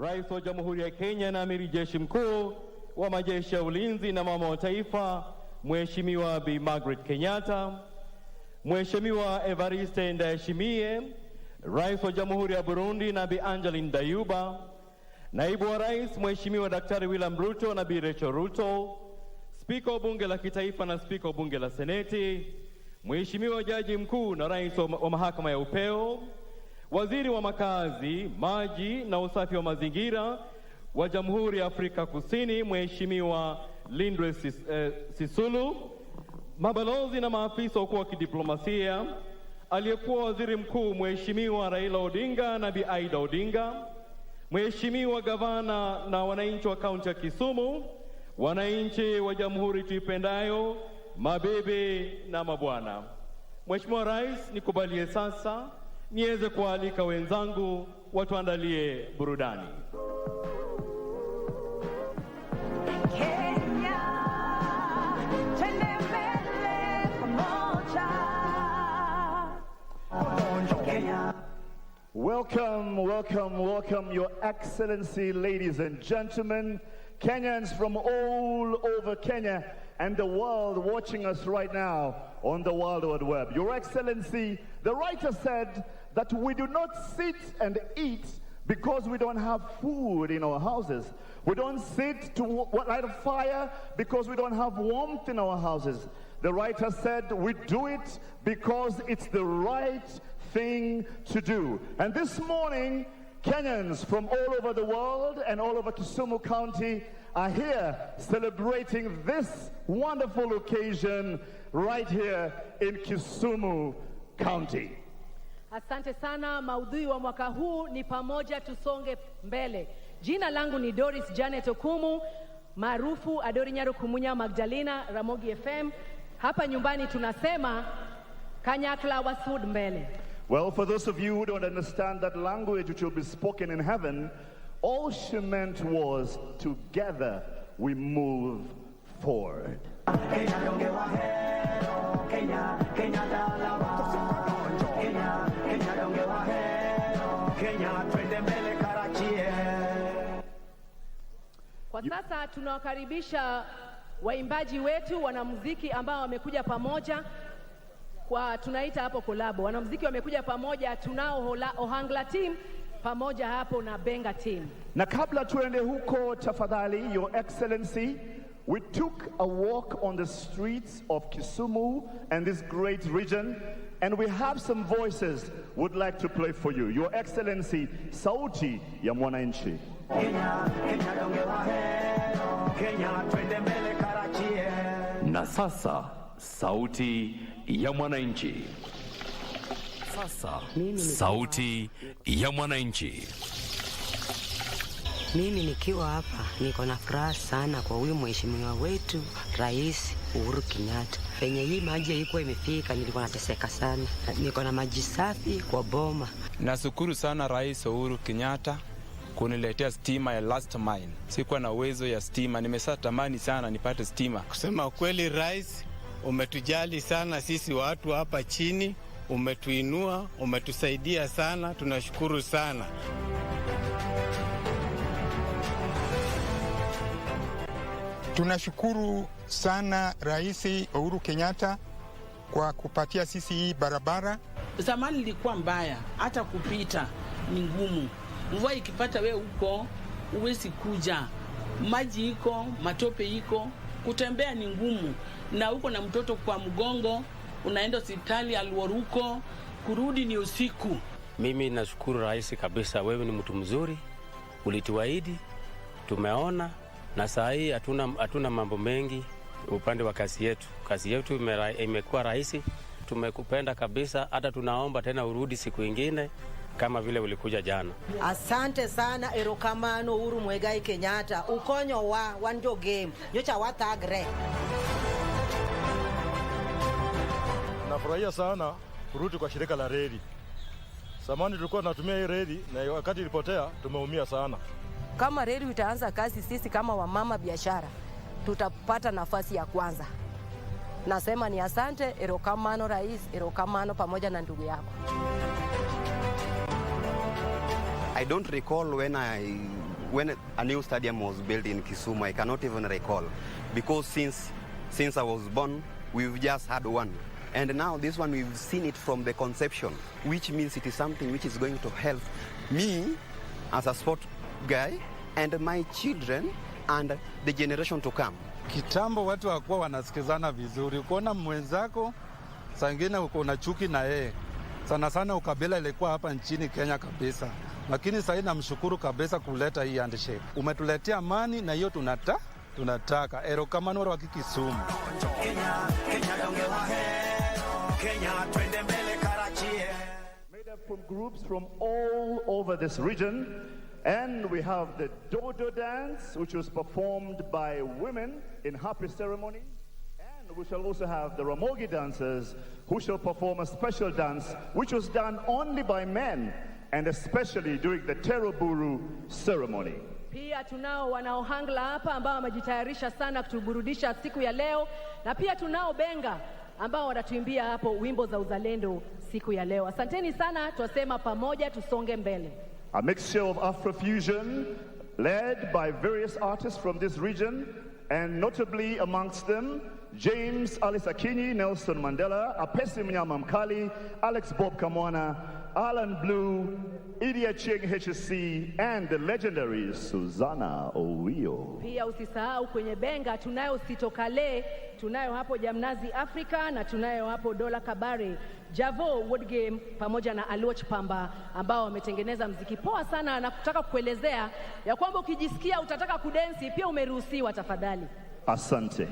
Rais wa Jamhuri ya Kenya na Amiri Jeshi Mkuu wa majeshi ya ulinzi na mama wa taifa Mheshimiwa Bi Margaret Kenyatta, Mheshimiwa Evariste Ndayishimiye, Rais wa Jamhuri ya Burundi na Bi Angeline Dayuba, Naibu wa Rais Mheshimiwa Daktari William Ruto na Bi Rachel Ruto, Spika wa Bunge la Kitaifa na Spika wa Bunge la Seneti, Mheshimiwa Jaji Mkuu na Rais wa Mahakama ya Upeo, Waziri wa Makazi, Maji na Usafi wa Mazingira wa Jamhuri ya Afrika Kusini Mheshimiwa Lindwe Sisulu, mabalozi na maafisa wakuu wa kidiplomasia, aliyekuwa Waziri Mkuu Mheshimiwa Raila Odinga na Bi Aida Odinga, Mheshimiwa Gavana na wananchi wa kaunti ya Kisumu, wananchi wa Jamhuri tuipendayo, mabibi na mabwana. Mheshimiwa Rais, nikubalie sasa niweze kualika wenzangu watuandalie burudani. Welcome, welcome, welcome, Your Excellency, ladies and gentlemen, Kenyans from all over Kenya and the world watching us right now on the World Wide Web. Your Excellency, the writer said that we do not sit and eat because we don't have food in our houses. We don't sit to light a fire because we don't have warmth in our houses. The writer said we do it because it's the right thing to do. And this morning, Kenyans from all over the world and all over Kisumu County are here celebrating this wonderful occasion right here in Kisumu County. Asante sana. Maudhui wa mwaka huu ni pamoja tusonge mbele. Jina langu ni Doris Janet Okumu, maarufu Adori Nyaro Kumunya Magdalena, Ramogi FM. Hapa nyumbani tunasema kanyakla wasud mbele. Well, for those of you who don't understand that language which will be spoken in heaven, all she meant was together we move forward. Kwa sasa tunawakaribisha waimbaji wetu, wanamuziki ambao wamekuja pamoja kwa tunaita hapo kolabo. Wanamuziki wamekuja pamoja, tunao Ohangla team pamoja hapo na Benga team. Na kabla tuende huko tafadhali, Your Excellency, we took a walk on the streets of Kisumu and this great region, and we have some voices would like to play for you. Your Excellency, sauti ya mwananchi. Na sasa sauti ya mwananchi. Sasa sauti ya mwananchi. Mimi nikiwa hapa niko na furaha sana kwa huyu mheshimiwa wetu Rais Uhuru Kenyatta. Penye hii maji haikuwa imefika nilikuwa nateseka sana. Niko na maji safi kwa boma. Nashukuru sana Rais Uhuru Kenyatta kuniletea stima ya last mile. Sikuwa na uwezo ya stima, nimeshatamani sana nipate stima. Kusema kweli, Rais umetujali sana sisi watu hapa chini, umetuinua, umetusaidia sana, tunashukuru sana. Tunashukuru sana Rais Uhuru Kenyatta kwa kupatia sisi hii barabara. Zamani ilikuwa mbaya, hata kupita ni ngumu. Mvua ikipata we huko uwezi kuja. Maji iko, matope iko, kutembea ni ngumu. Na huko na mtoto kwa mgongo, unaenda hospitali Alwaruko, kurudi ni usiku. Mimi nashukuru Rais kabisa, wewe ni mtu mzuri. Ulituahidi, tumeona, na saa hii hatuna mambo mengi upande wa kazi yetu. Kazi yetu imekuwa rahisi. Tumekupenda kabisa, hata tunaomba tena urudi siku ingine kama vile ulikuja jana. Asante sana, erokamano Uhuru Muigai Kenyatta. Ukonyo wa wanjo game, nyocha watagre. Nafurahia sana kurudi kwa shirika la reli. Zamani tulikuwa tunatumia hii reli na wakati ilipotea tumeumia sana. Kama reli itaanza kazi, sisi kama wamama biashara tutapata nafasi ya kwanza. Nasema ni asante, erokamano Rais, erokamano pamoja na ndugu yako. I don't recall when I when a new stadium was built in Kisumu, I cannot even recall, because since I was born, we've just had one. And now this one, we've seen it from the conception, which means it is something which is going to help me as a sport guy and my children and the generation to come. Kitambo watu hawakuwa wanasikizana vizuri. Ukiona mwenzako, saa ingine uko na chuki na yeye. Sana sana ukabila ilikuwa hapa nchini Kenya kabisa. Lakini sasa namshukuru kabisa kuleta hii handshake. Umetuletea amani na hiyo tunataka. Erokamano wa Kisumu. Made up from groups from all over this region. And we have the Dodo dance, which was performed by women in happy ceremonies. And we shall also have the Ramogi dancers, who shall perform a special dance, which was done only by men, and especially during the Teroburu ceremony. Pia tunao wanaohangla hapa ambao wamejitayarisha sana kutuburudisha siku ya leo, na pia tunao benga ambao wanatuimbia hapo wimbo za uzalendo siku ya leo. Asanteni sana, twasema pamoja tusonge mbele. A mixture of Afrofusion led by various artists from this region, and notably amongst them James Alice Akinyi, Nelson Mandela, Apesi Mnyama Mkali, Alex Bob Kamwana, Alan Blue, Idia Ching HSC, and the legendary Susanna Owio. Pia usisahau kwenye benga tunayo Sito Kale, tunayo hapo Jamnazi Africa, na tunayo hapo Dola Kabare, Javo Wood Game pamoja na Aluoch Pamba, ambao wametengeneza mziki poa sana, na kutaka kuelezea ya kwamba ukijisikia utataka kudensi pia umeruhusiwa, tafadhali. Asante.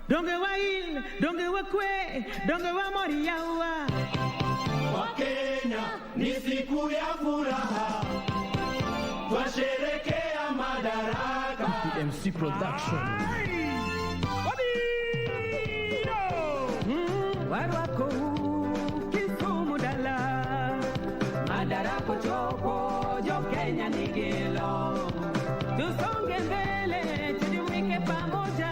Donge wail, donge wakwe, donge wa moriawa. Wakenya ni siku ya furaha, twasherekea Madaraka. MC Production. Warwako Kisumu dala, Madaraka choko, jo Kenya ni gelo. Tusonge mbele, tujumuike pamoja.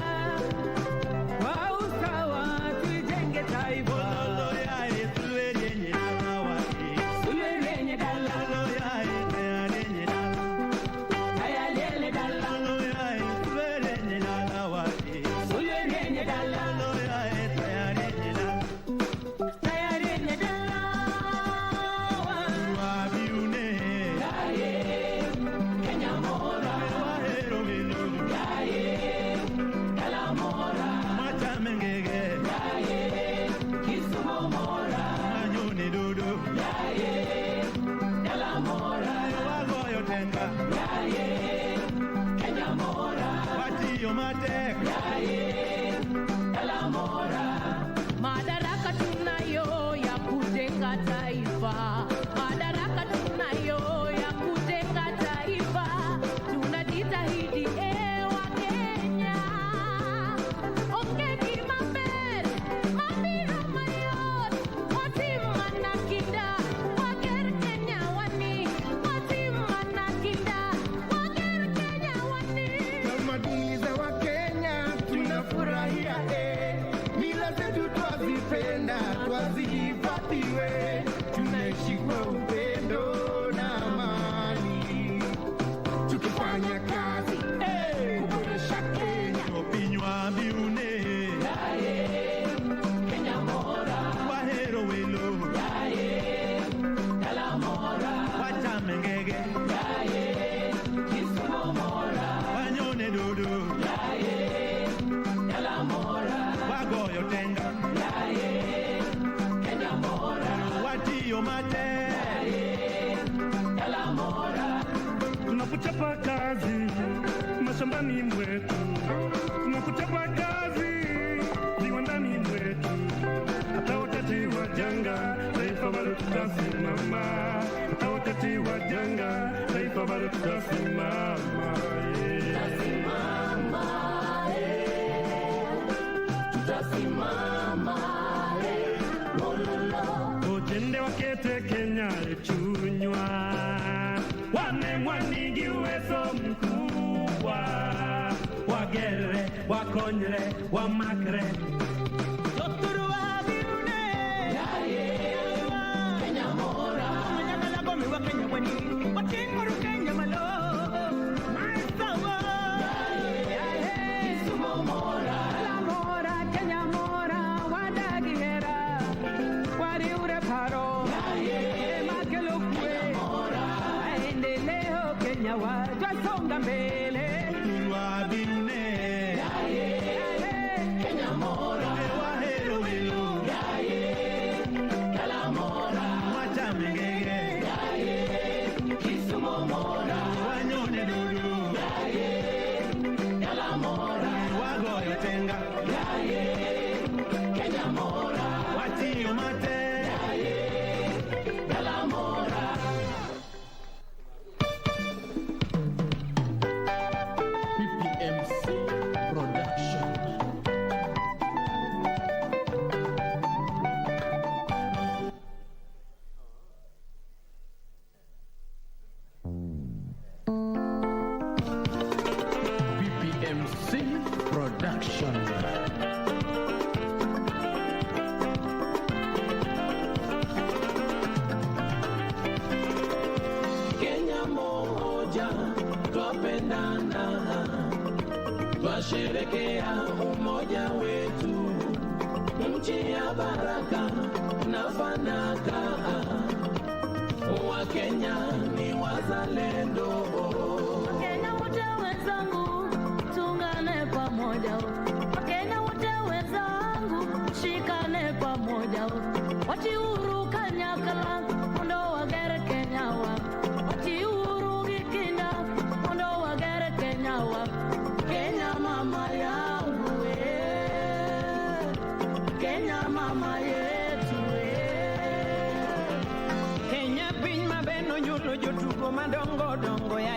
Madaraka tunayo ya kujenga taifa. Madaraka tunayo ya kujenga taifa. Tunajitahidi wa Kenya. Ongeni mambele, mabira mayot. Watima na kinda, wager Kenya wani. Watima na kinda, wager Kenya wani. Tamaduni za Wakenya tunafurahia mila zetu twazipenda, twazihifadhiwe, tunaishi kwa upendo na amani, tukifanya kazi kuboresha Kenya. Opinywa biune Kenya mora, wahero welo Kala mora, wachamengege Kisumu mora, wanyone dudu Kala mora, wagoyo tenga Kenya mora, watiyo mate Kala mora. Tunapochapa kazi mashambani mwetu, tunapochapa kazi viwandani mwetu, hata wakati wa janga taifa bado tutasimama, hata wakati wa janga taifa bado tutasimama. Tutasimama Ojende wakete Kenya chunywa, wanemwanigi uwezo mkubwa, wagere, wakonyre, wamakre. Toturu wa birune Kenya mora, manyana gomi wa Kenya wani, watinguru Kenya malo. Maisawa Kisumu mora, mora Kenya mora, wadagi hera, wari ure paro, makelo kwe, aendeleo Kenya wa twasonga mbele. Turwa birune Kenya mora, wahero welo Kala mora, wachamengege Kisumu mora. tenga yaye Kenya mora watiyo mate yaye dala mora. PPMC Production. PPMC Production. Kenya moja twapendana, twasherekea umoja wetu, nchi ya baraka na fanaka, wa Kenya ni wazalendo. Wakenya wote wenzangu, tungane pamoja. Wakenya wote wenzangu, shikane pamoja. Wati Uhuru kanyakala, mundo wagere Kenya wa. Wati Uhuru gikinda, mundo wagere Kenya wa. Kenya mama yangu Kenya mama yetu Kenya piny mabeno nyulo jotugo madongo dongo ya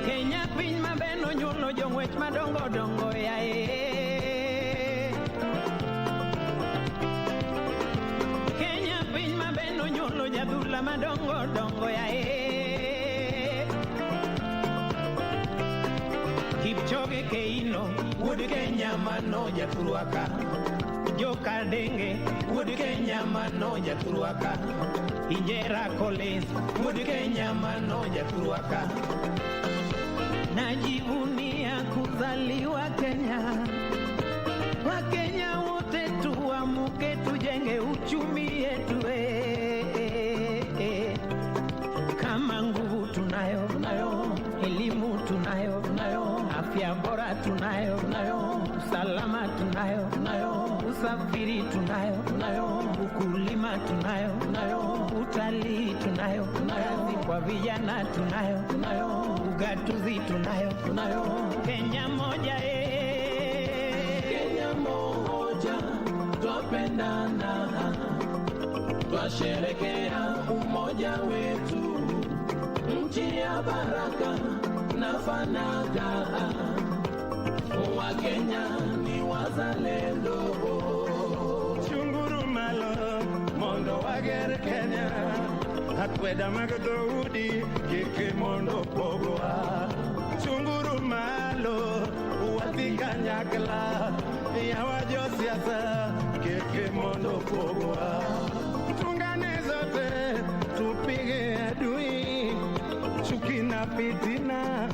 Kenya piny mabeno nyulo jong'wech madongo dongo ya Kenya piny mabeno nyulo jadhula madongo dongo ya Kipchoge Keino wuod Kenya mano jaturwaka, Joka Denge wuod Kenya mano jaturwaka, Injera Collins wuod Kenya mano jaturwaka. Najivunia kuzaliwa Kenya, Wakenya wote tuamuke, tujenge uchumi yetu kama nguvu tunayo, elimu tunayo, afya bora tunayo, usalama tunayo, usafiri tunayo, ukulima tunayo, utalii tunayo, kazi kwa vijana tunayo, ugatuzi tunayo, Kenya moja Kenya moja twapendana, twasherekea umoja wetu, nchi ya baraka na fanaka, wa Kenya ni wazalendo. Chunguru malo mondo wagere Kenya, akweda mag dhoudi kik mondo pogwa. Chunguru malo wadhi kanyakla, yawa josiasa kik mondo pogwa. Tungane zote tupige adui, chuki na fitina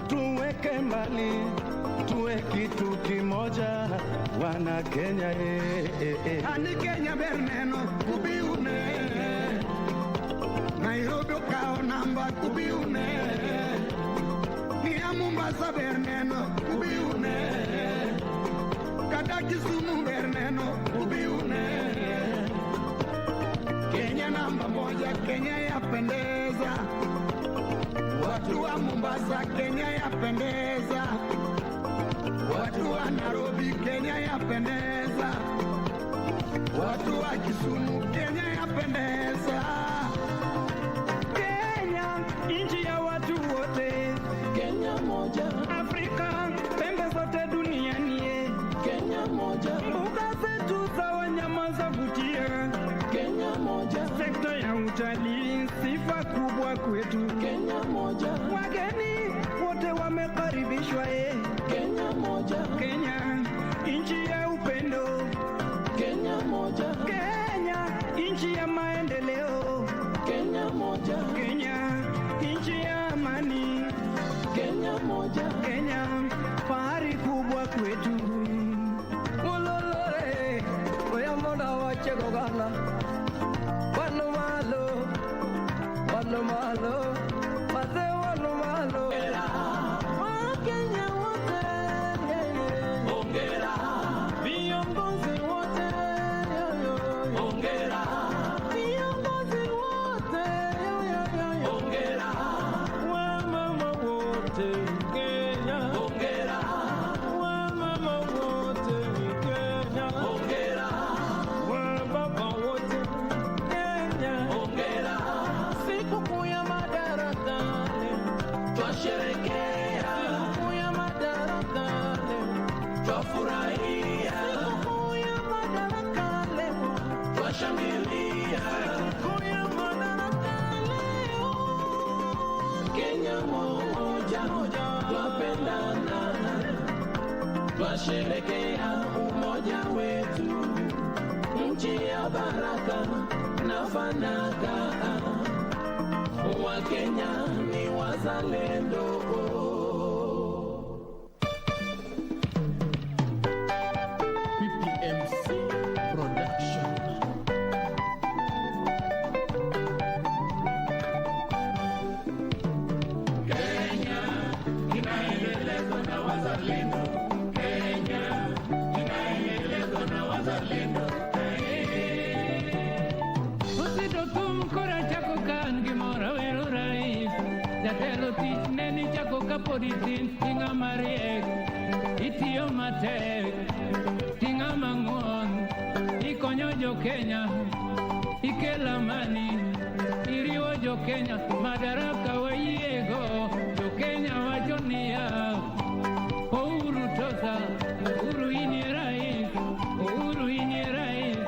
tuweke mbali, tuwe kitu kimoja, wana Kenya Ani Kenya berneno kubiune, Nairobi kao namba kubiune, Nia Mombasa berneno kubiune, Kata Kisumu berneno kubiune. Kenya namba moja, Kenya yapendeza, watu wa Mombasa Kenya yapendeza, watu wa Nairobi Kenya yapendeza, watu wa Kisumu Kenya yapendeza. Kenya nchi ya watu wote, Kenya moja, Afrika pembe zote duniani, Kenya moja, mbuga zetu za wanyama zavutia, Kenya moja, sekta ya utalii sifa kubwa kwetu, Kenya moja, wageni wote wamekaribishwa Kenya moja, Kenya nchi ya upendo, Kenya moja, Kenya nchi ya maendeleo, Kenya moja, Kenya nchi ya amani, Kenya moja, Kenya fahari kubwa kwetu. Ulolore oyamona wachegogana wano malo wazee wano malo Wakenya wote ongera, viongozi wote ongera, viongozi wote ongera, wamama wote twasherekea umoja wetu, nchi ya baraka na fanaka. Wakenya ni wazalendo. PPMC Production. Kenya inaendelezwa na wazalendo. Kenya inaendelezwa na wazalendo. Usito tumkora chako kan gimora wero rais. Jatelo tich neni chako kapoditin tinga mariek. Itiyo matek tinga mang'won. Ikonyo jo Kenya, ikelo amani, iriwo jo Kenya. Madaraka wayiego, jo Kenya wacho niya, Uhuru tosa, Uhuru inie rais, Uhuru inie rais.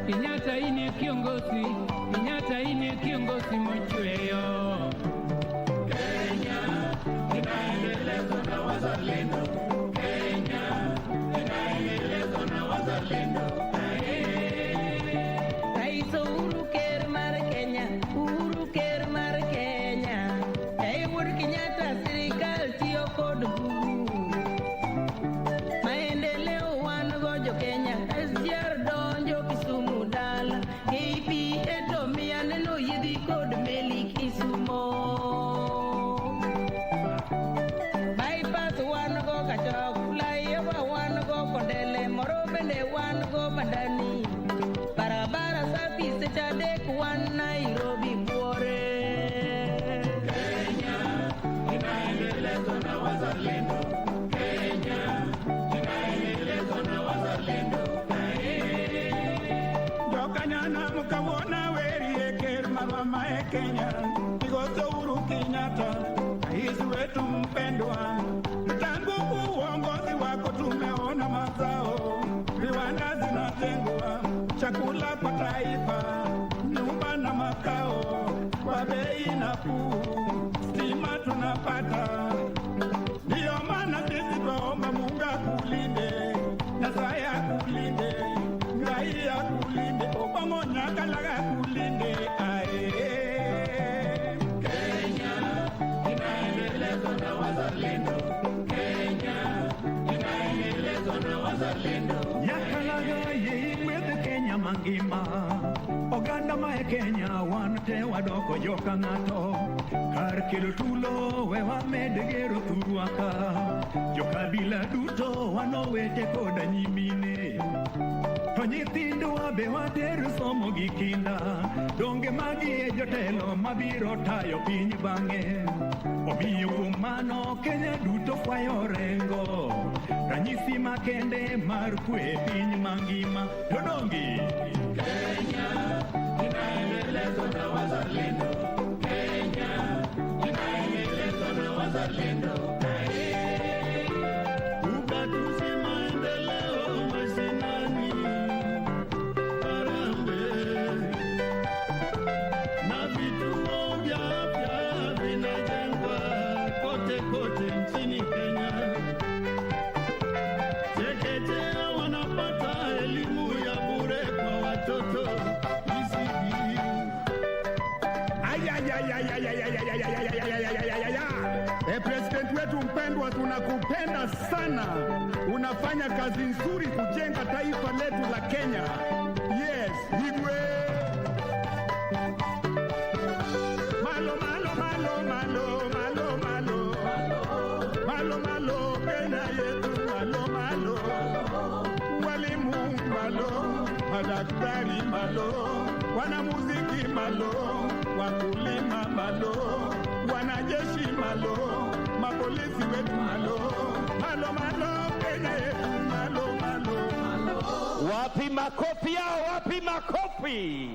Kenyatta inie kiongozi, Kenyatta inie kiongozi mochweyo. Kenya inaendelezwa na wazalendo. Kenya inaendelezwa na wazalendo. Rais Uhuru ker mar Kenya, Uhuru ker mar Kenya. Uhuru Kenyatta sirikal tiyo kod Uhuru. Maendeleo wan go jo Kenya, SGR donjo Kisumu dala. KPA to miya neno yedhi kod meli Kisumu. Bypass wan go Kachok, flyover wan go Kondele, moro bende wan go Bandani. Barabara safi seche adek wan Nairobi buore. Kenya inaendelezwa na wazalendo. Kenya inaendelezwa na wazalendo. Jokanyana mkawona weri ker mama e Kenya, Igozo Uhuru Kenyatta, rais wetu mpendwa. Tangu uongozi wako tumeona mazao, viwanda zinajengwa, chakula kwa taifa, nyumba na makao kwa bei nafuu, stima tunapata. Ndio maana sisi twaomba Mungu akulinde, Nyasaye akulinde, Ngai akulinde, Obongo Nyakalaga akulinde. Kenya inaendelezwa na wazalendo. Kenya inaendelezwa na wazalendo. Nyakalaga yiweth Kenya mangima, oganda ma e Kenya wan te wadoko joka ng'ato. Kar kelo tulo we wamed gero thurwa ka, jokabila duto wan owete koda nyimine. To nyithindwa be water somo gi kinda, donge magi e jotelo mabiro tayo piny bang'e. Omiyo kuom mano Kenya duto fwayo rengo, ranyisi makende mar kwe e piny mangima. To dongi Kenya inaendelezwa na wazalendo. Kenya inaendelezwa na wazalendo. ugatuzi maendeleo mashinani, Harambee na vituo vya afya vinajengwa kote kote nchini Kenya. Chekechea wanapata elimu ya bure kwa watoto. President wetu mpendwa, tunakupenda sana. Unafanya kazi nzuri kujenga taifa letu la Kenya. Yes, Igwe. Malo malo malo malo malo malo. Malo malo Kenya yetu malo malo. Walimu malo, madaktari malo, wanamuziki malo, wakulima malo, wanajeshi malo, mapolisi wetu malo. Malo malo Kenya yetu malo malo malo. Wapi makofi yao? Wapi makofi?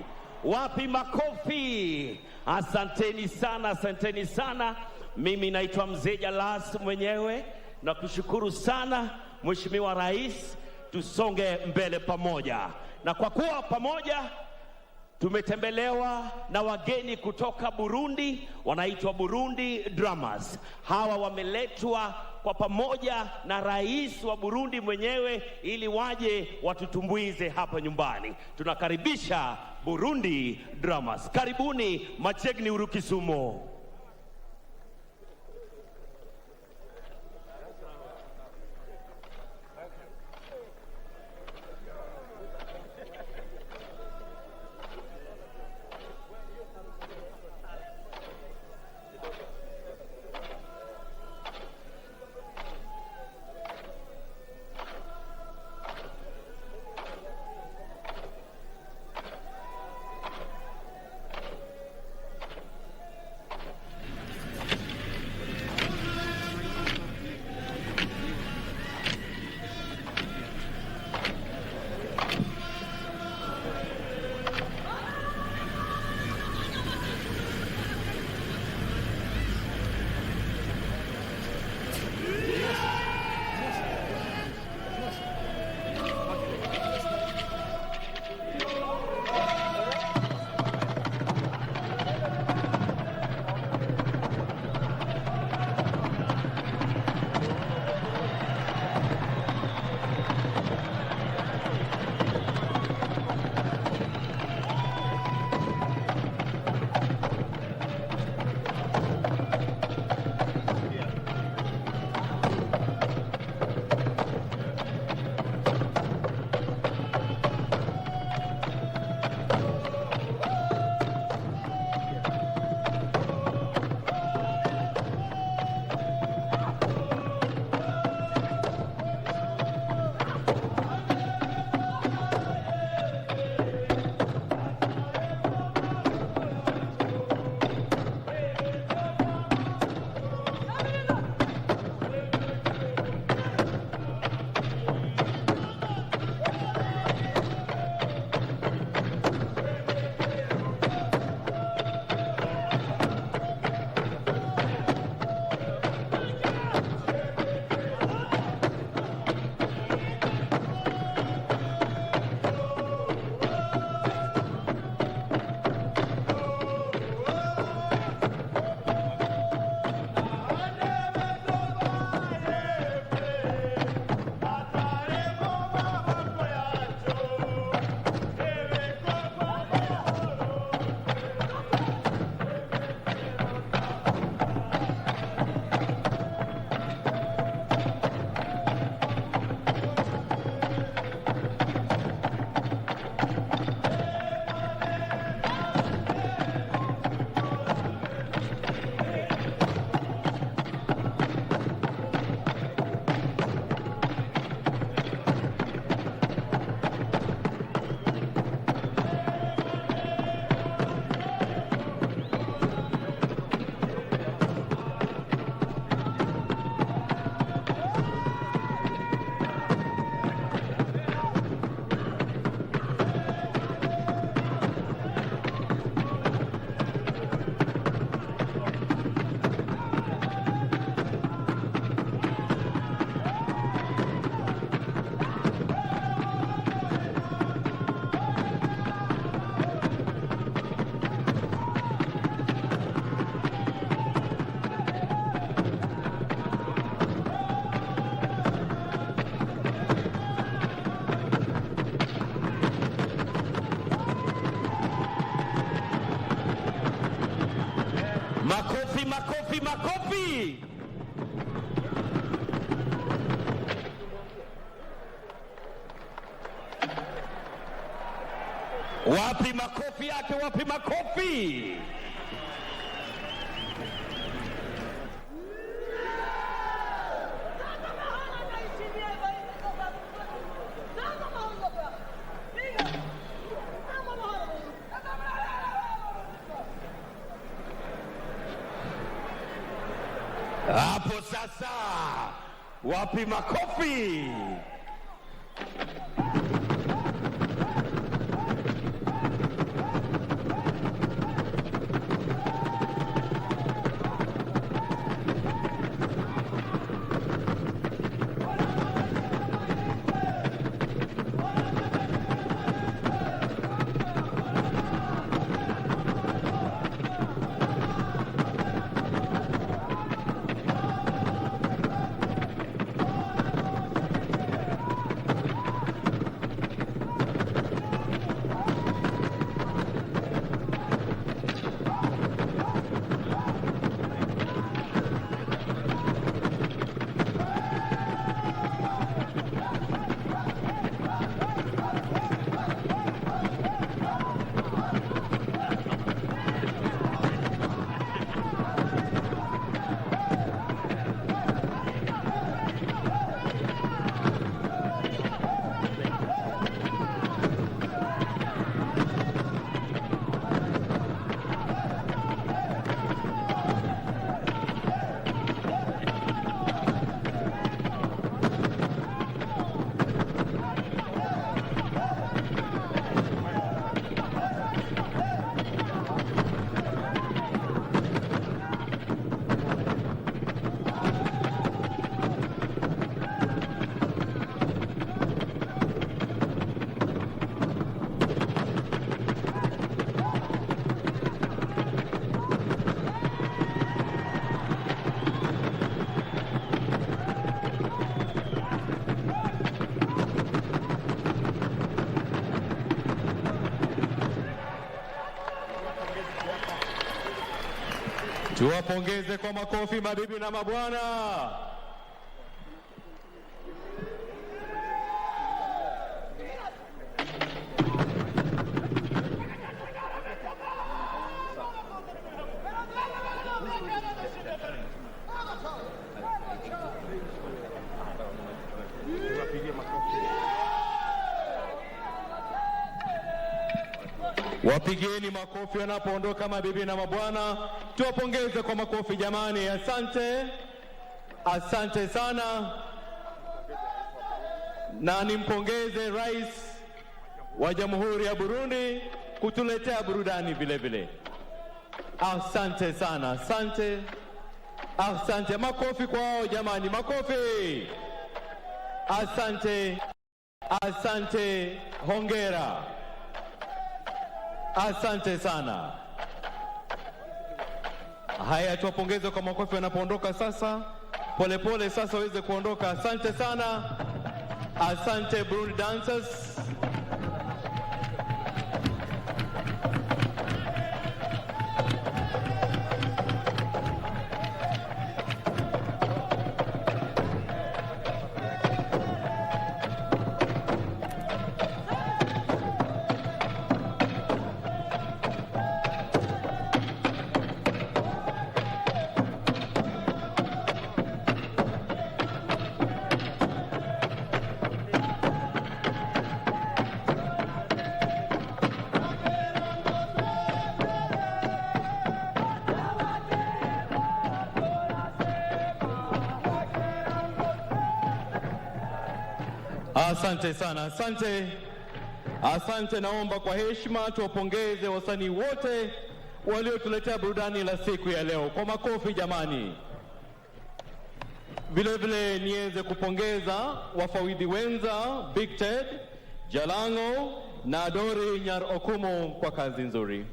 Wapi makofi? Asanteni sana, asanteni sana. Mimi naitwa Mzee Jalas mwenyewe na kushukuru sana Mheshimiwa Rais. Tusonge mbele pamoja, na kwa kuwa pamoja tumetembelewa na wageni kutoka Burundi, wanaitwa Burundi Drummers. Hawa wameletwa kwa pamoja na rais wa Burundi mwenyewe ili waje watutumbuize hapa nyumbani. Tunakaribisha Burundi Dramas. Karibuni Machegni Uhuru Kisumu. Makofi, makofi, makofi. Wapi makofi yake? Wapi makofi? Hapo sasa, wapi makofi? Tuwapongeze kwa makofi mabibi na mabwana. Wapigeni makofi wanapoondoka mabibi na mabwana. Tuwapongeze kwa makofi jamani. Asante. Asante sana. Na nimpongeze Rais wa Jamhuri ya Burundi kutuletea burudani vile vile. Asante sana. Asante. Asante. Makofi kwao jamani. Makofi. Asante. Asante. Hongera. Asante sana. Haya, tuwapongeze kwa makofi wanapoondoka sasa. Polepole sasa waweze kuondoka. Asante sana. Asante Burundi dancers. Asante sana. Asante. Asante. Naomba kwa heshima tuwapongeze wasanii wote waliotuletea burudani la siku ya leo kwa makofi jamani. Vile vile niweze kupongeza wafawidhi wenza Big Ted, Jalango na Dori Nyar Okumu kwa kazi nzuri.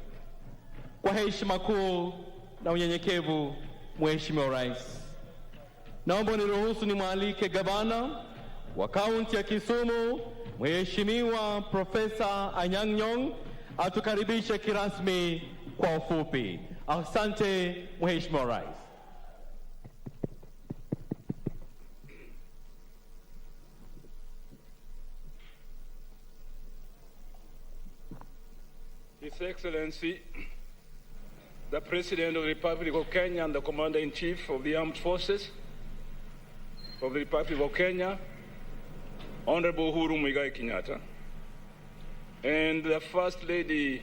Kwa heshima kuu na unyenyekevu, Mheshimiwa Rais, naomba niruhusu nimwalike gavana wa kaunti ya Kisumu, Mheshimiwa Profesa Anyang' Nyong'o atukaribishe kirasmi kwa ufupi. Asante Mheshimiwa Rais. His Excellency, the President of the Republic of Kenya and the Commander-in-Chief of the Armed Forces of the Republic of Kenya, Honorable Uhuru Kenyatta, and the First Lady,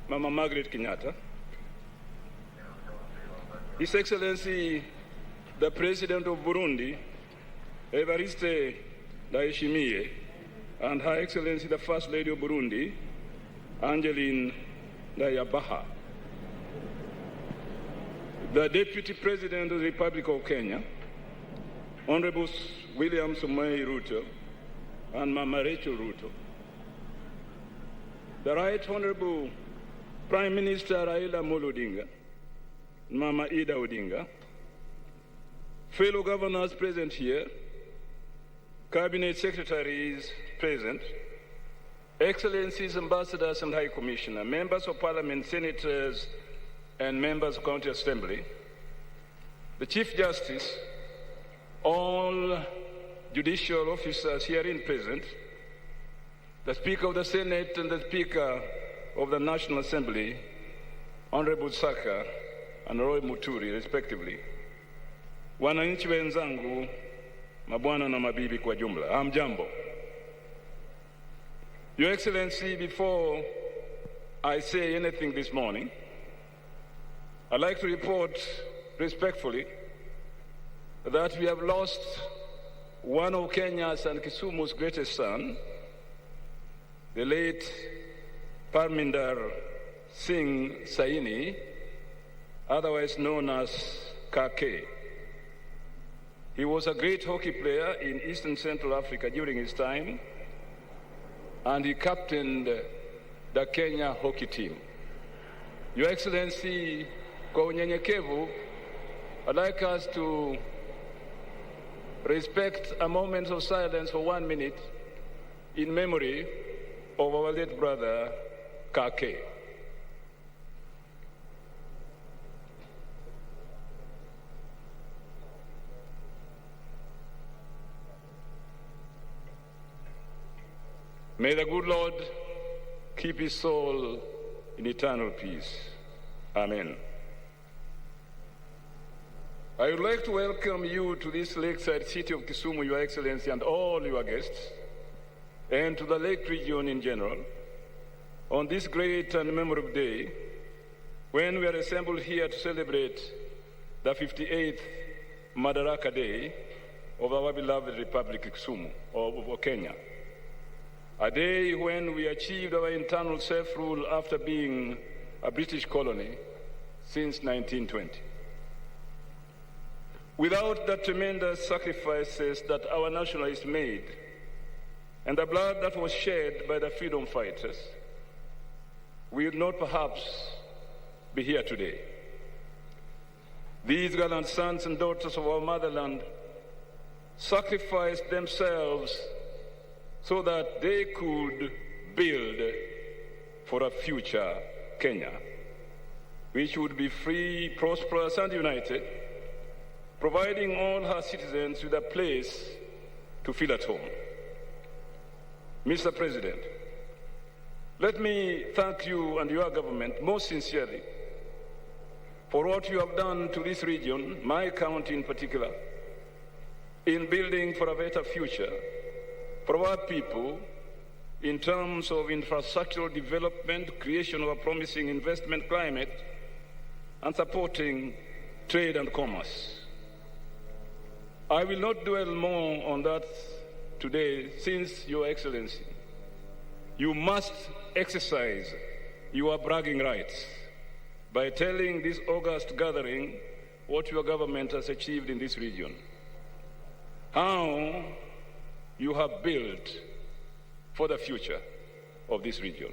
Mama Margaret Kenyatta, His Excellency, the President of Burundi, Evariste Ndayishimiye, and Her Excellency, the First Lady of Burundi, Angeline Ndayabaha, the Deputy President of the Republic of Kenya, Honorable William Samoei Ruto, and Mama Rachel Ruto, the Right Honorable Prime Minister Raila Odinga, Mama Ida Odinga, fellow governors present here, cabinet secretaries present, excellencies, ambassadors and high commissioner, members of parliament, senators, and members of county assembly, the Chief Justice, all judicial officers herein present, the Speaker of the Senate and the Speaker of the National Assembly, Honorable Saka and Roy Muturi, respectively, wananchi wenzangu, mabwana na mabibi kwa jumla, hamjambo. Your Excellency, before I say anything this morning, I'd like to report respectfully that we have lost one of Kenya's and Kisumu's greatest son, the late Parminder Singh Saini, otherwise known as Kake. He was a great hockey player in Eastern Central Africa during his time, and he captained the Kenya hockey team. Your Excellency, kwa unyenyekevu, I'd like us to respect a moment of silence for 1 minute in memory of our late brother, Kake. May the good Lord keep his soul in eternal peace. Amen. I would like to welcome you to this lakeside city of Kisumu, Your Excellency, and all your guests, and to the Lake region in general, on this great and memorable day when we are assembled here to celebrate the 58th Madaraka Day of our beloved Republic Kisumu, of Kenya. A day when we achieved our internal self-rule after being a British colony since 1920. Without the tremendous sacrifices that our nationalists made and the blood that was shed by the freedom fighters, we would not perhaps be here today. These gallant sons and daughters of our motherland sacrificed themselves so that they could build for a future Kenya, which would be free, prosperous, and united, providing all her citizens with a place to feel at home. Mr. President, let me thank you and your government most sincerely for what you have done to this region, my county in particular, in building for a better future for our people in terms of infrastructural development, creation of a promising investment climate, and supporting trade and commerce. I will not dwell more on that today, since, Your Excellency, you must exercise your bragging rights by telling this august gathering what your government has achieved in this region, how you have built for the future of this region.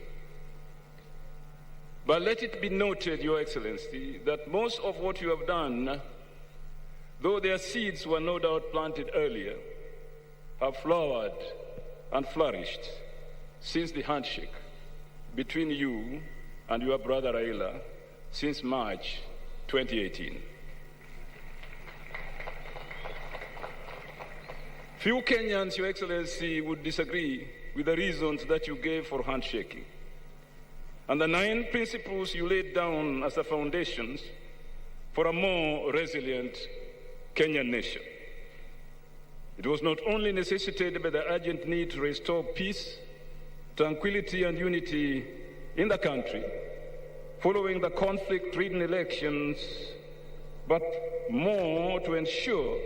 But let it be noted, Your Excellency, that most of what you have done, though their seeds were no doubt planted earlier, have flowered and flourished since the handshake between you and your brother Raila since March 2018. Few Kenyans, Your Excellency, would disagree with the reasons that you gave for handshaking and the 9 principles you laid down as the foundations for a more resilient Kenyan nation. It was not only necessitated by the urgent need to restore peace, tranquility, and unity in the country following the conflict-ridden elections, but more to ensure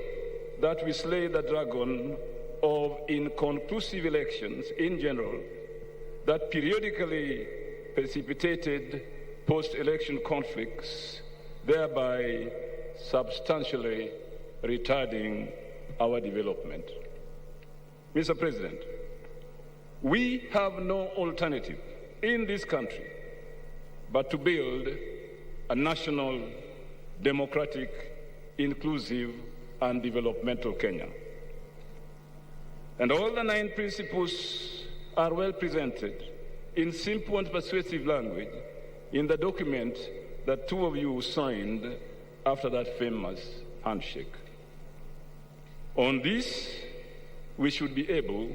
that we slay the dragon of inconclusive elections in general that periodically precipitated post-election conflicts, thereby substantially retarding our development. Mr. President, we have no alternative in this country but to build a national, democratic, inclusive, and developmental Kenya. And all the 9 principles are well presented in simple and persuasive language in the document that 2 of you signed after that famous handshake. On this, we should be able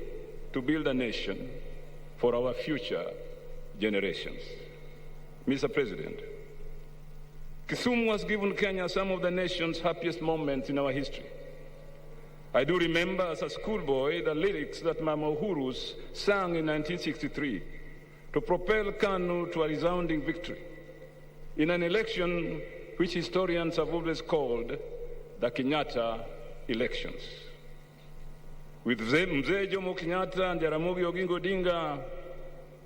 to build a nation for our future generations. Mr. President, Kisumu has given Kenya some of the nation's happiest moments in our history. I do remember as a schoolboy the lyrics that Mama Uhuru sang in 1963 to propel KANU to a resounding victory in an election which historians have always called the Kenyatta elections. With Mzee Jomo Kenyatta and Jaramogi Oginga Odinga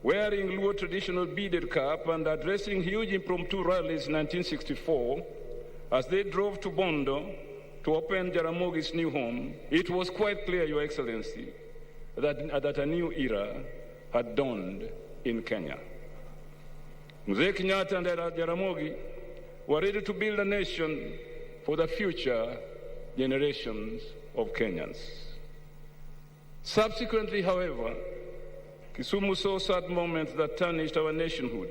wearing Luo traditional beaded cap and addressing huge impromptu rallies in 1964, as they drove to Bondo to open Jaramogi's new home, it was quite clear, Your Excellency, that a new era had dawned in Kenya. Mzee Kenyatta and Jaramogi were ready to build a nation for the future generations of Kenyans. Subsequently, however, Kisumu saw sad moments that tarnished our nationhood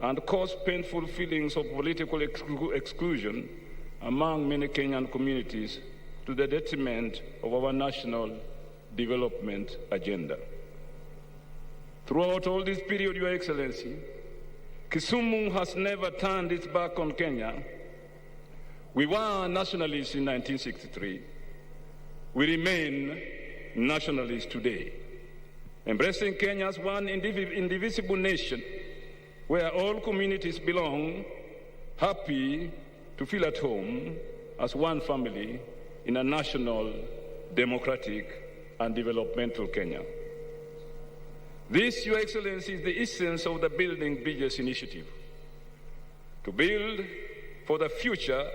and caused painful feelings of political exclusion among many Kenyan communities to the detriment of our national development agenda. Throughout all this period, Your Excellency, Kisumu has never turned its back on Kenya. We were nationalists in 1963. We remain nationalists today, embracing Kenya as one indivisible nation where all communities belong, happy to feel at home as one family in a national, democratic, and developmental Kenya. This, Your Excellency, is the essence of the Building Bridges initiative, to build for the future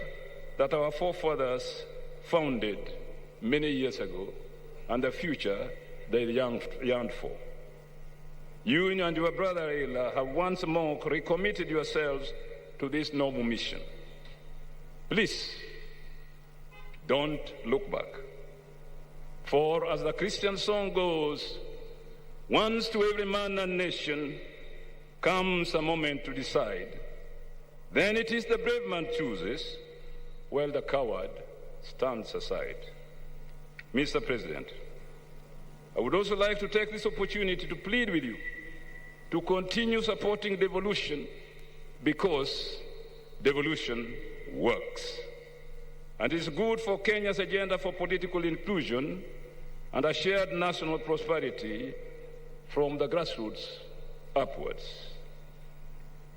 that our forefathers founded many years ago, and the future they yearned for. You and your brother Raila have once more recommitted yourselves to this noble mission. Please, don't look back. For as the Christian song goes, once to every man and nation comes a moment to decide. Then it is the brave man chooses, while the coward stands aside. Mr. President, I would also like to take this opportunity to plead with you to continue supporting devolution, because devolution works. And it's good for Kenya's agenda for political inclusion and a shared national prosperity from the grassroots upwards.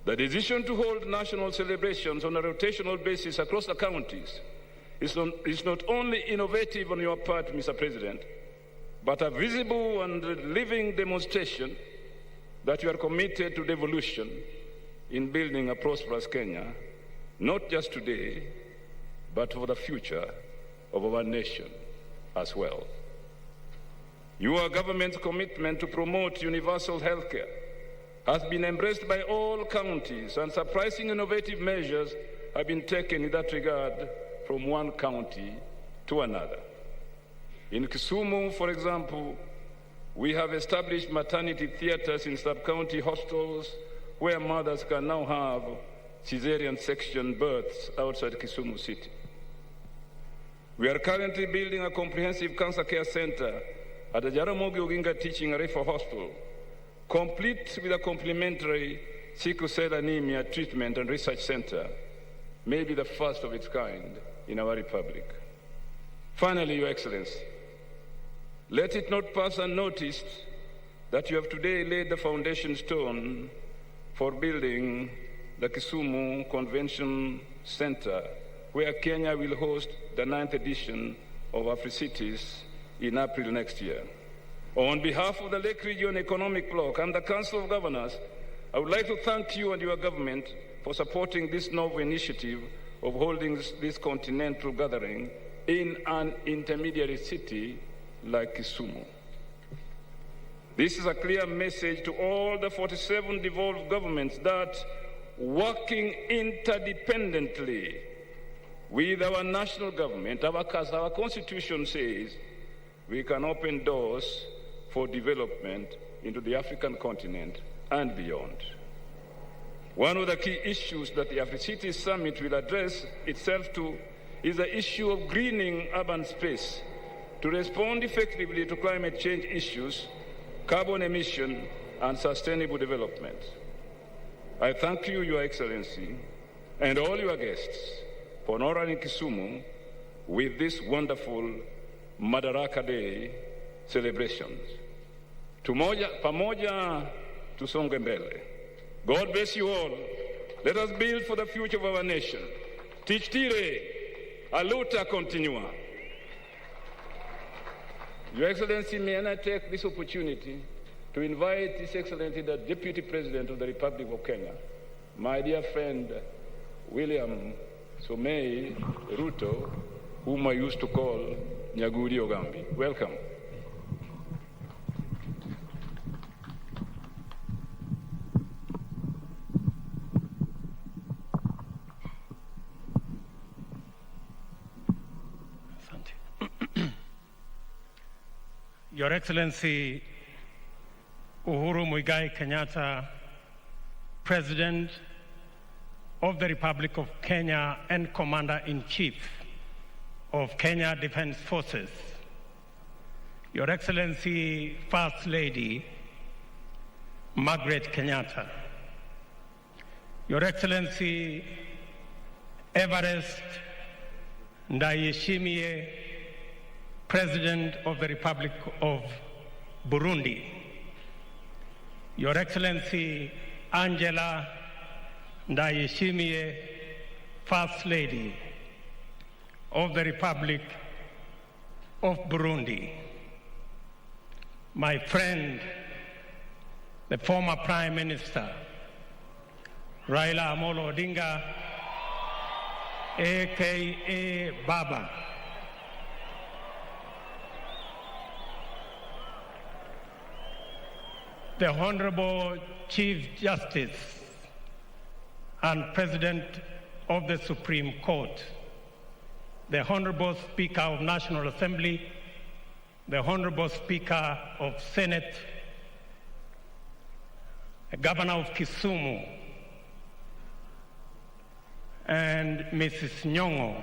The decision to hold national celebrations on a rotational basis across the counties is not only innovative on your part, Mr. President, but a visible and living demonstration that you are committed to devolution in building a prosperous Kenya, not just today, but for the future of our nation as well. Your government's commitment to promote universal health care has been embraced by all counties, and surprising innovative measures have been taken in that regard from one county to another. In Kisumu, for example, we have established maternity theaters in sub-county hospitals where mothers can now have cesarean section births outside Kisumu city. We are currently building a comprehensive cancer care center at the Jaramogi Oginga Teaching and Referral Hospital, complete with a complementary sickle cell anemia treatment and research center, maybe the first of its kind in our republic. Finally, Your Excellency, let it not pass unnoticed that you have today laid the foundation stone for building the Kisumu Convention Center, where Kenya will host the 9th edition of AfriCities in April next year. On behalf of the Lake Region Economic Bloc and the Council of Governors, I would like to thank you and your government for supporting this novel initiative of holding this continental gathering in an intermediary city like Kisumu. This is a clear message to all the 47 devolved governments that, working interdependently with our national government, as our constitution says, we can open doors for development into the African continent and beyond. One of the key issues that the AfriCities Summit will address itself to is the issue of greening urban space to respond effectively to climate change issues, carbon emission, and sustainable development. I thank you, Your Excellency, and all your guests for honoring Kisumu with this wonderful Madaraka Day celebrations. Pamoja tusonge mbele. God bless you all. Let us build for the future of our nation. Tichtire, aluta continua. Your Excellency, may I take this opportunity to invite His Excellency, the Deputy President of the Republic of Kenya, my dear friend William Somei Ruto, whom I used to call Nyaguri Ogambi. Welcome. Your Excellency Uhuru Muigai Kenyatta, President of the Republic of Kenya and Commander-in-Chief of Kenya Defense Forces, Your Excellency First Lady, Margaret Kenyatta, Your Excellency Everest Ndayishimiye, President of the Republic of Burundi, Your Excellency Angela Ndayishimiye, First Lady of the Republic of Burundi, my friend, the former Prime Minister, Raila Amolo Odinga, aka Baba, the Honorable Chief Justice and President of the Supreme Court, the Honorable Speaker of National Assembly, the Honorable Speaker of Senate, the Governor of Kisumu, and Mrs. Nyong'o,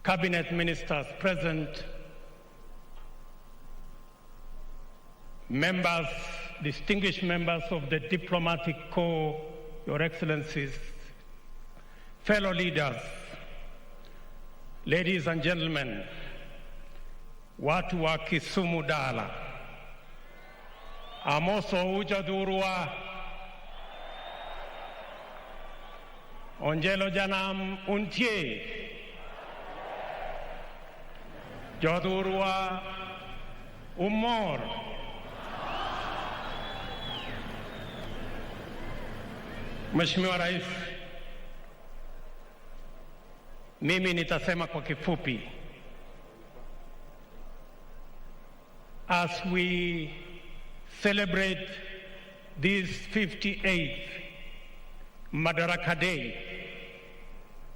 Cabinet Ministers present, members, distinguished members of the Diplomatic Corps, Your Excellencies, fellow leaders, ladies and gentlemen, watu wa Kisumu Dala, amoso ujadurua, onjelo janam untie, jadurua umor, Mheshimiwa Rais, mimi nitasema kwa kifupi. As we celebrate this 58th Madaraka Day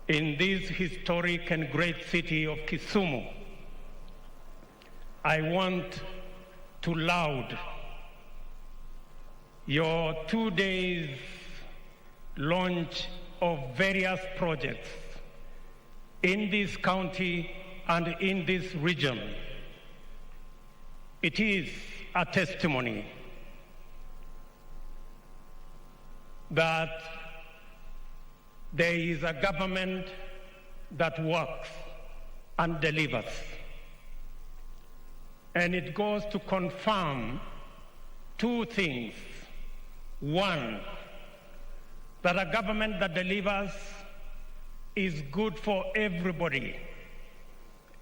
in this historic and great city of Kisumu, I want to laud your 2 days launch of various projects in this county and in this region. It is a testimony that there is a government that works and delivers. And it goes to confirm two things. One, that a government that delivers is good for everybody,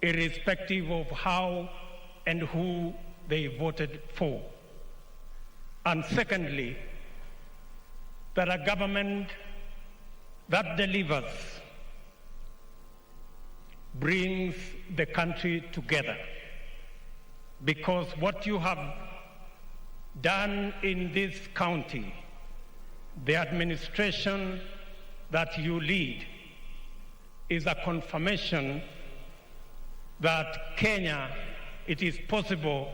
irrespective of how and who they voted for. And secondly, that a government that delivers brings the country together. Because what you have done in this county, the administration that you lead, is a confirmation that Kenya, it is possible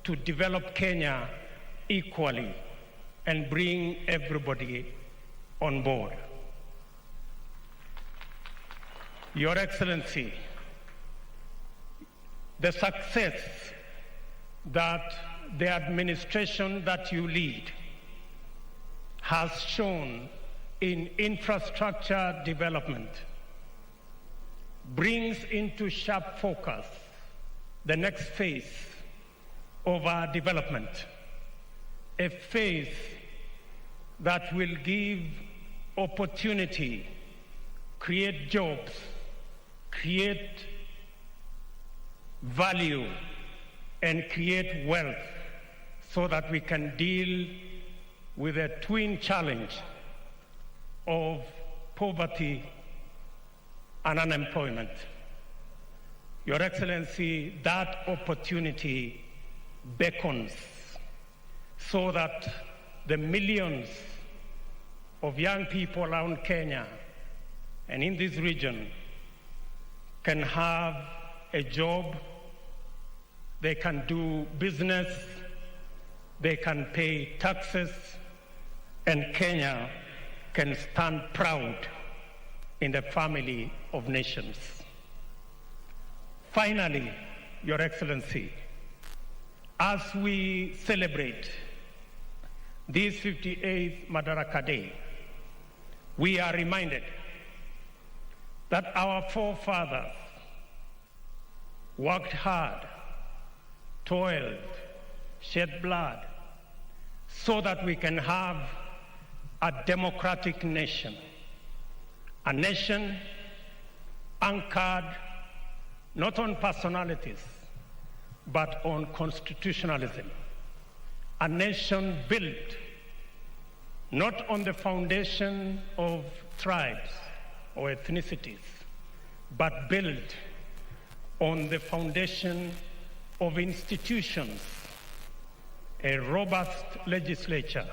to develop Kenya equally and bring everybody on board. Your Excellency, the success that the administration that you lead has shown in infrastructure development brings into sharp focus the next phase of our development, a phase that will give opportunity, create jobs, create value, and create wealth so that we can deal with a twin challenge of poverty and unemployment. Your Excellency, that opportunity beckons so that the millions of young people around Kenya and in this region can have a job, they can do business, they can pay taxes, and Kenya can stand proud in the family of nations. Finally, Your Excellency, as we celebrate this 58th Madaraka Day, we are reminded that our forefathers worked hard, toiled, shed blood, so that we can have a democratic nation, a nation anchored not on personalities, but on constitutionalism, a nation built not on the foundation of tribes or ethnicities, but built on the foundation of institutions, a robust legislature,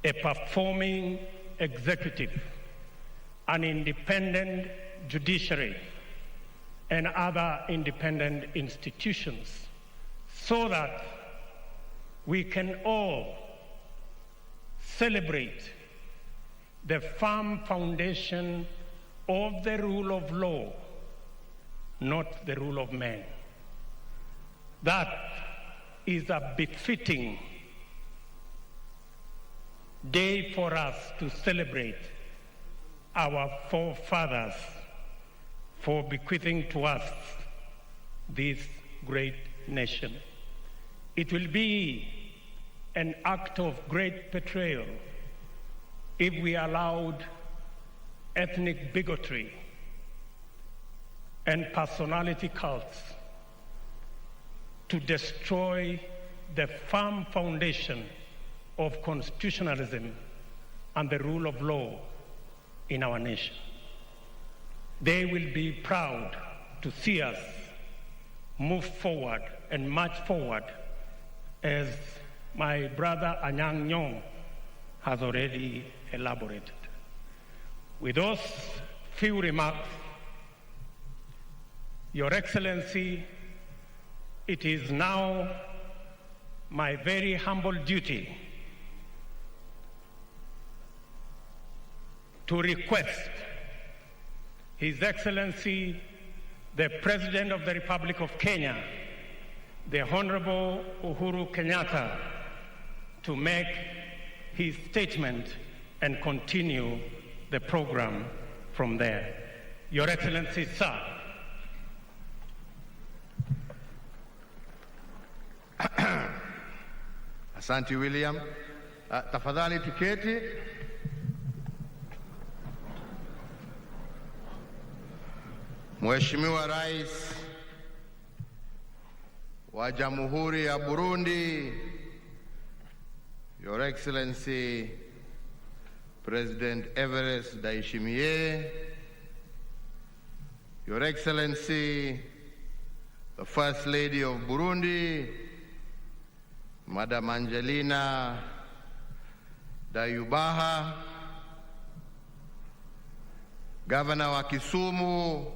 a performing executive, an independent judiciary, and other independent institutions, so that we can all celebrate the firm foundation of the rule of law, not the rule of man. That is a befitting day for us to celebrate our forefathers for bequeathing to us this great nation. It will be an act of great betrayal if we allowed ethnic bigotry and personality cults to destroy the firm foundation of constitutionalism and the rule of law in our nation. They will be proud to see us move forward and march forward, as my brother Anyang' Nyong'o has already elaborated. With those few remarks, Your Excellency, it is now my very humble duty to request His Excellency, the President of the Republic of Kenya, the Honorable Uhuru Kenyatta, to make his statement and continue the program from there. Your Excellency, sir. Asante William. Tafadhali tuketi. Mheshimiwa Rais wa Jamhuri ya Burundi, Your Excellency President Everest Ndayishimiye, Your Excellency the First Lady of Burundi, Madam Angelina Dayubaha, Governor wa Kisumu,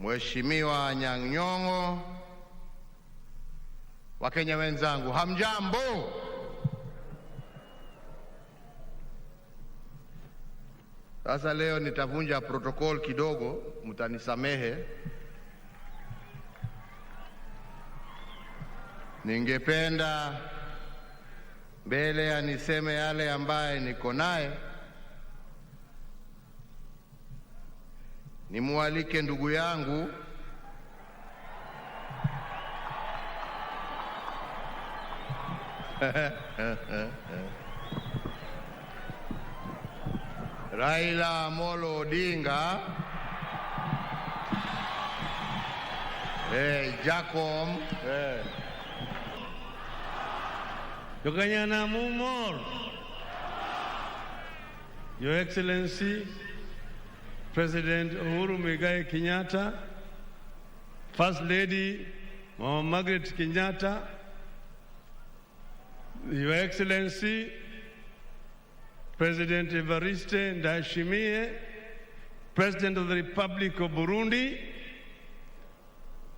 Mheshimiwa Anyang' Nyong'o, Wakenya wenzangu, hamjambo? Sasa leo nitavunja protocol kidogo, mtanisamehe. Ningependa mbele ya niseme yale ambaye niko naye, nimualike ndugu yangu Raila Amolo Odinga, Jacob, Yokanyana Mumor, Your Excellency President Uhuru Kenyatta, First Lady Mama Margaret Kenyatta, Your Excellency President Evariste Ndayishimiye, President of the Republic of Burundi,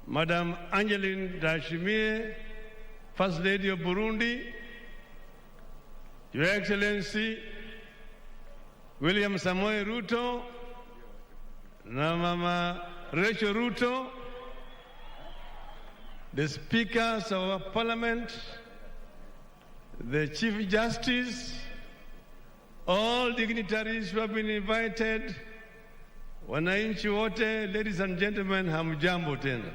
Madam Angeline Ndayishimiye, First Lady of Burundi, Your Excellency William Samoei Ruto na Mama Rachel Ruto, the speakers of our parliament, the Chief Justice, all dignitaries who have been invited, wananchi wote, ladies and gentlemen, hamjambo tena.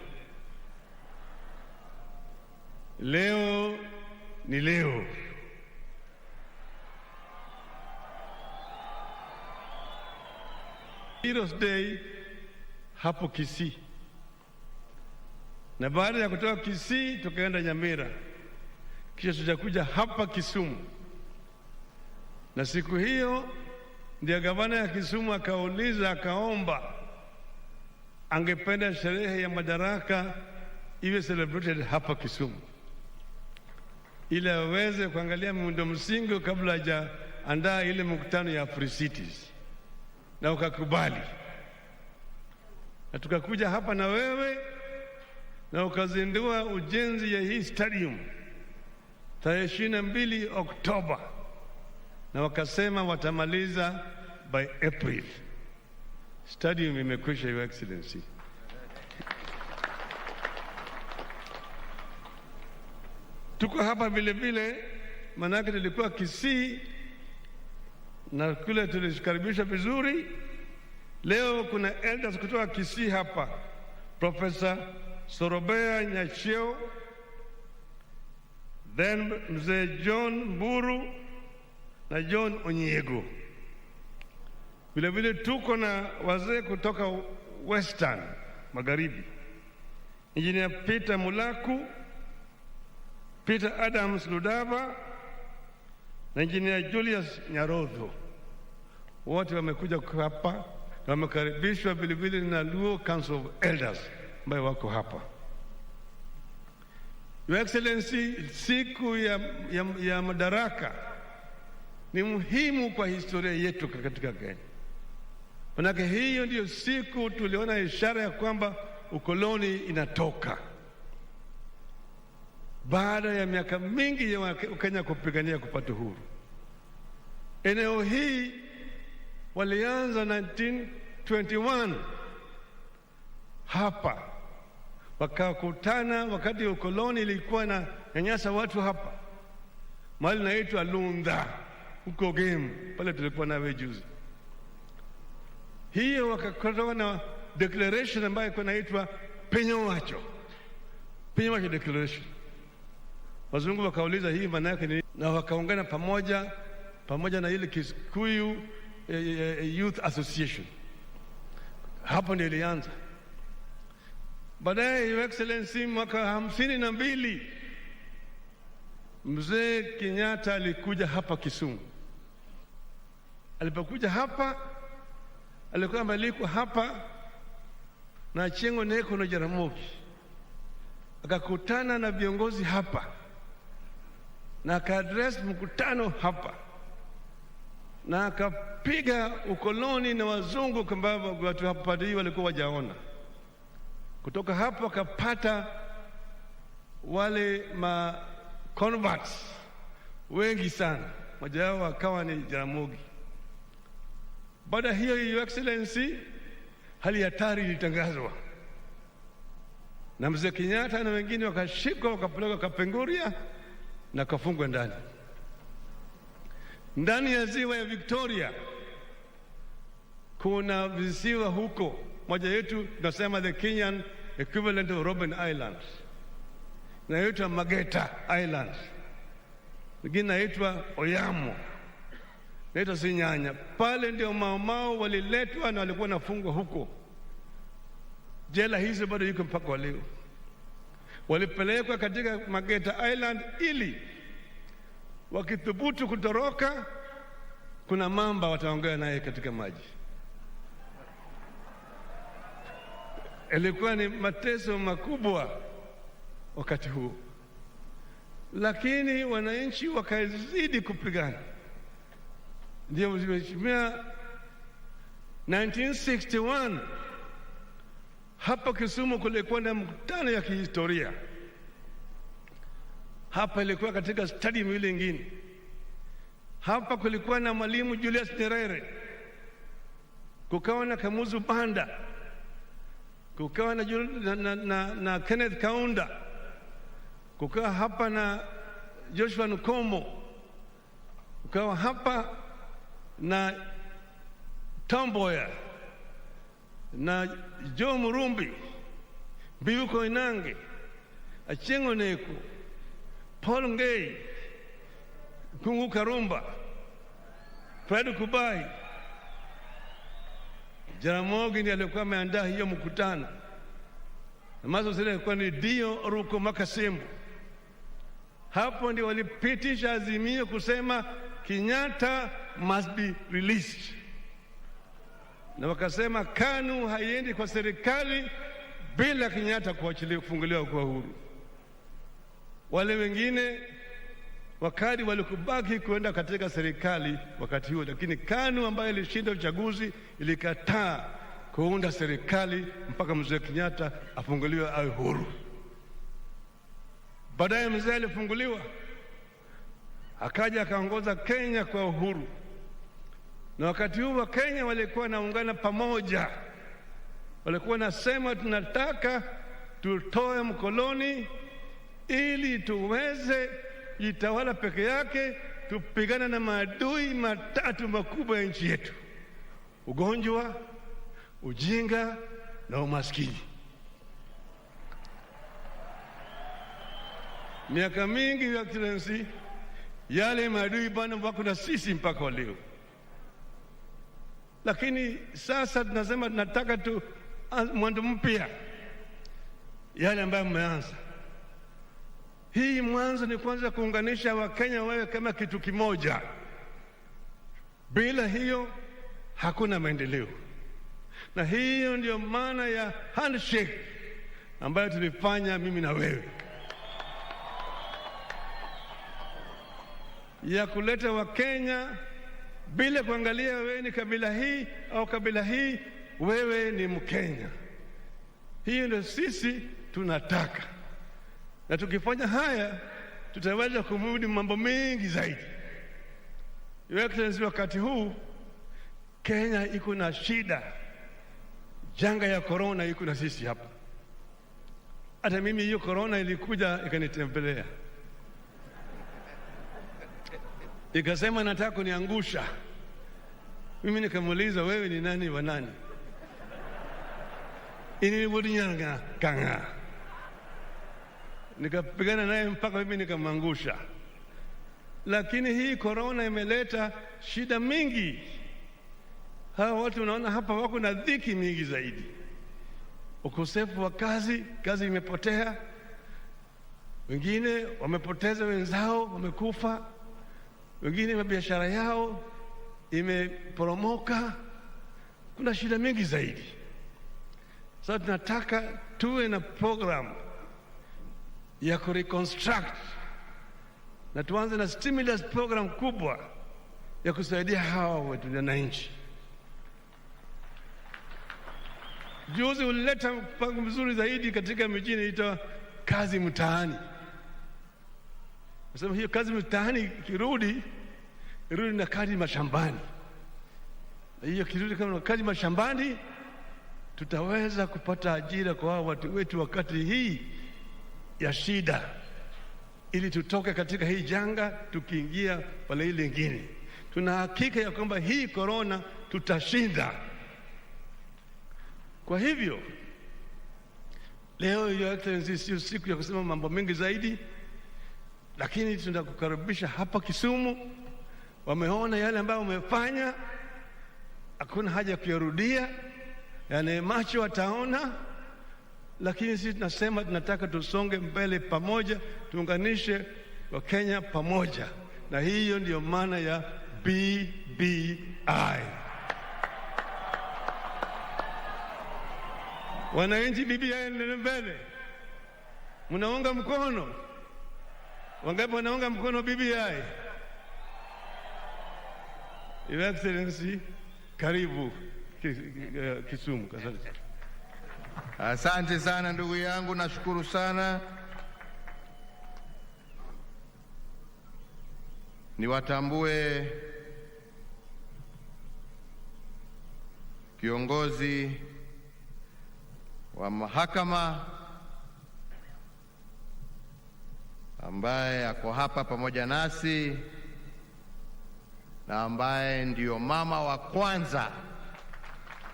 Leo ni leo. Heroes Day hapo Kisii. Na baada ya kutoka Kisii tukaenda Nyamira. Kisha tutakuja hapa Kisumu. Na siku hiyo ndio gavana ya Kisumu akaomba angependa sherehe ya Madaraka iwe celebrated hapa Kisumu, ili aweze kuangalia miundo msingi kabla hajaandaa ile mkutano ya Free Cities, na ukakubali. Na tukakuja hapa na wewe na ukazindua ujenzi ya hii stadium tarehe 22 Oktoba, na wakasema watamaliza by April. Stadium imekwisha, Your Excellency. Tuko hapa vile vile, manake tulikuwa Kisii na kule tulikaribisha vizuri. Leo kuna elders kutoka Kisii hapa, Professor Sorobea Nyachio, then Mzee John Mburu na John Onyego. Vile vile tuko na wazee kutoka Western Magharibi, Engineer Peter Mulaku, Peter Adams Ludava na Engineer Julius Nyarodho. Wote wamekuja hapa na wamekaribishwa vile vile na Luo Council of Elders ambao wako hapa. Your Excellency, siku ya Madaraka ni muhimu kwa historia yetu katika Kenya. Manake hiyo ndio siku tuliona ishara ya kwamba ukoloni inatoka. Baada ya miaka mingi ya Kenya kupigania kupata uhuru. Eneo hii walianza 1921 hapa. Wakakutana wakati ukoloni ilikuwa na nyanyasa watu hapa. Mahali naitwa Lunda, huko Gemu, pale tulikuwa nawe juzi. Hiyo wakakutana na declaration ambayo ilikuwa inaitwa Penyowacho Declaration. Wazungu wakauliza hii maana yake ni, na wakaungana pamoja na ile Kikuyu Youth Association. Hapo ndio ilianza. Baadaye, Your Excellency, mwaka 52 Mzee Kenyatta alikuja hapa Kisumu. Alipokuja hapa alikuwa amealikwa hapa na Chengo Neko na Jaramogi. Akakutana na viongozi hapa na akaadress mkutano hapa na akapiga ukoloni na wazungu kwamba watu hapa hii walikuwa wajaona. Kutoka hapo akapata wale converts wengi sana, mmoja wao akawa ni Jaramogi. Baada hiyo, Your Excellency, hali hatari ilitangazwa na Mzee Kenyatta na wengine wakashikwa, wakapelekwa Kapenguria na kafungwa ndani ya ziwa ya Victoria. Kuna visiwa huko, moja yetu tunasema the Kenyan equivalent of Robben Island, na inaitwa Mageta Island, nyingine inaitwa Oyamo, inaitwa Sinyanya. Pale ndio Maumau waliletwa na walikuwa nafungwa huko. Jela hizo bado yuko mpaka leo. Walipelekwa katika Mageta Island ili wakithubutu kutoroka, kuna mamba wataongea naye katika maji. Ilikuwa ni mateso makubwa wakati huo, lakini wananchi wakazidi kupigana. Ndio mheshimiwa, 1961 hapa Kisumu kulikuwa na mkutano ya kihistoria. Hapa ilikuwa katika stadium ile nyingine. Hapa kulikuwa na Mwalimu Julius Nyerere, kukawa na Kamuzu Banda, kukawa na Kenneth Kaunda, kukawa hapa na Joshua Nkomo, ukawa hapa na Tomboya na Joe Murumbi, Biu Koinange, Achieng' Oneko, Paul Ngei, Kungu Karumba, Fred Kubai. Jaramogi ndiye alikuwa ameandaa hiyo mkutano. Mazo zile alikuwa ni Dio Ruko Makasembu. Hapo ndio walipitisha azimio kusema Kenyatta must be released. Na wakasema KANU haiendi kwa serikali bila Kenyatta kufunguliwa kwa huru. Wale wengine wakati walikubaki kwenda katika serikali wakati huo, lakini KANU ambayo ilishinda uchaguzi ilikataa kuunda serikali mpaka mzee Kenyatta afunguliwe awe huru. Baadaye mzee alifunguliwa, akaja akaongoza Kenya kwa uhuru. Na wakati huo Kenya walikuwa naungana pamoja, walikuwa nasema tunataka tutoe mkoloni ili tuweze jitawala peke yake, tupigana na maadui matatu makubwa ya nchi yetu: ugonjwa, ujinga na umaskini. Miaka mingi, Your Excellency, yale maadui bado wako na sisi mpaka leo. Lakini sasa tunasema tunataka tu mwanzo mpya, yale ambayo mmeanza. Hii mwanzo ni kwanza kuunganisha Wakenya wewe kama kitu kimoja. Bila hiyo hakuna maendeleo. Na hiyo ndio maana ya handshake ambayo tulifanya mimi na wewe, ya kuleta Wakenya bila kuangalia wewe ni kabila hii au kabila hii, wewe ni Mkenya. Hiyo ndio sisi tunataka. Na tukifanya haya tutaweza kumudu mambo mengi zaidi. Your Excellency, wakati huu Kenya iko na shida. Janga ya corona iko na sisi hapa. Hata mimi hiyo corona ilikuja ikanitembelea, ikasema nataka kuniangusha. Mimi nikamuuliza, wewe ni nani wa nani? Iniwodinyanga kanga. Nikapigana naye mpaka mimi nikamangusha. Lakini hii corona imeleta shida mingi. Hawa watu unaona hapa wako na dhiki mingi zaidi. Ukosefu wa kazi, kazi imepotea. Wengine wamepoteza wenzao, wamekufa. Wengine biashara yao imeporomoka. Kuna shida mingi zaidi. Sasa tunataka tuwe na program ya kureconstruct, na tuanze na stimulus program kubwa ya kusaidia hawa wetu wananchi. Juzi ulileta mpango mzuri zaidi katika mijini inaitwa kazi mtaani. Nasema hiyo kazi mtaani kirudi na kazi mashambani. Na hiyo kirudi kama kazi mashambani, tutaweza kupata ajira kwa hao watu wetu wakati hii ya shida, ili tutoke katika hii janga tukiingia pale ile nyingine. Tuna hakika ya kwamba hii corona tutashinda. Kwa hivyo leo, Your Excellency, sio siku ya kusema mambo mengi zaidi, lakini tunakukaribisha hapa Kisumu. Wameona yale ambayo umefanya, hakuna haja ya kuyarudia. Yaani macho wataona, lakini sisi tunasema tunataka tusonge mbele pamoja, tuunganishe Wakenya pamoja, na hiyo ndio maana ya BBI. Wananchi, BBI ndio mbele. Mnaunga mkono? Wangapi wanaunga mkono BBI? Your Excellency, karibu Kisumu. Asante sana ndugu yangu, nashukuru sana. Niwatambue kiongozi wa mahakama ambaye ako hapa pamoja nasi na ambaye ndio mama wa kwanza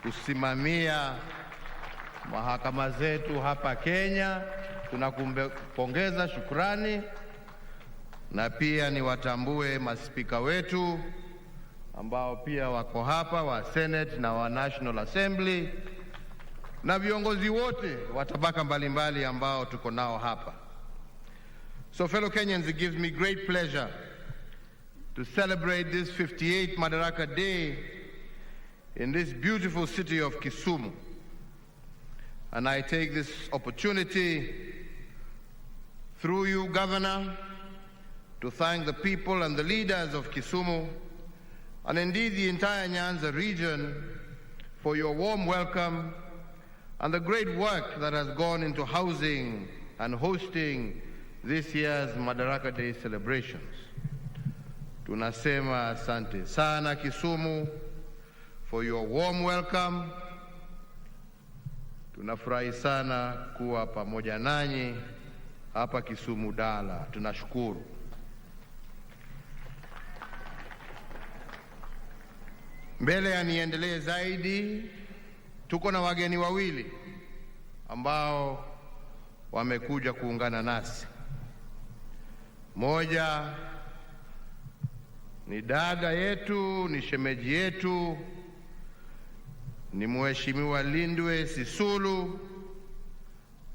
kusimamia mahakama zetu hapa Kenya. Tunakumpongeza, shukrani. Na pia niwatambue maspika wetu ambao pia wako hapa, wa Senate na wa National Assembly, na viongozi wote wa tabaka mbalimbali ambao tuko nao hapa. So fellow Kenyans, it gives me great pleasure to celebrate this 58th Madaraka Day in this beautiful city of Kisumu. And I take this opportunity through you, Governor, to thank the people and the leaders of Kisumu, and indeed the entire Nyanza region, for your warm welcome and the great work that has gone into housing and hosting this year's Madaraka Day celebrations. Tunasema asante sana Kisumu for your warm welcome. Tunafurahi sana kuwa pamoja nanyi hapa Kisumu Dala. Tunashukuru. Mbele ya niendelee zaidi, tuko na wageni wawili ambao wamekuja kuungana nasi. Moja ni dada yetu, ni shemeji yetu, ni Mheshimiwa Lindwe Sisulu,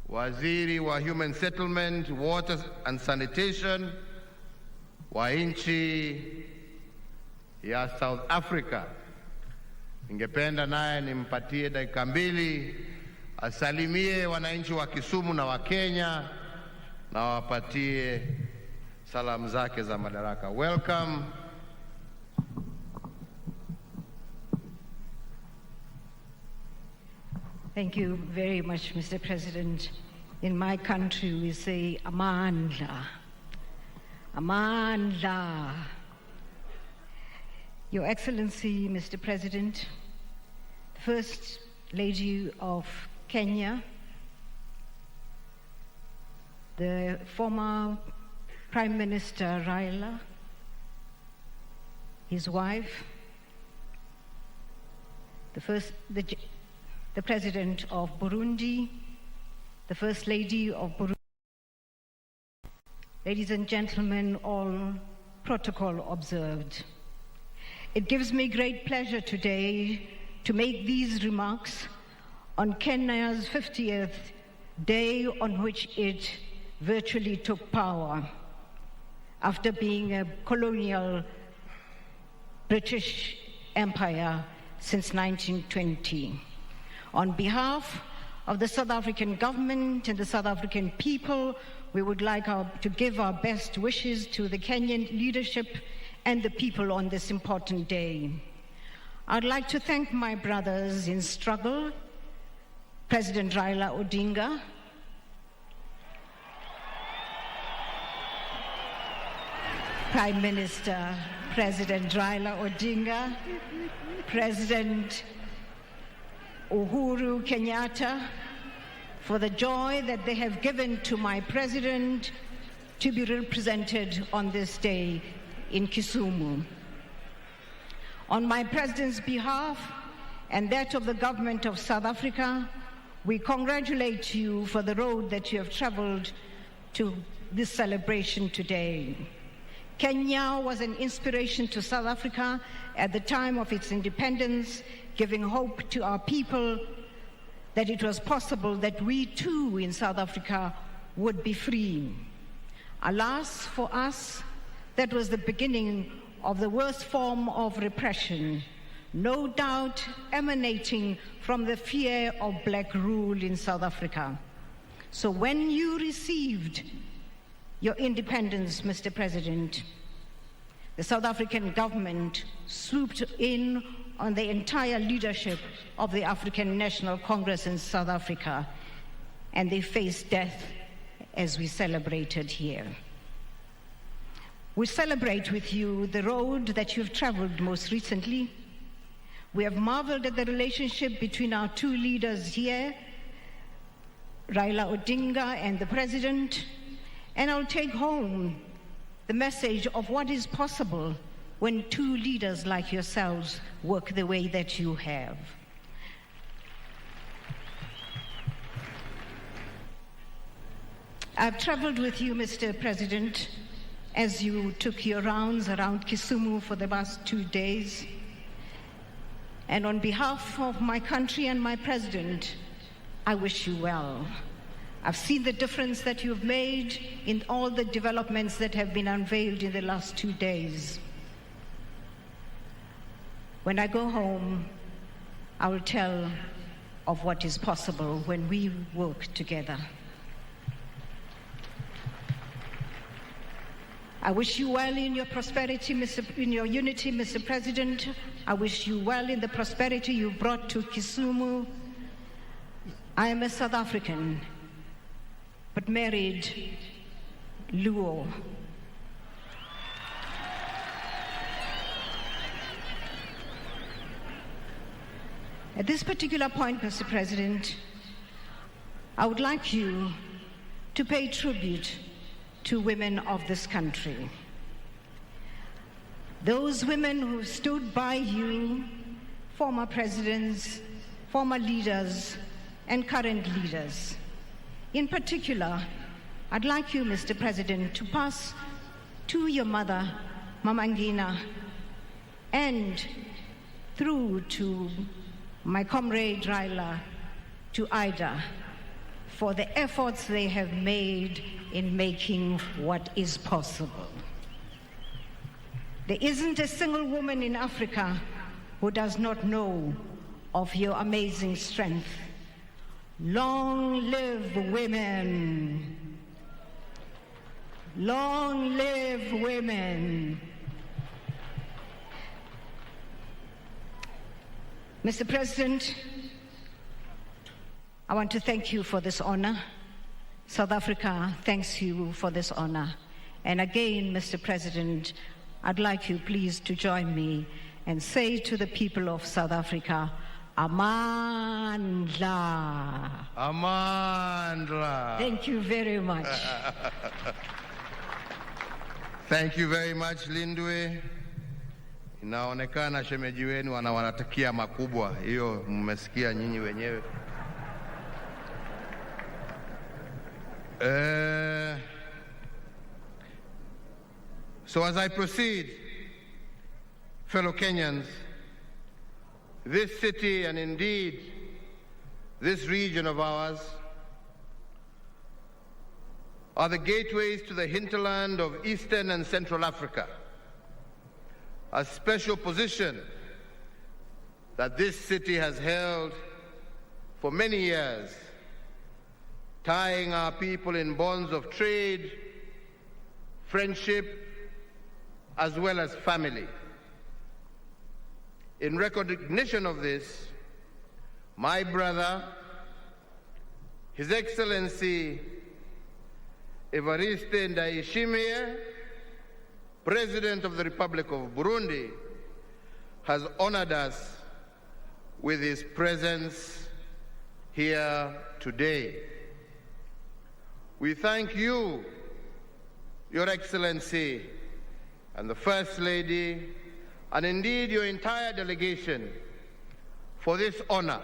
Waziri wa Human Settlement, Water and Sanitation wa nchi ya South Africa. Ningependa naye nimpatie dakika mbili asalimie wananchi wa Kisumu na wa Kenya na wapatie salamu zake za Madaraka. Welcome. Thank you very much, Mr. President. In my country, we say amandla. Amandla. Your Excellency, Mr. President, First Lady of Kenya, the former Prime Minister Raila, his wife, the President of Burundi, the First Lady of Burundi, ladies and gentlemen, all protocol observed. It gives me great pleasure today to make these remarks on Kenya's 50th day on which it virtually took power after being a colonial British empire since 1920. On behalf of the South African government and the South African people, we would like to give our best wishes to the Kenyan leadership and the people on this important day. I'd like to thank my brothers in struggle, President Raila Odinga, Prime Minister President Raila Odinga, President Uhuru Kenyatta, for the joy that they have given to my president to be represented on this day in Kisumu. On my president's behalf and that of the government of South Africa, we congratulate you for the road that you have traveled to this celebration today. Kenya was an inspiration to South Africa at the time of its independence, giving hope to our people that it was possible that we too in South Africa would be free. Alas, for us, that was the beginning of the worst form of repression, no doubt emanating from the fear of black rule in South Africa. So when you received your independence, Mr. President, the South African government swooped in on the entire leadership of the African National Congress in South Africa, and they faced death as we celebrated here. We celebrate with you the road that you've traveled most recently. We have marveled at the relationship between our two leaders here, Raila Odinga and the President, And I'll take home the message of what is possible when two leaders like yourselves work the way that you have. I've traveled with you, Mr. President, as you took your rounds around Kisumu for the last 2 days. And on behalf of my country and my president, I wish you well. I've seen the difference that you've made in all the developments that have been unveiled in the last 2 days. When I go home, I will tell of what is possible when we work together. I wish you well in your prosperity, in your unity, Mr. President. I wish you well in the prosperity you brought to Kisumu. I am a South African, but married Luo. At this particular point, Mr. President, I would like you to pay tribute to women of this country. Those women who stood by you, former presidents, former leaders, and current leaders. In particular, I'd like you, Mr. President, to pass to your mother, Mama Ngina, and through to my comrade Raila, to Ida, for the efforts they have made in making what is possible. There isn't a single woman in Africa who does not know of your amazing strength. Long live women. Long live women. Mr. President, I want to thank you for this honor. South Africa thanks you for this honor. And again, Mr. President, I'd like you please to join me and say to the people of South Africa, Amandla. Amandla. Thank you very much. Thank you very much, Lindwe. Inaonekana shemeji wenu wanawatakia makubwa. Hiyo mmesikia nyinyi wenyewe. So as I proceed, fellow Kenyans, this city and indeed this region of ours are the gateways to the hinterland of Eastern and Central Africa, a special position that this city has held for many years, tying our people in bonds of trade, friendship, as well as family. In recognition of this, my brother, His Excellency Evariste Ndayishimiye, President of the Republic of Burundi, has honored us with his presence here today. We thank you, Your Excellency, and the First Lady, and indeed your entire delegation, for this honor,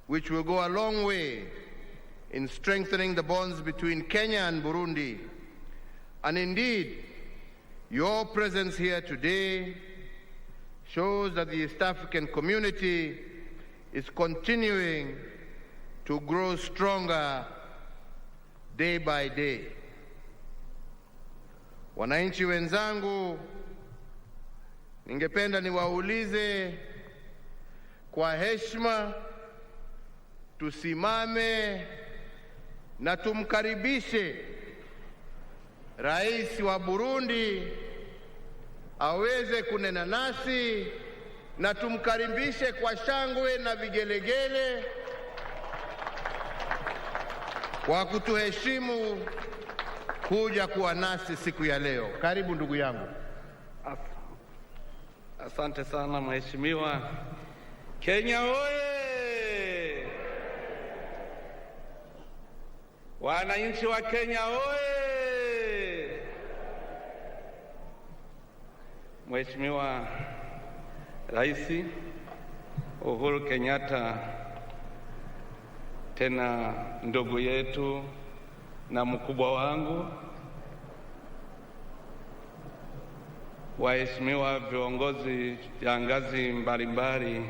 which will go a long way in strengthening the bonds between Kenya and Burundi. And indeed, your presence here today shows that the East African community is continuing to grow stronger day by day. Wananchi wenzangu, ningependa niwaulize kwa heshima, tusimame na tumkaribishe Rais wa Burundi aweze kunena nasi, na tumkaribishe kwa shangwe na vigelegele kwa kutuheshimu kuja kuwa nasi siku ya leo. Karibu ndugu yangu. Asante sana mheshimiwa. Kenya oye! Wananchi wa Kenya oye! Mheshimiwa Rais Uhuru Kenyatta, tena ndugu yetu na mkubwa wangu, waheshimiwa viongozi vya ngazi mbalimbali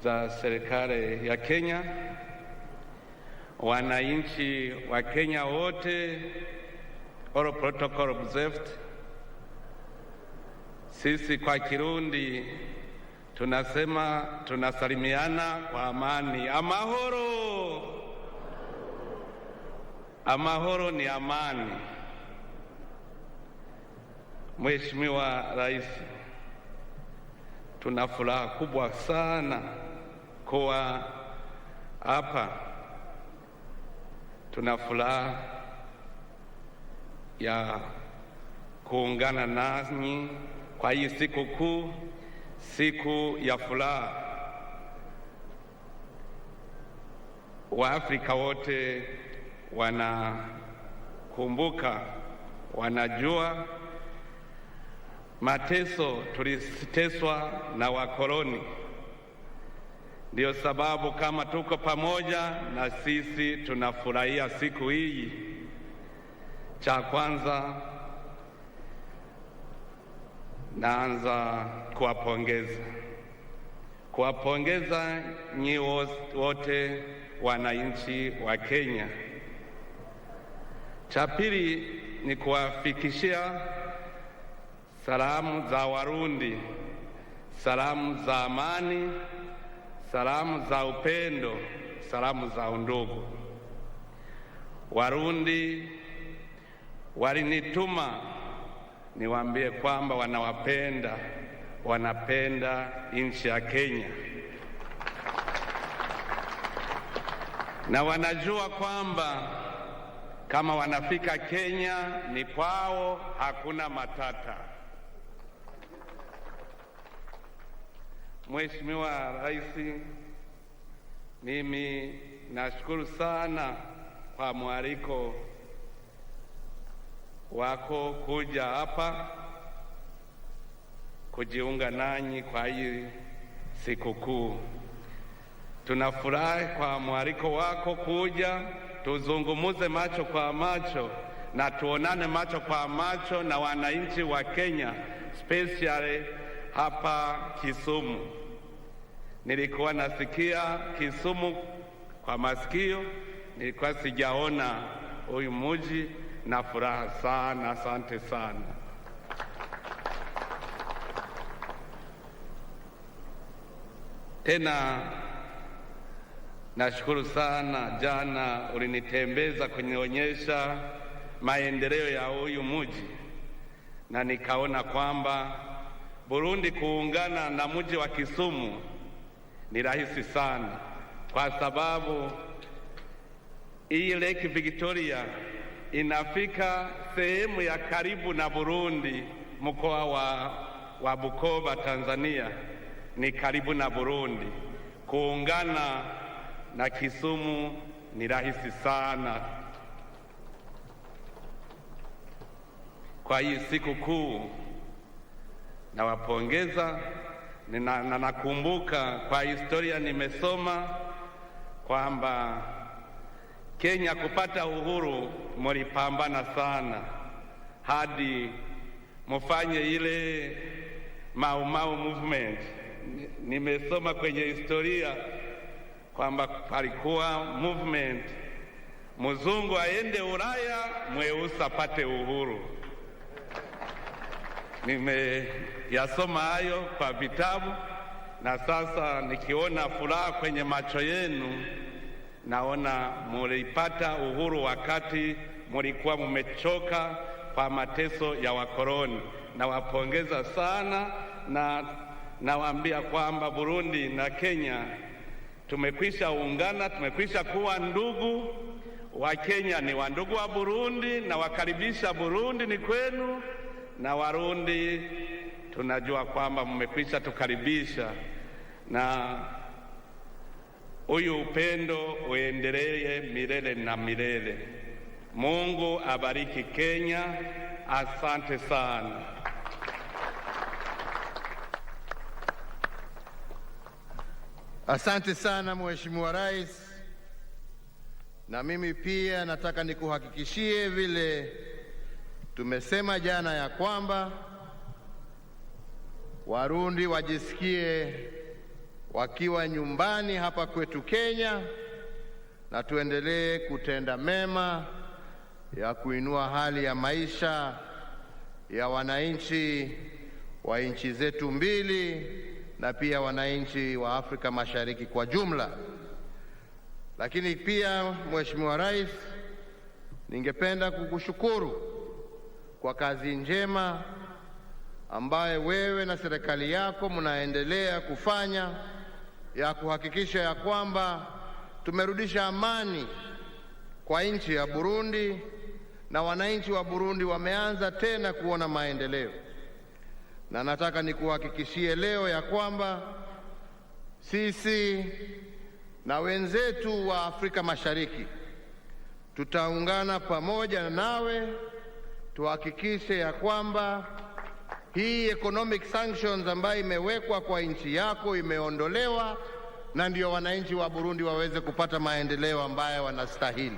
za serikali ya Kenya, wananchi wa Kenya wote, all protocol observed. Sisi kwa Kirundi tunasema, tunasalimiana kwa amani. Amahoro. Amahoro ni amani. Mheshimiwa Rais, tuna furaha kubwa sana kuwa hapa. Tuna furaha ya kuungana nanyi kwa hii siku kuu, siku ya furaha. Waafrika wote wanakumbuka, wanajua mateso tuliteswa na wakoloni. Ndio sababu kama tuko pamoja na sisi tunafurahia siku hii. Cha kwanza, naanza kuwapongeza nyi wote wananchi wa Kenya. Cha pili ni kuwafikishia salamu za Warundi, salamu za amani, salamu za upendo, salamu za undugu. Warundi walinituma niwaambie kwamba wanapenda nchi ya Kenya, na wanajua kwamba kama wanafika Kenya ni kwao, hakuna matata. Mheshimiwa Rais, mimi nashukuru sana kwa mwaliko wako kuja hapa kujiunga nanyi kwa hii sikukuu. Tunafurahi kwa mwaliko wako kuja tuzungumuze macho kwa macho na tuonane macho kwa macho na wananchi wa Kenya, especially hapa Kisumu. Nilikuwa nasikia Kisumu kwa masikio, nilikuwa sijaona huyu mji, na furaha sana. Asante sana. Tena nashukuru sana, jana ulinitembeza kunionyesha maendeleo ya huyu mji, na nikaona kwamba Burundi kuungana na mji wa Kisumu ni rahisi sana, kwa sababu hii Lake Victoria inafika sehemu ya karibu na Burundi. Mkoa wa Bukoba, Tanzania ni karibu na Burundi. Kuungana na Kisumu ni rahisi sana. Kwa hii siku kuu nawapongeza, na nakumbuka kwa historia nimesoma kwamba Kenya kupata uhuru mulipambana sana hadi mufanye ile Mau Mau movement. Nimesoma kwenye historia kwamba palikuwa movement mzungu aende Ulaya, mweusi apate uhuru. Nimeyasoma hayo kwa vitabu, na sasa nikiona furaha kwenye macho yenu, naona mulipata uhuru wakati mulikuwa mumechoka kwa mateso ya wakoloni. Nawapongeza sana, na nawaambia kwamba Burundi na Kenya tumekwisha ungana, tumekwisha kuwa ndugu. Wa Kenya ni wandugu wa Burundi, na wakaribisha Burundi ni kwenu, na Warundi tunajua kwamba mmekwisha tukaribisha, na huyu upendo uendelee milele na milele. Mungu abariki Kenya. Asante sana. Asante sana Mheshimiwa Rais, na mimi pia nataka nikuhakikishie vile tumesema jana ya kwamba Warundi wajisikie wakiwa nyumbani hapa kwetu Kenya, na tuendelee kutenda mema ya kuinua hali ya maisha ya wananchi wa nchi zetu mbili na pia wananchi wa Afrika Mashariki kwa jumla. Lakini pia Mheshimiwa Rais, ningependa kukushukuru kwa kazi njema ambaye wewe na serikali yako mnaendelea kufanya ya kuhakikisha ya kwamba tumerudisha amani kwa nchi ya Burundi na wananchi wa Burundi wameanza tena kuona maendeleo. Na nataka nikuhakikishie leo ya kwamba sisi na wenzetu wa Afrika Mashariki tutaungana pamoja nawe tuhakikishe ya kwamba hii economic sanctions ambayo imewekwa kwa nchi yako imeondolewa, na ndio wananchi wa Burundi waweze kupata maendeleo ambayo wanastahili.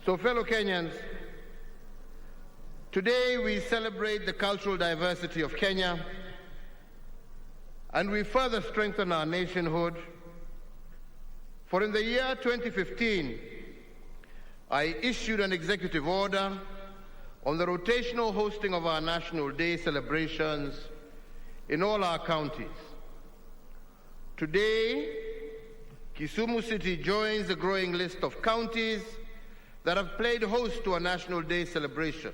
So fellow Kenyans, today we celebrate the cultural diversity of Kenya, and we further strengthen our nationhood. For in the year 2015, I issued an executive order on the rotational hosting of our National Day celebrations in all our counties. Today, Kisumu City joins the growing list of counties that have played host to a National Day celebration.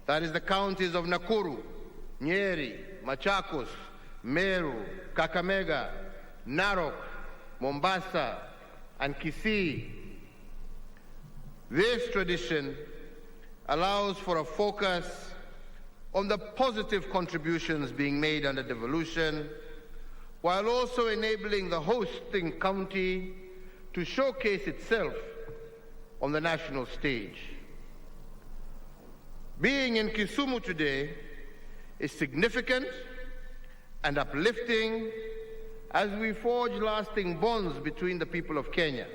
That is the counties of Nakuru, Nyeri, Machakos, Meru, Kakamega, Narok, Mombasa, and Kisii. This tradition allows for a focus on the positive contributions being made under devolution, while also enabling the hosting county to showcase itself on the national stage. Being in Kisumu today is significant and uplifting as we forge lasting bonds between the people of Kenya.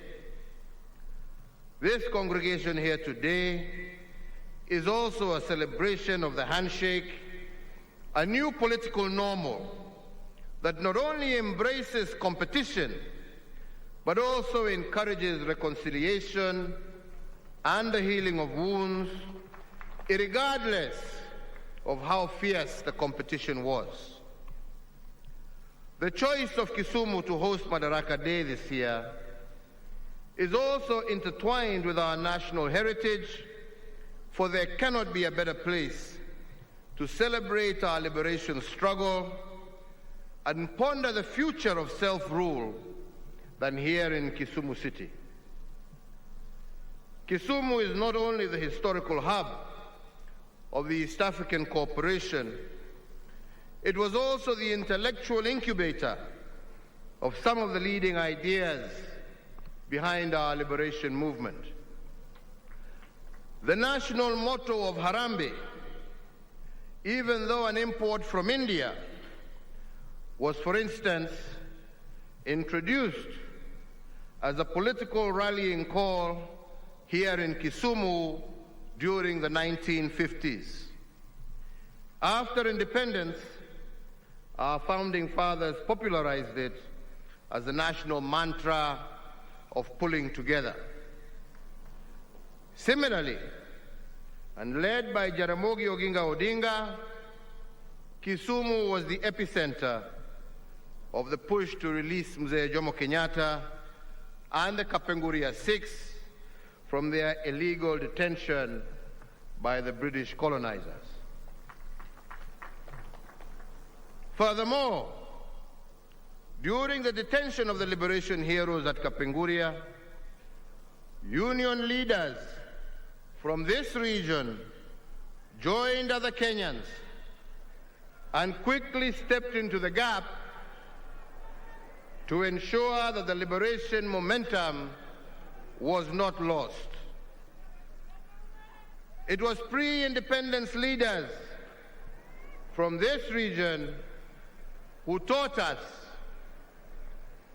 This congregation here today is also a celebration of the handshake, a new political normal that not only embraces competition, but also encourages reconciliation and the healing of wounds, irregardless of how fierce the competition was. The choice of Kisumu to host Madaraka Day this year is also intertwined with our national heritage, for there cannot be a better place to celebrate our liberation struggle and ponder the future of self-rule than here in Kisumu City. Kisumu is not only the historical hub of the East African Cooperation, it was also the intellectual incubator of some of the leading ideas behind our liberation movement. The national motto of Harambee, even though an import from India, was, for instance, introduced as a political rallying call here in Kisumu during the 1950s. After independence, our founding fathers popularized it as the national mantra of pulling together. Similarly, and led by Jaramogi Oginga Odinga, Kisumu was the epicenter of the push to release Mzee Jomo Kenyatta and the Kapenguria Six from their illegal detention by the British colonizers. Furthermore, during the detention of the liberation heroes at Kapenguria, union leaders from this region joined other Kenyans and quickly stepped into the gap to ensure that the liberation momentum was not lost. It was pre-independence leaders from this region who taught us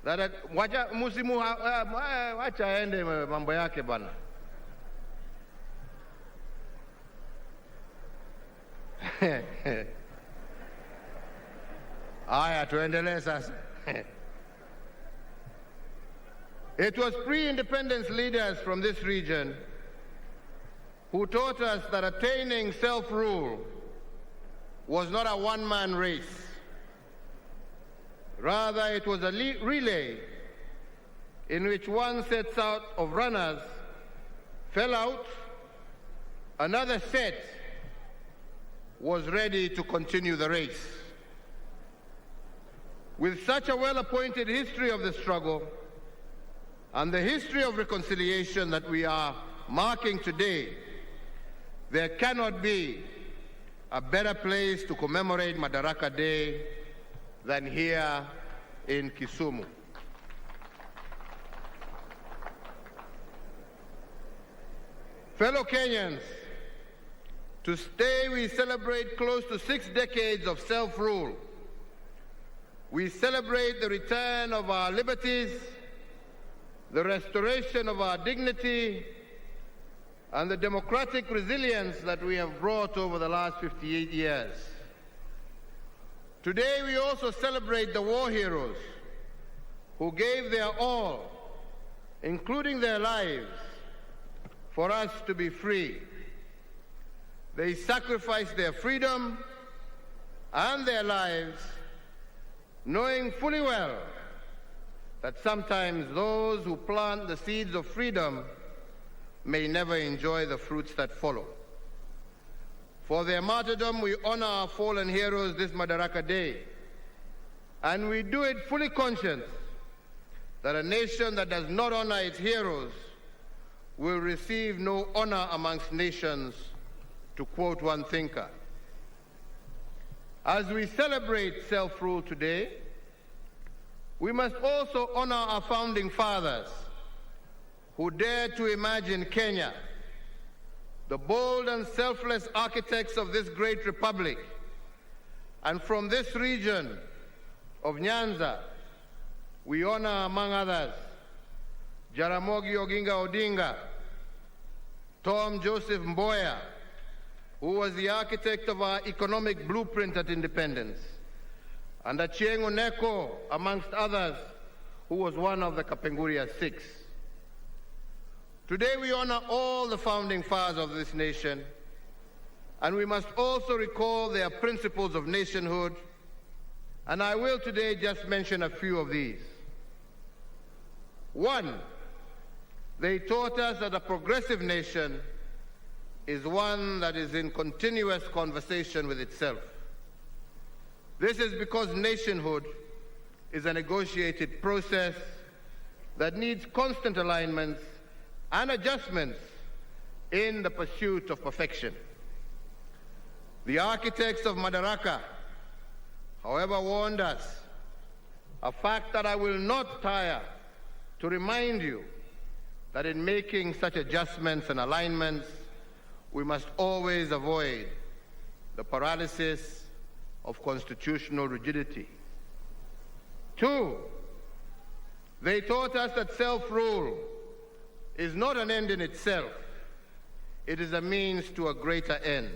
that wacha aende mambo yake bana. Aya, tuendelee sasa. It was pre-independence leaders from this region who taught us that attaining self-rule was not a one-man race. Rather, it was a relay in which one set out of runners fell out, another set was ready to continue the race. With such a well-appointed history of the struggle and the history of reconciliation that we are marking today, there cannot be a better place to commemorate Madaraka Day than here in Kisumu. Fellow Kenyans, today we celebrate close to 6 decades of self-rule. We celebrate the return of our liberties, the restoration of our dignity, and the democratic resilience that we have brought over the last 58 years. Today we also celebrate the war heroes who gave their all, including their lives, for us to be free. They sacrificed their freedom and their lives, knowing fully well that sometimes those who plant the seeds of freedom may never enjoy the fruits that follow. For their martyrdom, we honor our fallen heroes this Madaraka Day, and we do it fully conscious that a nation that does not honor its heroes will receive no honor amongst nations, to quote one thinker. As we celebrate self-rule today, we must also honor our founding fathers who dared to imagine Kenya, the bold and selfless architects of this great republic. And from this region of Nyanza, we honor, among others, Jaramogi Oginga Odinga, Tom Joseph Mboya, who was the architect of our economic blueprint at independence, and Achieng' Oneko, amongst others, who was one of the Kapenguria Six. Today we honor all the founding fathers of this nation, and we must also recall their principles of nationhood, and I will today just mention a few of these. One, they taught us that a progressive nation is one that is in continuous conversation with itself. This is because nationhood is a negotiated process that needs constant alignments and adjustments in the pursuit of perfection. The architects of Madaraka, however, warned us, a fact that I will not tire to remind you, that in making such adjustments and alignments, we must always avoid the paralysis of constitutional rigidity. Two, they taught us that self-rule is not an end in itself. It is a means to a greater end.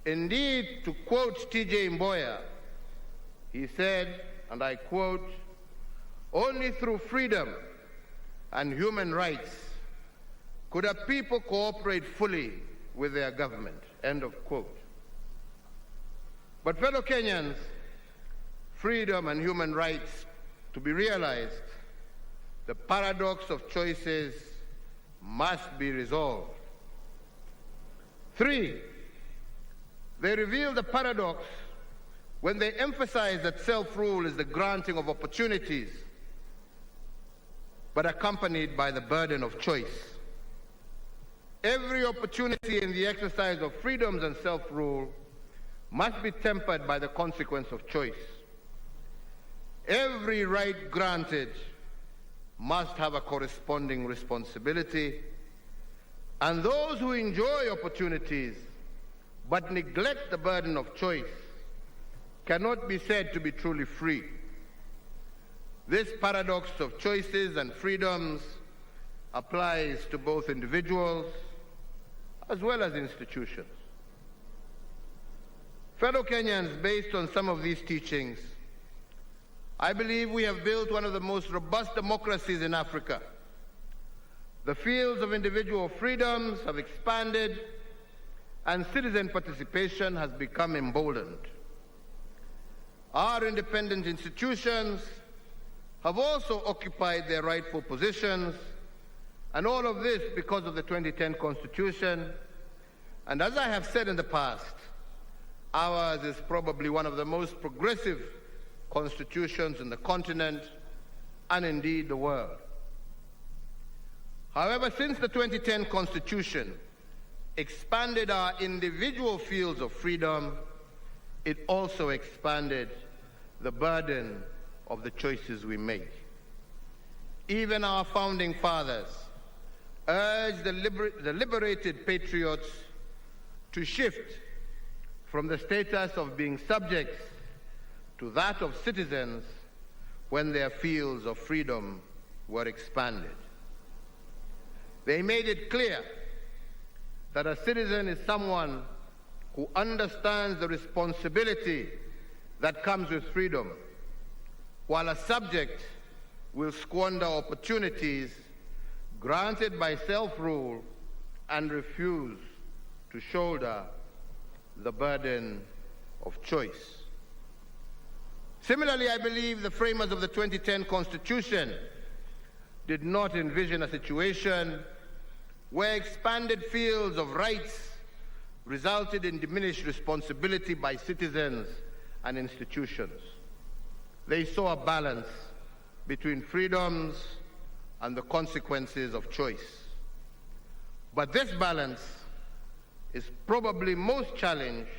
Indeed, to quote T.J. Mboya, he said, and I quote, "Only through freedom and human rights could a people cooperate fully with their government," end of quote. But fellow Kenyans, freedom and human rights to be realized, the paradox of choices must be resolved. Three, they reveal the paradox when they emphasize that self-rule is the granting of opportunities, but accompanied by the burden of choice. Every opportunity in the exercise of freedoms and self-rule must be tempered by the consequence of choice. Every right granted must have a corresponding responsibility, and those who enjoy opportunities but neglect the burden of choice cannot be said to be truly free. This paradox of choices and freedoms applies to both individuals as well as institutions. Fellow Kenyans, based on some of these teachings, I believe we have built one of the most robust democracies in Africa. The fields of individual freedoms have expanded and citizen participation has become emboldened. Our independent institutions have also occupied their rightful positions, and all of this because of the 2010 Constitution. And as I have said in the past, ours is probably one of the most progressive constitutions in the continent and indeed the world. However, since the 2010 Constitution expanded our individual fields of freedom, it also expanded the burden of the choices we make. Even our founding fathers urged the liberated patriots to shift from the status of being subjects to that of citizens when their fields of freedom were expanded. They made it clear that a citizen is someone who understands the responsibility that comes with freedom, while a subject will squander opportunities granted by self-rule and refuse to shoulder the burden of choice. Similarly, I believe the framers of the 2010 Constitution did not envision a situation where expanded fields of rights resulted in diminished responsibility by citizens and institutions. They saw a balance between freedoms and the consequences of choice. But this balance is probably most challenged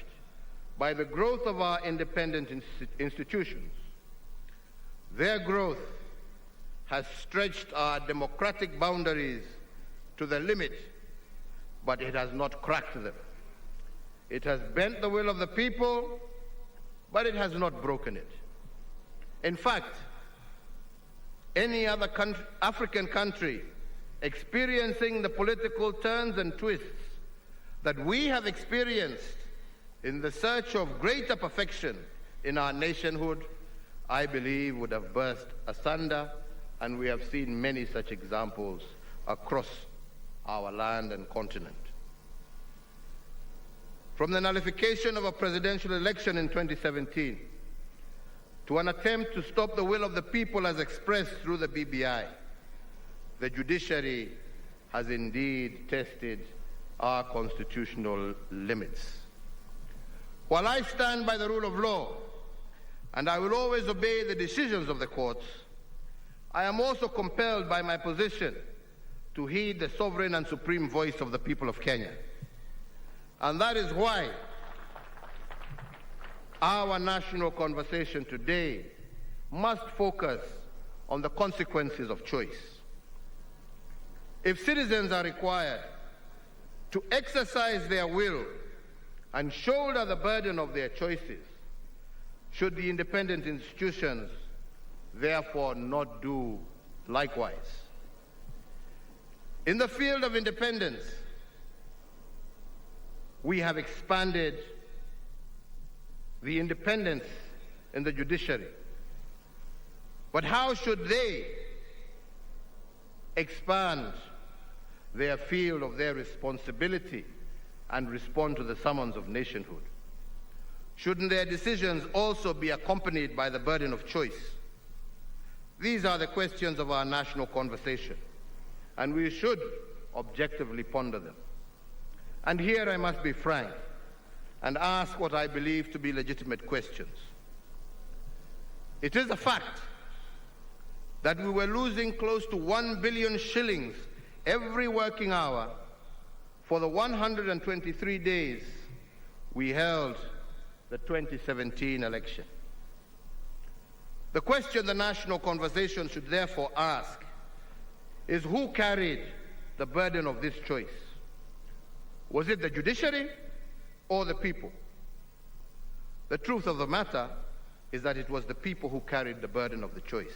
by the growth of our independent institutions. Their growth has stretched our democratic boundaries to the limit, but it has not cracked them. It has bent the will of the people, but it has not broken it. In fact, any other African country experiencing the political turns and twists that we have experienced in the search of greater perfection in our nationhood, I believe would have burst asunder, and we have seen many such examples across our land and continent. From the nullification of a presidential election in 2017 to an attempt to stop the will of the people as expressed through the BBI, the judiciary has indeed tested our constitutional limits. While I stand by the rule of law, and I will always obey the decisions of the courts, I am also compelled by my position to heed the sovereign and supreme voice of the people of Kenya. And that is why our national conversation today must focus on the consequences of choice. If citizens are required to exercise their will and shoulder the burden of their choices, should the independent institutions therefore not do likewise? In the field of independence, we have expanded the independence in the judiciary. But how should they expand their field of their responsibility and respond to the summons of nationhood? Shouldn't their decisions also be accompanied by the burden of choice? These are the questions of our national conversation, and we should objectively ponder them. And here I must be frank and ask what I believe to be legitimate questions. It is a fact that we were losing close to 1 billion shillings every working hour for the 123 days we held the 2017 election. The question the national conversation should therefore ask is who carried the burden of this choice? Was it the judiciary or the people? The truth of the matter is that it was the people who carried the burden of the choice.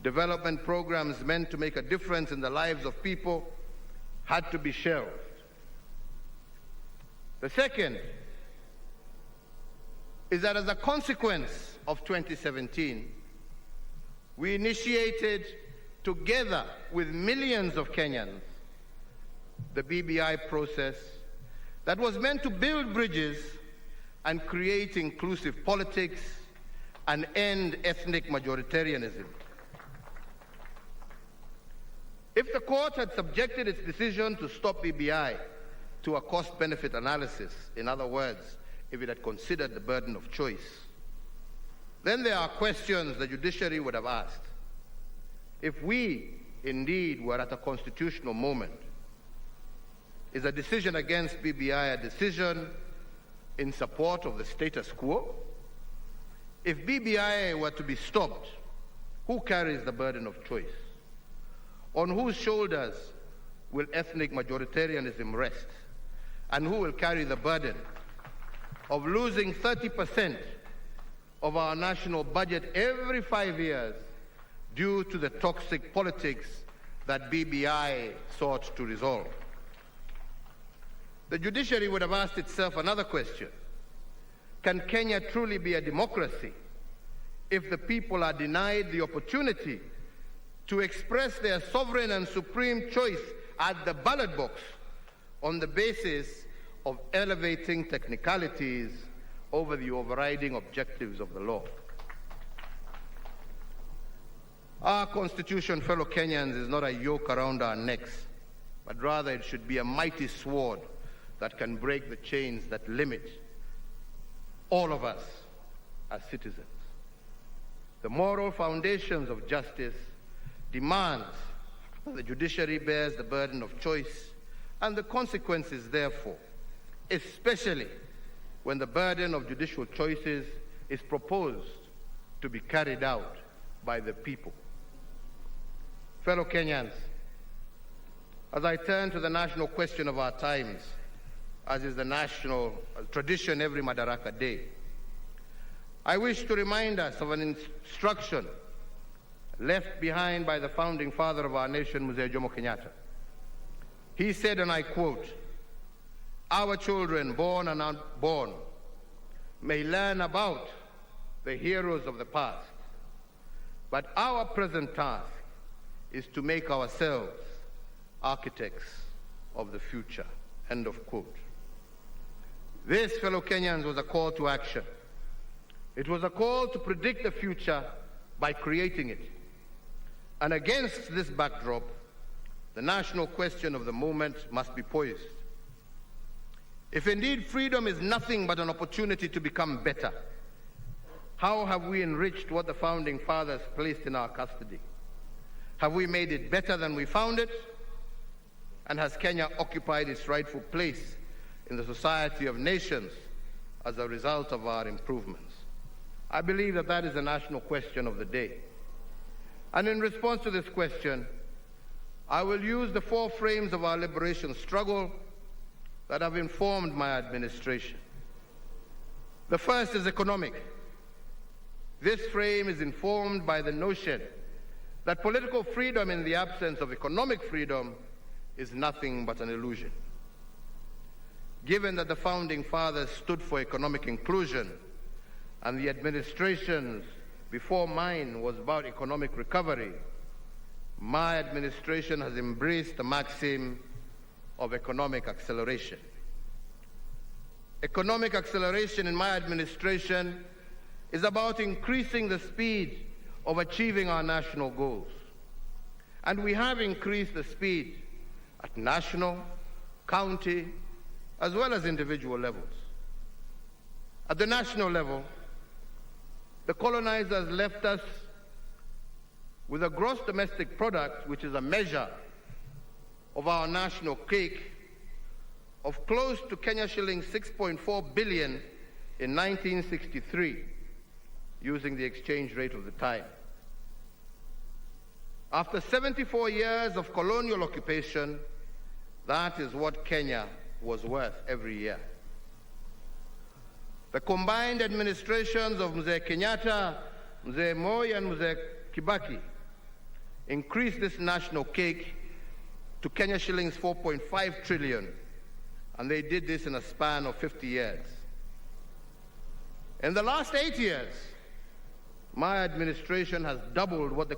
Development programs meant to make a difference in the lives of people had to be shelved. The second is that as a consequence of 2017, we initiated, together with millions of Kenyans, the BBI process that was meant to build bridges and create inclusive politics and end ethnic majoritarianism. If the court had subjected its decision to stop BBI to a cost-benefit analysis, in other words, if it had considered the burden of choice, then there are questions the judiciary would have asked. If we indeed were at a constitutional moment, is a decision against BBI a decision in support of the status quo? If BBI were to be stopped, who carries the burden of choice? On whose shoulders will ethnic majoritarianism rest? And who will carry the burden of losing 30% of our national budget every 5 years due to the toxic politics that BBI sought to resolve? The judiciary would have asked itself another question. Can Kenya truly be a democracy if the people are denied the opportunity to express their sovereign and supreme choice at the ballot box on the basis of elevating technicalities over the overriding objectives of the law? Our Constitution, fellow Kenyans, is not a yoke around our necks, but rather it should be a mighty sword that can break the chains that limit all of us as citizens. The moral foundations of justice demands that the judiciary bears the burden of choice and the consequences, therefore, especially when the burden of judicial choices is proposed to be carried out by the people. Fellow Kenyans, as I turn to the national question of our times, as is the national tradition every Madaraka Day, I wish to remind us of an instruction left behind by the founding father of our nation, Mzee Jomo Kenyatta. He said, and I quote, "Our children, born and unborn, may learn about the heroes of the past, but our present task is to make ourselves architects of the future." End of quote. This, fellow Kenyans, was a call to action. It was a call to predict the future by creating it. And against this backdrop, the national question of the moment must be poised. If indeed freedom is nothing but an opportunity to become better, how have we enriched what the founding fathers placed in our custody? Have we made it better than we found it? And has Kenya occupied its rightful place in the society of nations as a result of our improvements? I believe that that is the national question of the day. And in response to this question, I will use the 4 frames of our liberation struggle that have informed my administration. The first is economic. This frame is informed by the notion that political freedom in the absence of economic freedom is nothing but an illusion. Given that the founding fathers stood for economic inclusion and the administrations before mine was about economic recovery, my administration has embraced the maxim of economic acceleration. Economic acceleration in my administration is about increasing the speed of achieving our national goals. And we have increased the speed at national, county, as well as individual levels. At the national level, the colonizers left us with a gross domestic product, which is a measure of our national cake, of close to Kenya shilling 6.4 billion in 1963, using the exchange rate of the time. After 74 years of colonial occupation, that is what Kenya was worth every year. The combined administrations of Mzee Kenyatta, Mzee Moi, and Mzee Kibaki increased this national cake to Kenya shillings 4.5 trillion, and they did this in a span of 50 years. In the last 8 years, my administration has doubled what the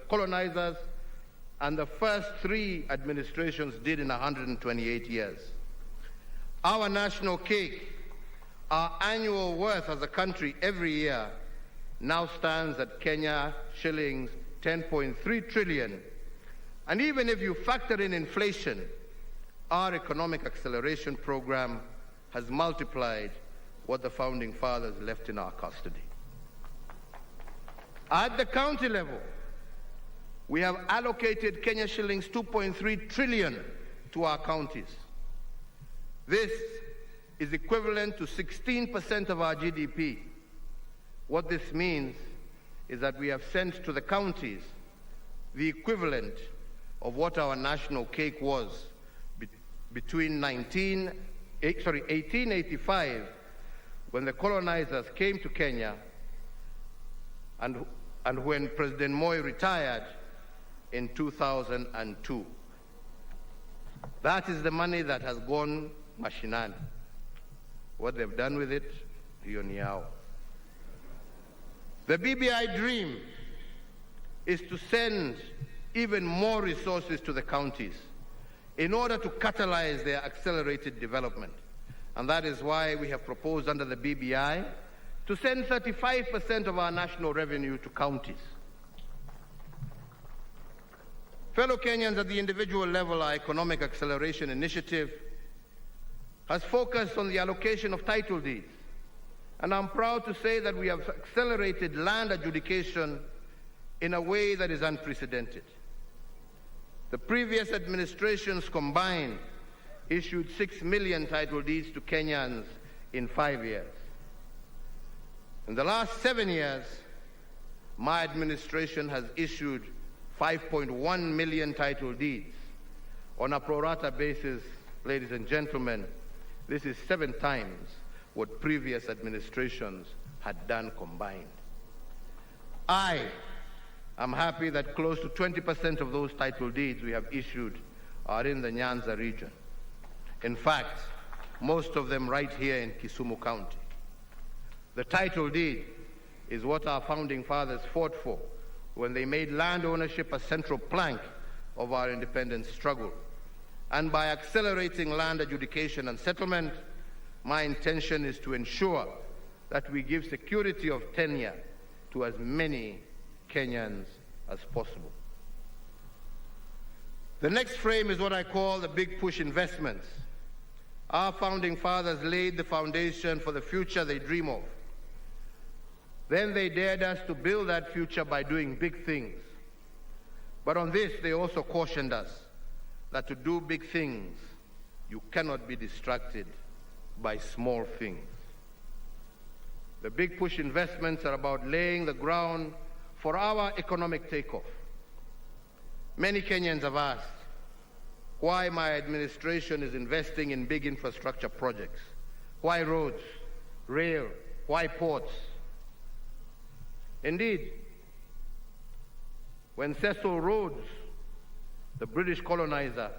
colonizers and the first 3 administrations did in 128 years. Our national cake, our annual worth as a country every year, now stands at Kenya shillings 10.3 trillion. And even if you factor in inflation, our economic acceleration program has multiplied what the founding fathers left in our custody. At the county level, we have allocated Kenya shillings 2.3 trillion to our counties. This is equivalent to 16% of our GDP. What this means is that we have sent to the counties the equivalent of what our national cake was between 1885, when the colonizers came to Kenya, and when President Moi retired in 2002. That is the money that has gone mashinani. What they've done with it, hiyo ni yao. The BBI dream is to send even more resources to the counties in order to catalyze their accelerated development. And that is why we have proposed under the BBI to send 35% of our national revenue to counties. Fellow Kenyans, at the individual level, our economic acceleration initiative has focused on the allocation of title deeds. And I'm proud to say that we have accelerated land adjudication in a way that is unprecedented. The previous administrations combined issued 6 million title deeds to Kenyans in 5 years. In the last 7 years, my administration has issued 5.1 million title deeds. On a pro rata basis, ladies and gentlemen, this is 7 times what previous administrations had done combined. I am happy that close to 20% of those title deeds we have issued are in the Nyanza region. In fact, most of them right here in Kisumu County. The title deed is what our founding fathers fought for when they made land ownership a central plank of our independence struggle. And by accelerating land adjudication and settlement, my intention is to ensure that we give security of tenure to as many Kenyans as possible. The next frame is what I call the big push investments. Our founding fathers laid the foundation for the future they dream of. Then they dared us to build that future by doing big things. But on this, they also cautioned us that to do big things, you cannot be distracted by small things. The big push investments are about laying the ground for our economic takeoff. Many Kenyans have asked why my administration is investing in big infrastructure projects. Why roads, rail, why ports? Indeed, when Cecil Rhodes, the British colonizer,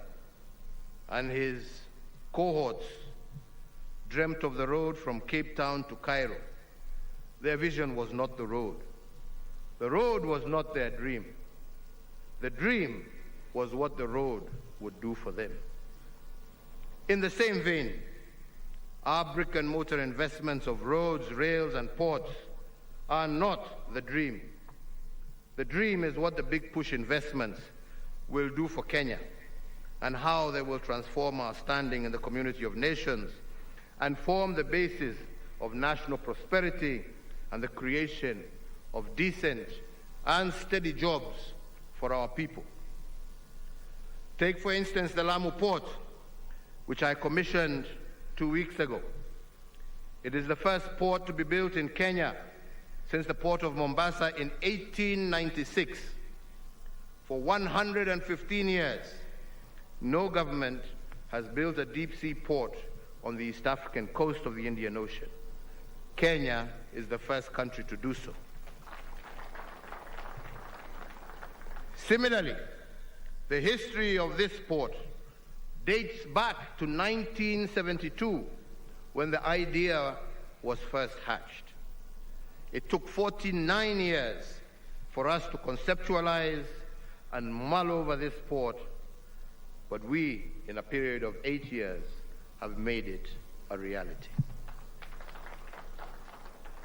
and his cohorts dreamt of the road from Cape Town to Cairo, their vision was not the road. The road was not their dream. The dream was what the road would do for them. In the same vein, our brick and mortar investments of roads, rails, and ports are not the dream. The dream is what the big push investments will do for Kenya and how they will transform our standing in the community of nations and form the basis of national prosperity and the creation of decent and steady jobs for our people. Take, for instance, the Lamu Port, which I commissioned 2 weeks ago. It is the first port to be built in Kenya since the port of Mombasa in 1896. For 115 years, no government has built a deep-sea port on the East African coast of the Indian Ocean. Kenya is the first country to do so. Similarly, the history of this port dates back to 1972, when the idea was first hatched. It took 49 years for us to conceptualize and mull over this port, but we, in a period of 8 years, have made it a reality.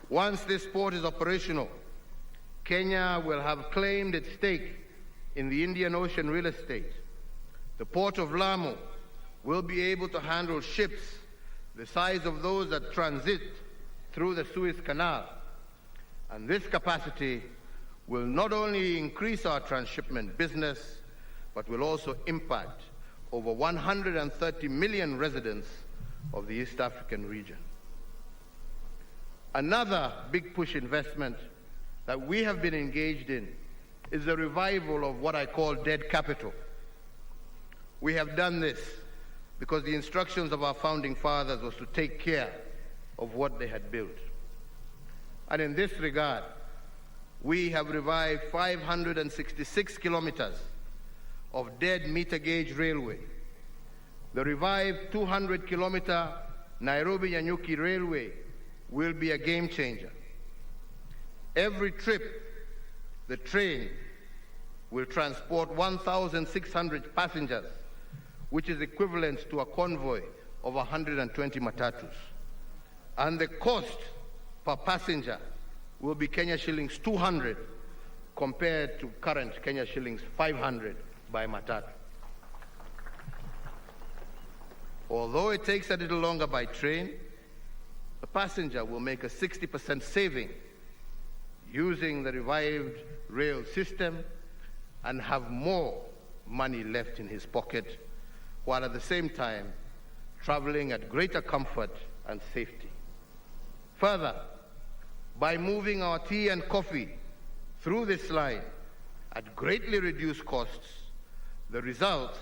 Once this port is operational, Kenya will have claimed its stake in the Indian Ocean real estate. The port of Lamu will be able to handle ships the size of those that transit through the Suez Canal. And this capacity will not only increase our transshipment business, but will also impact over 130 million residents of the East African region. Another big push investment that we have been engaged in is the revival of what I call dead capital. We have done this because the instructions of our founding fathers was to take care of what they had built. And in this regard, we have revived 566 kilometers of dead meter gauge railway. The revived 200-kilometer Nairobi-Nyanyuki railway will be a game changer. Every trip, the train will transport 1,600 passengers, which is equivalent to a convoy of 120 matatus. And the cost per passenger will be Kenya shillings 200 compared to current Kenya shillings 500 by matatu. Although it takes a little longer by train, the passenger will make a 60% saving using the revived rail system and have more money left in his pocket, while at the same time traveling at greater comfort and safety. Further, by moving our tea and coffee through this line at greatly reduced costs, the result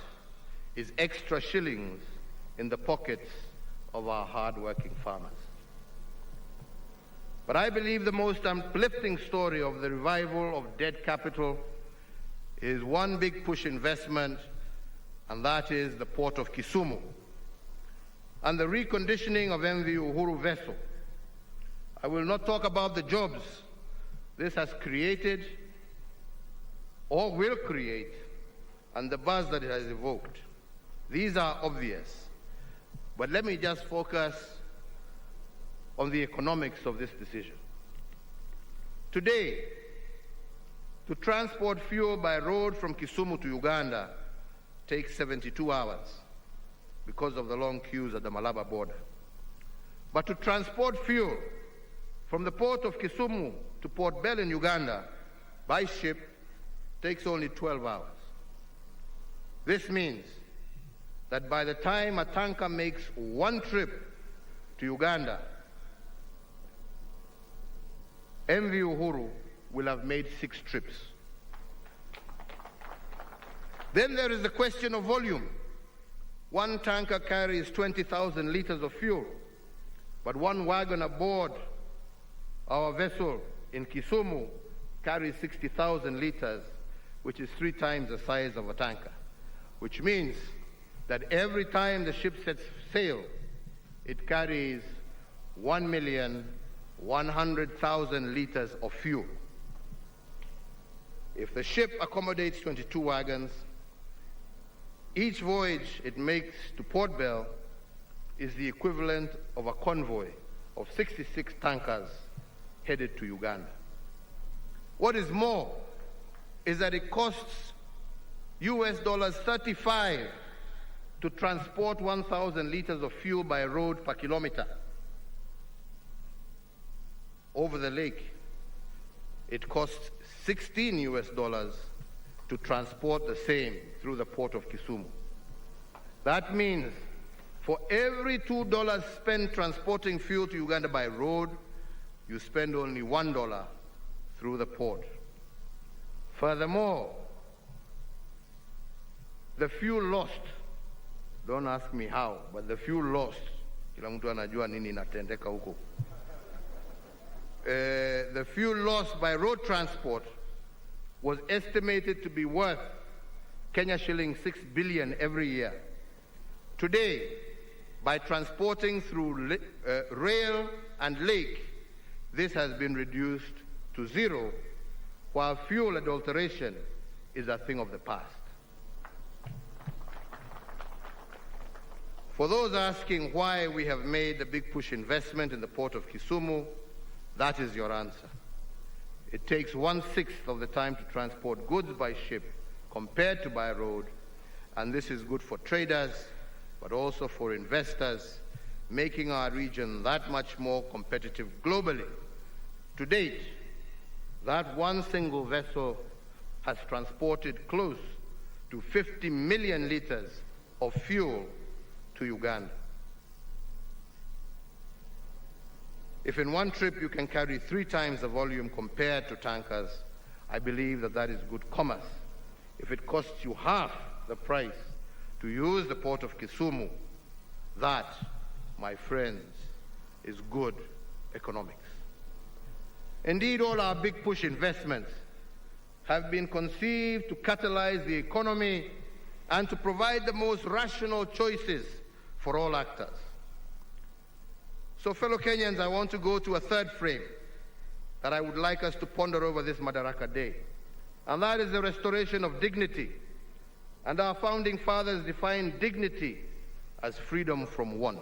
is extra shillings in the pockets of our hard-working farmers. But I believe the most uplifting story of the revival of dead capital is one big push investment, and that is the port of Kisumu and the reconditioning of MV Uhuru vessel. I will not talk about the jobs this has created or will create and the buzz that it has evoked. These are obvious. But let me just focus on the economics of this decision. Today, to transport fuel by road from Kisumu to Uganda takes 72 hours because of the long queues at the Malaba border. But to transport fuel from the port of Kisumu to Port Bell in Uganda by ship takes only 12 hours. This means that by the time a tanker makes one trip to Uganda, MV Uhuru will have made 6 trips. Then there is the question of volume. One tanker carries 20,000 liters of fuel, but one wagon aboard our vessel in Kisumu carries 60,000 liters, which is 3 times the size of a tanker, which means that every time the ship sets sail, it carries 1,100,000 liters of fuel. If the ship accommodates 22 wagons, each voyage it makes to Port Bell is the equivalent of a convoy of 66 tankers headed to Uganda. What is more is that it costs $35 to transport 1,000 liters of fuel by road per kilometer. Over the lake, it costs $16 to transport the same through the port of Kisumu. That means for every $2 spent transporting fuel to Uganda by road, you spend only $1 through the port. Furthermore, the fuel lost, don't ask me how, but the fuel lost Kila mtu anajua nini inatendeka huko. The fuel lost by road transport was estimated to be worth Kenya shilling 6 billion every year. Today, by transporting through rail and lake, this has been reduced to zero, while fuel adulteration is a thing of the past. For those asking why we have made a big push investment in the port of Kisumu, that is your answer. It takes 1/6 of the time to transport goods by ship compared to by road, and this is good for traders, but also for investors, making our region that much more competitive globally. To date, that one single vessel has transported close to 50 million liters of fuel to Uganda. If in one trip you can carry 3 times the volume compared to tankers, I believe that that is good commerce. If it costs you half the price to use the port of Kisumu, that, my friends, is good economics. Indeed, all our big push investments have been conceived to catalyze the economy and to provide the most rational choices for all actors. So, fellow Kenyans, I want to go to a third frame that I would like us to ponder over this Madaraka Day, and that is the restoration of dignity. And our founding fathers defined dignity as freedom from want.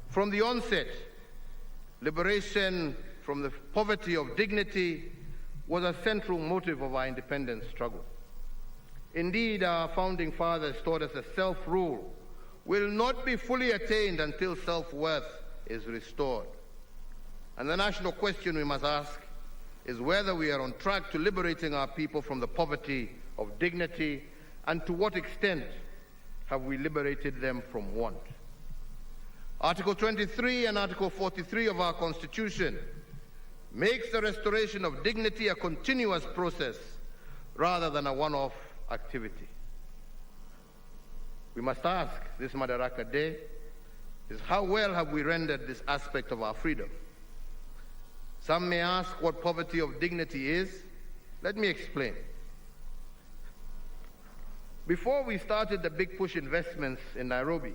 From the onset, liberation from the poverty of dignity was a central motive of our independence struggle. Indeed, our founding fathers taught us that self-rule will not be fully attained until self-worth is restored. And the national question we must ask is whether we are on track to liberating our people from the poverty of dignity, and to what extent have we liberated them from want. Article 23 and Article 43 of our Constitution makes the restoration of dignity a continuous process rather than a one-off activity. We must ask this Madaraka Day is how well have we rendered this aspect of our freedom? Some may ask what poverty of dignity is. Let me explain. Before we started the big push investments in Nairobi,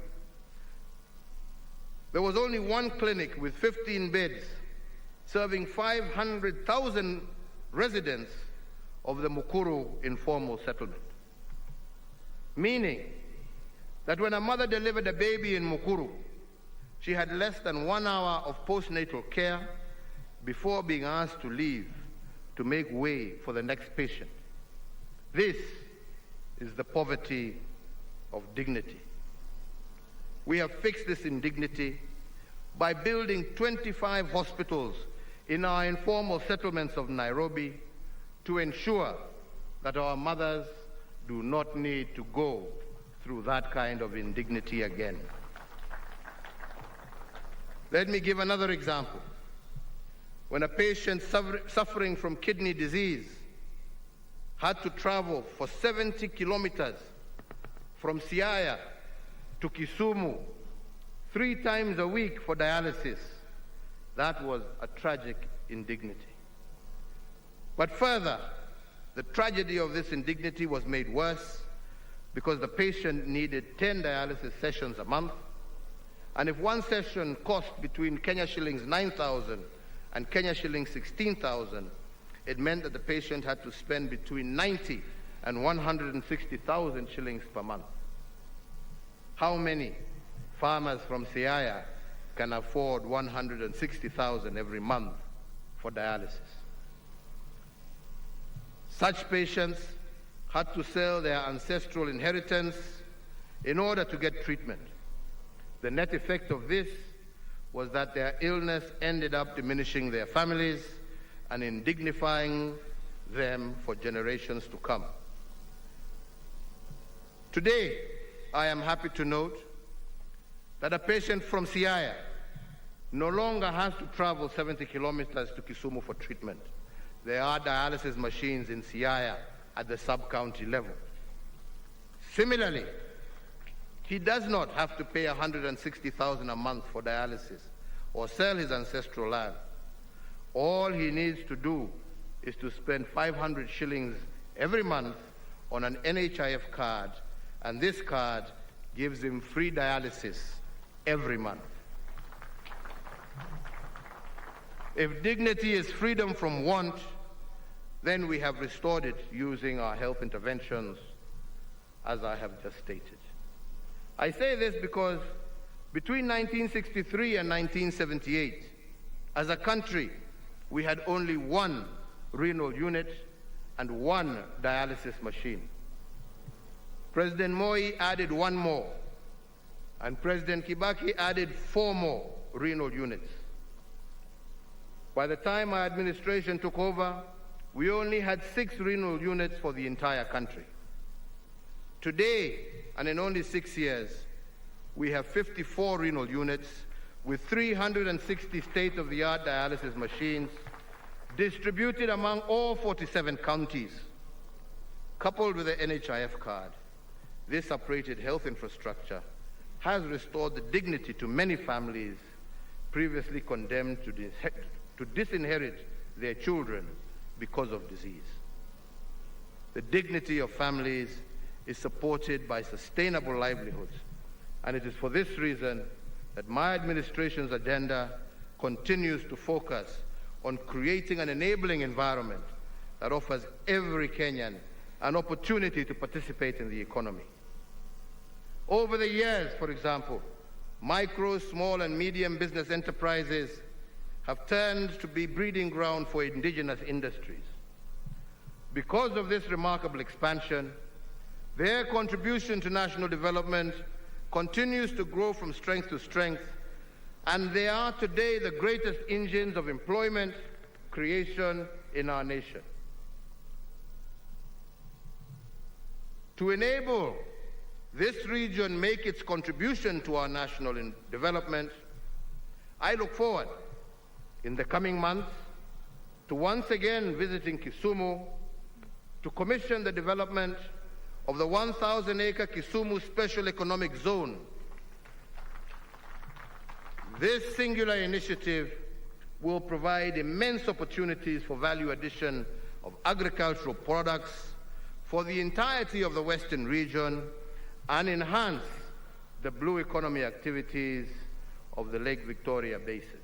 there was only one clinic with 15 beds serving 500,000 residents of the Mukuru informal settlement. Meaning that when a mother delivered a baby in Mukuru, she had less than 1 hour of postnatal care before being asked to leave to make way for the next patient. This is the poverty of dignity. We have fixed this indignity by building 25 hospitals in our informal settlements of Nairobi to ensure that our mothers do not need to go through that kind of indignity again. Let me give another example. When a patient suffering from kidney disease had to travel for 70 kilometers from Siaya to Kisumu 3 times a week for dialysis, that was a tragic indignity. But further, the tragedy of this indignity was made worse because the patient needed 10 dialysis sessions a month, and if one session cost between Kenya shillings 9,000 and Kenya shillings 16,000, it meant that the patient had to spend between 90 and 160,000 shillings per month. How many farmers from Siaya can afford 160,000 every month for dialysis? Such patients had to sell their ancestral inheritance in order to get treatment. The net effect of this was that their illness ended up diminishing their families and indignifying them for generations to come. Today, I am happy to note that a patient from Siaya no longer has to travel 70 kilometers to Kisumu for treatment. There are dialysis machines in Siaya at the sub-county level. Similarly, He does not have to pay $160,000 a month for dialysis or sell his ancestral land. All he needs to do is to spend 500 shillings every month on an NHIF card, and this card gives him free dialysis every month. If dignity is freedom from want, then we have restored it using our health interventions, as I have just stated. I say this because between 1963 and 1978, as a country, we had only one renal unit and one dialysis machine. President Moi added one more, and President Kibaki added 4 more renal units. By the time our administration took over, we only had 6 renal units for the entire country. Today, and in only 6 years, we have 54 renal units with 360 state-of-the-art dialysis machines distributed among all 47 counties. Coupled with the NHIF card, this upgraded health infrastructure has restored the dignity to many families previously condemned to disinherit their children because of disease. The dignity of families is supported by sustainable livelihoods, and it is for this reason that my administration's agenda continues to focus on creating an enabling environment that offers every Kenyan an opportunity to participate in the economy. Over the years, for example, micro, small, and medium business enterprises have turned to be breeding ground for indigenous industries. Because of this remarkable expansion, their contribution to national development continues to grow from strength to strength, and they are today the greatest engines of employment creation in our nation. To enable this region make its contribution to our national development, I look forward in the coming months to once again visiting Kisumu to commission the development of the 1,000-acre Kisumu Special Economic Zone. This singular initiative will provide immense opportunities for value addition of agricultural products for the entirety of the Western region and enhance the blue economy activities of the Lake Victoria Basin.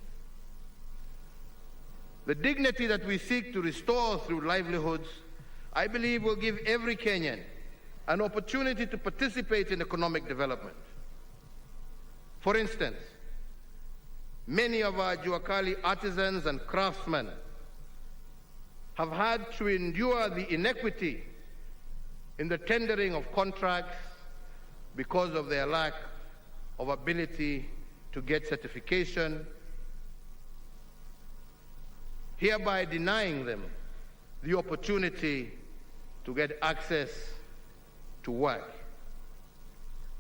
The dignity that we seek to restore through livelihoods, I believe, will give every Kenyan an opportunity to participate in economic development. For instance, many of our Juakali artisans and craftsmen have had to endure the inequity in the tendering of contracts because of their lack of ability to get certification, hereby denying them the opportunity to get access to work.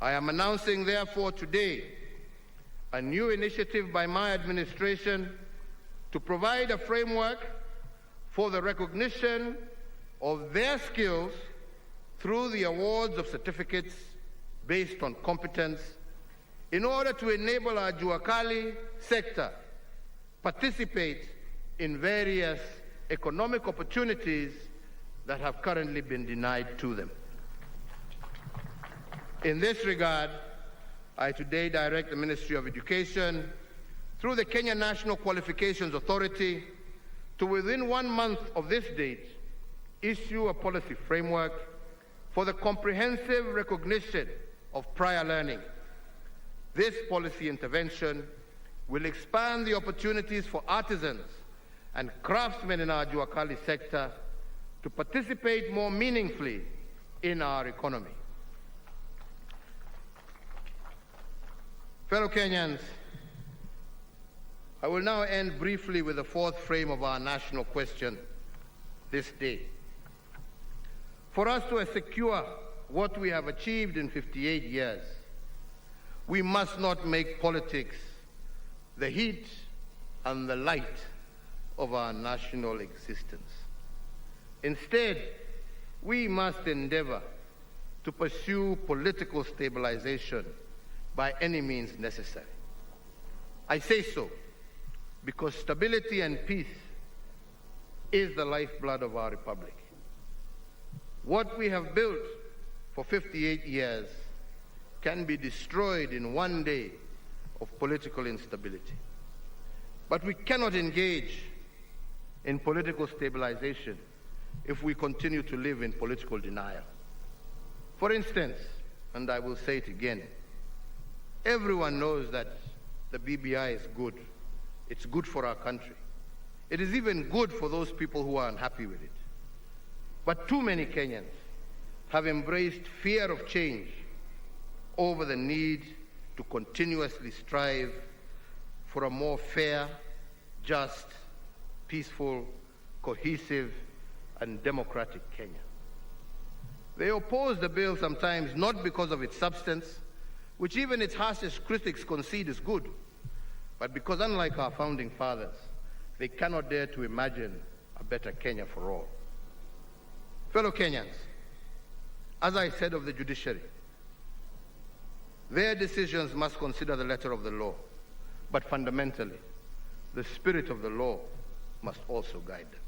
I am announcing, therefore, today a new initiative by my administration to provide a framework for the recognition of their skills through the awards of certificates based on competence in order to enable our Juakali sector participate in various economic opportunities that have currently been denied to them. In this regard, I today direct the Ministry of Education through the Kenya National Qualifications Authority to, within 1 month of this date, issue a policy framework for the comprehensive recognition of prior learning. This policy intervention will expand the opportunities for artisans and craftsmen in our Juakali sector to participate more meaningfully in our economy. Fellow Kenyans, I will now end briefly with the 4th frame of our national question this day. For us to secure what we have achieved in 58 years, we must not make politics the heat and the light of our national existence. Instead, we must endeavor to pursue political stabilization by any means necessary. I say so because stability and peace is the lifeblood of our republic. What we have built for 58 years can be destroyed in one day of political instability. But we cannot engage in political stabilization if we continue to live in political denial. For instance, and I will say it again, everyone knows that the BBI is good. It's good for our country. It is even good for those people who are unhappy with it. But too many Kenyans have embraced fear of change over the need to continuously strive for a more fair, just, peaceful, cohesive, and democratic Kenya. They oppose the bill sometimes not because of its substance, which even its harshest critics concede is good, but because, unlike our founding fathers, they cannot dare to imagine a better Kenya for all. Fellow Kenyans, as I said of the judiciary, their decisions must consider the letter of the law, but fundamentally, the spirit of the law must also guide them.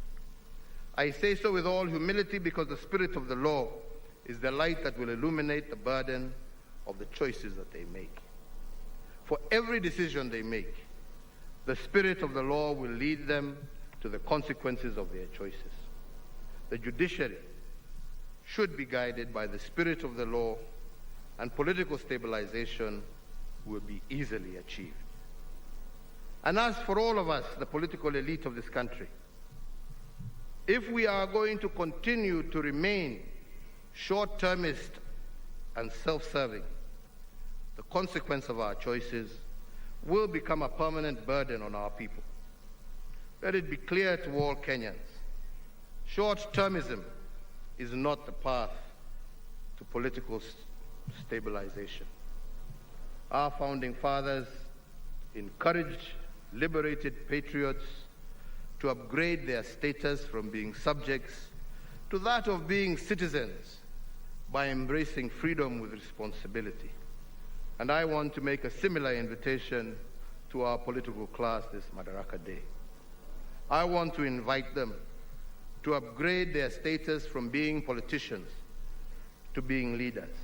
I say so with all humility because the spirit of the law is the light that will illuminate the burden of the choices that they make. For every decision they make, the spirit of the law will lead them to the consequences of their choices. The judiciary should be guided by the spirit of the law, and political stabilization will be easily achieved. And as for all of us, the political elite of this country, if we are going to continue to remain short-termist and self-serving, the consequence of our choices will become a permanent burden on our people. Let it be clear to all Kenyans, short-termism is not the path to political stabilization. Our founding fathers encouraged liberated patriots to upgrade their status from being subjects to that of being citizens by embracing freedom with responsibility. And I want to make a similar invitation to our political class this Madaraka Day. I want to invite them to upgrade their status from being politicians to being leaders.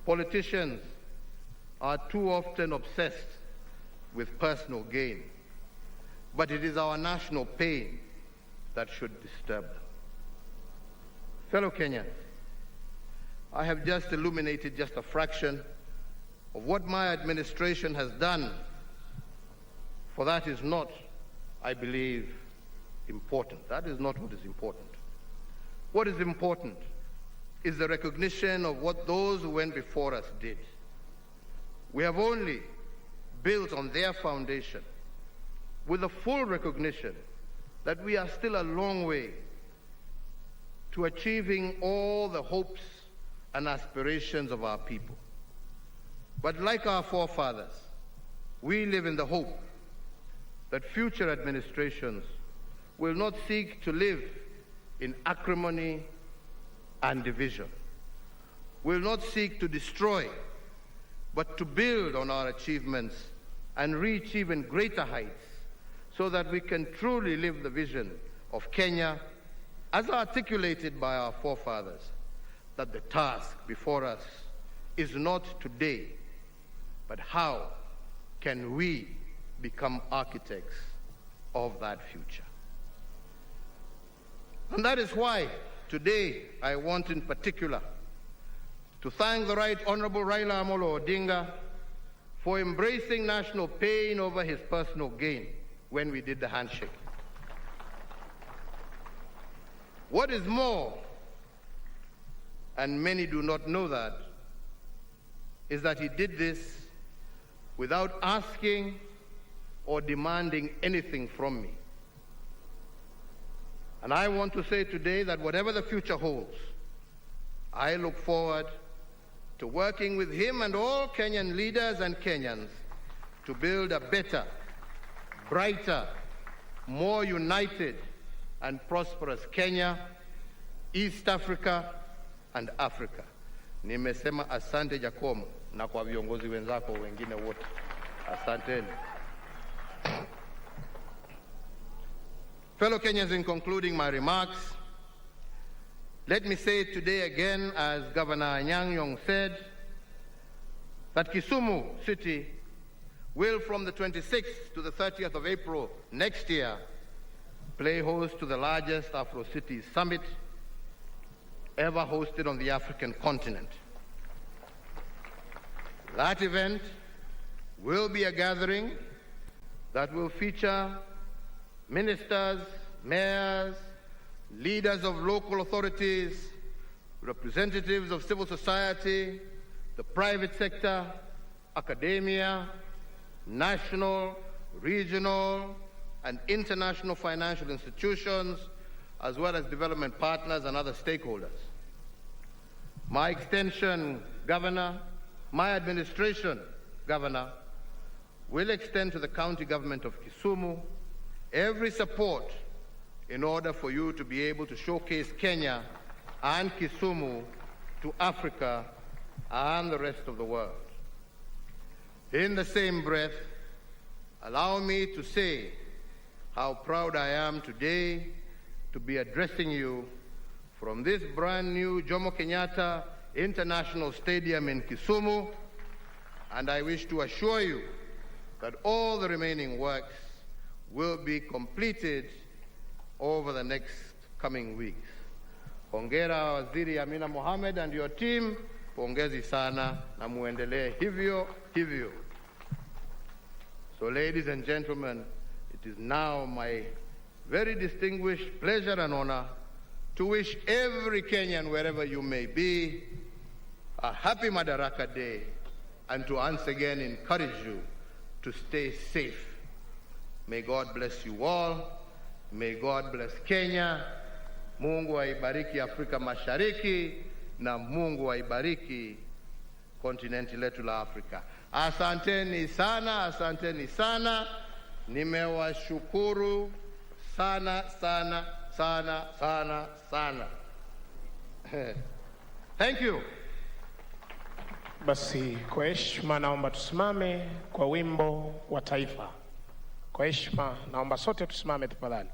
Politicians are too often obsessed with personal gain, but it is our national pain that should disturb them. Fellow Kenyans, I have just illuminated just a fraction of what my administration has done, for that is not, I believe, important. That is not what is important. What is important is the recognition of what those who went before us did. We have only built on their foundation with a full recognition that we are still a long way to achieving all the hopes and aspirations of our people. But like our forefathers, we live in the hope that future administrations will not seek to live in acrimony and division, will not seek to destroy, but to build on our achievements and reach even greater heights so that we can truly live the vision of Kenya as articulated by our forefathers, that the task before us is not today, but how can we become architects of that future? And that is why today I want in particular to thank the Right Honorable Raila Amolo Odinga for embracing national pain over his personal gain when we did the handshake. What is more, and many do not know that, is that he did this without asking or demanding anything from me. And I want to say today that whatever the future holds, I look forward to working with him and all Kenyan leaders and Kenyans to build a better, brighter, more united and prosperous Kenya, East Africa, and Africa. Nimesema asante Jacob na kwa viongozi wenzako wengine wote. Asanteni. Fellow Kenyans, in concluding my remarks, let me say today again, as Governor Anyang' Nyong'o said, that Kisumu City will, from the 26th to the 30th of April next year, play host to the largest Afro-Cities Summit ever hosted on the African continent. That event will be a gathering that will feature ministers, mayors, leaders of local authorities, representatives of civil society, the private sector, academia, national, regional, and international financial institutions, as well as development partners and other stakeholders. My extension, Governor, my administration, Governor, will extend to the county government of Kisumu every support in order for you to be able to showcase Kenya and Kisumu to Africa and the rest of the world. In the same breath, allow me to say how proud I am today to be addressing you from this brand new Jomo Kenyatta International Stadium in Kisumu, and I wish to assure you that all the remaining works will be completed over the next coming weeks. Hongera Waziri Amina Mohamed and your team, pongezi sana na muendelee hivyo hivyo. So ladies and gentlemen, it is now my very distinguished pleasure and honor to wish every Kenyan, wherever you may be, a happy Madaraka Day, and to once again encourage you to stay safe. May God bless you all. May God bless Kenya. Mungu aibariki Afrika Mashariki na Mungu aibariki kontinenti letu la Afrika. Asanteni sana, asanteni sana. Nimewashukuru sana sana sana sana sana. Thank you. Basi kwa heshima naomba tusimame kwa wimbo wa taifa. Kwa heshima naomba sote tusimame tafadhali.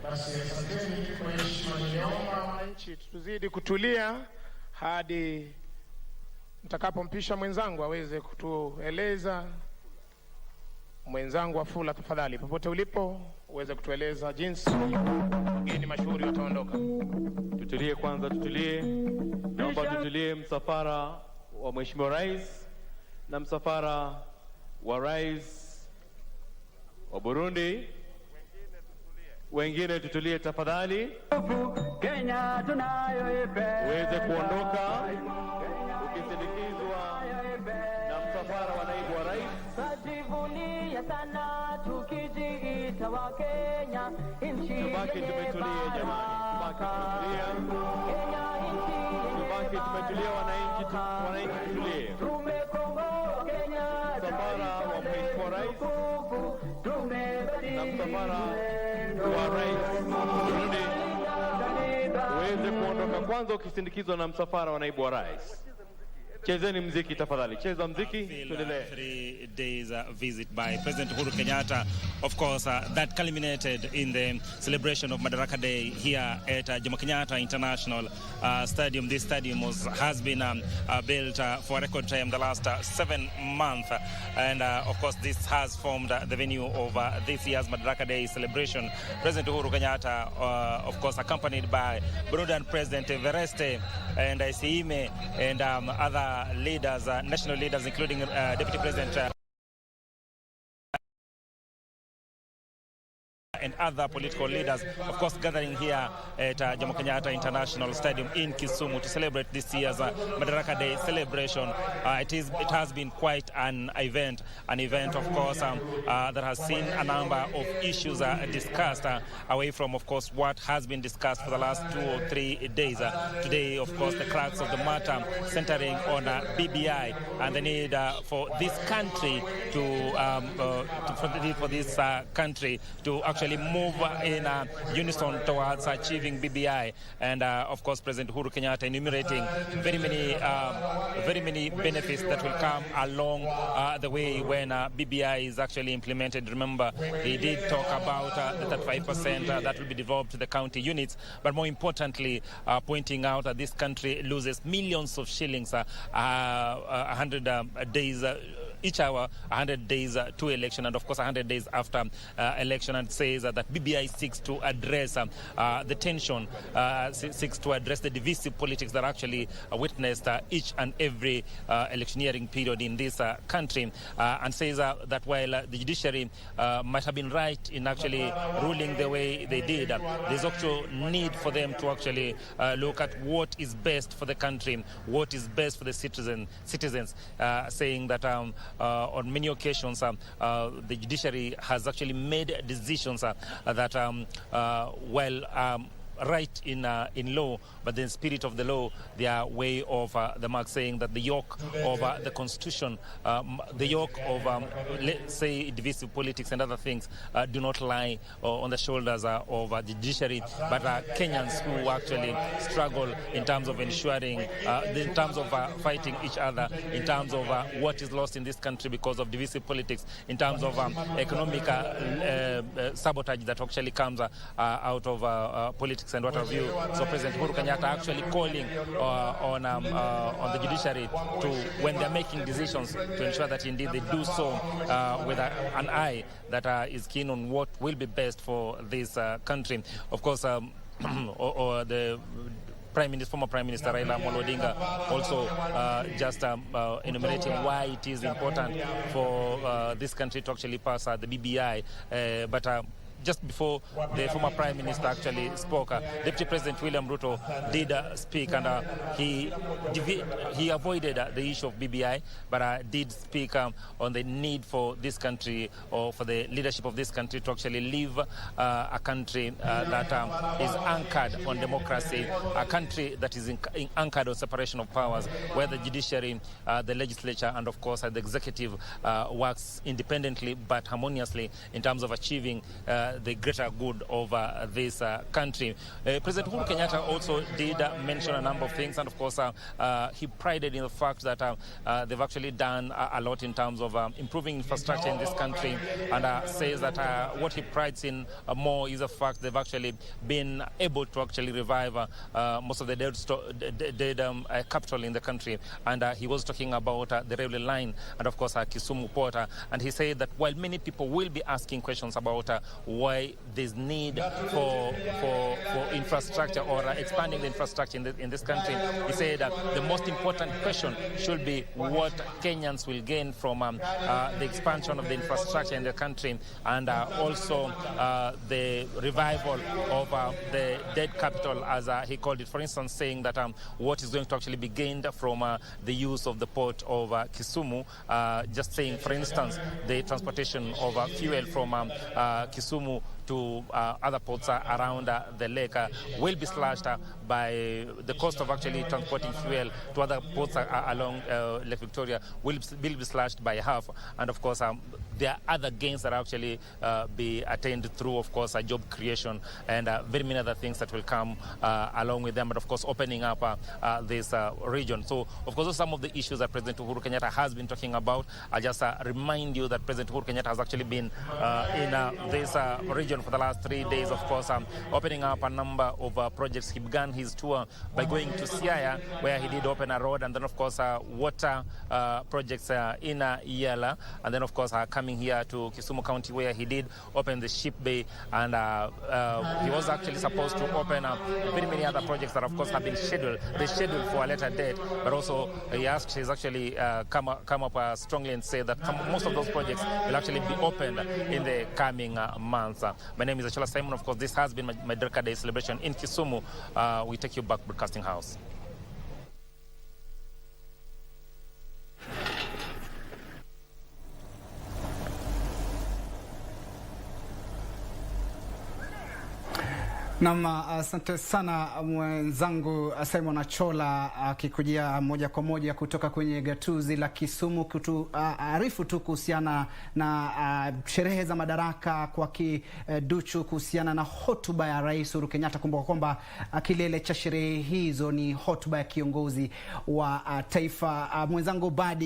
Basi asanteni kwa heshima. Ninaomba wananchi tuzidi kutulia hadi mtakapompisha mwenzangu aweze kutueleza. Mwenzangu Wafula, tafadhali popote ulipo uweze kutueleza jinsi wageni mashuhuri wataondoka. Tutulie kwanza, tutulie. Naomba tutulie. Msafara wa Mheshimiwa Rais na msafara wa Rais wa Burundi, wengine tutulie tafadhali. Kenya tunayoipenda uweze kuondoka ukisindikizwa na msafara wa naibu wa rais. tumetulia sana tukijiita wa Kenya, nchi yenye baraka. Kenya nchi yenye tumetulia, wananchi tulie. Tumekomboa Kenya, msafara wa mheshimiwa rais na msafara wa rais Burundi uweze kuondoka kwanza ukisindikizwa na msafara wa naibu wa rais. Chezeni mziki tafadhali, cheza mziki, tuendelee. 3 days visit by President Uhuru Kenyatta, of course, that culminated in the celebration of Madaraka Day here at Jomo Kenyatta International Stadium. This stadium has been built for a record time the last 7 months, and of course this has formed the venue of this year's Madaraka Day celebration. President Uhuru Kenyatta, of course, accompanied by Burundian President Vereste and Isiime and other leaders, national leaders, including Deputy President and other political leaders, of course, gathering here at Jomo Kenyatta International Stadium in Kisumu to celebrate this year's Madaraka Day celebration. It has been quite an event, of course, that has seen a number of issues discussed away from, of course, what has been discussed for the last 2 or 3 days. Today, of course, the crux of the matter centering on BBI and the need for this country to actually move in unison towards achieving BBI, and of course President Uhuru Kenyatta enumerating very many benefits that will come along the way when BBI is actually implemented. Remember, he did talk about the 35% that will be devolved to the county units, but more importantly, pointing out that this country loses millions of shillings 100 days each hour, 100 days to election, and of course 100 days after election, and says that BBI seeks to address the tension, seeks to address the divisive politics that actually witnessed each and every electioneering period in this country, and says that while the judiciary might have been right in actually ruling the way they did, there's also need for them to actually look at what is best for the country, what is best for the citizens, saying that on many occasions the judiciary has actually made decisions that while right in law, but the spirit of the law, they are way of the mark, saying that the yoke of the constitution, the yoke of let's say divisive politics and other things do not lie on the shoulders of the judiciary, but Kenyans who actually struggle in terms of ensuring, in terms of fighting each other, in terms of what is lost in this country because of divisive politics, in terms of economic sabotage that actually comes out of politics and what have you. So President Uhuru Kenyatta actually calling on the judiciary to, when they're making decisions, to ensure that indeed they do so with an eye that is keen on what will be best for this country. Of course, the former Prime Minister Raila Odinga also just enumerating why it is important for this country to actually pass the BBI, but just before the former Prime Minister actually spoke, Deputy President William Ruto did speak, and he avoided the issue of BBI, but did speak on the need for this country, or for the leadership of this country, to actually live a country that is anchored on democracy, a country that is anchored on separation of powers, where the judiciary, the legislature, and of course the executive works independently but harmoniously in terms of achieving the greater good of this country. President Uhuru Kenyatta also did mention a number of things, and of course he prided in the fact that they've actually done a lot in terms of improving infrastructure in this country, and says that what he prides in more is the fact they've actually been able to actually revive most of the dead capital in the country, and he was talking about the railway line and of course Kisumu port, and he said that while many people will be asking questions about why there's need for infrastructure or expanding the infrastructure in this country. He said the most important question should be what Kenyans will gain from the expansion of the infrastructure in the country, and also the revival of the dead capital, as he called it. For instance, saying that what is going to actually be gained from the use of the port of Kisumu. Just saying, for instance, the transportation of fuel from Kisumu to other ports around the lake will be slashed by the cost of actually transporting fuel to other ports along Lake Victoria will be slashed by half. And of course, there are other gains that actually be attained through, of course, job creation and very many other things that will come along with them, but of course opening up this region. So of course those are some of the issues that President Uhuru Kenyatta has been talking about. I just remind you that President Uhuru Kenyatta has actually been in this region for the last 3 days, of course, opening up a number of projects. He began his tour by going to Siaya, where he did open a road, and then of course water projects in Yala, and then of course coming here to Kisumu County, where he did open the ship bay, and he was actually supposed to open very many other projects that of course have been scheduled for a later date, but also he's actually come up strongly and said that most of those projects will actually be opened in the coming months. My name is Achola Simon. Of course, this has been Madaraka Day celebration in Kisumu. We take you back Broadcasting House. Nama, asante sana mwenzangu Simon Achola akikujia moja kwa moja kutoka kwenye gatuzi la Kisumu kutuarifu tu kuhusiana na sherehe za madaraka kwa kiduchu, kuhusiana na hotuba ya Rais Uhuru Kenyatta. Kumbuka kwamba kilele cha sherehe hizo ni hotuba ya kiongozi wa taifa. Mwenzangu Badi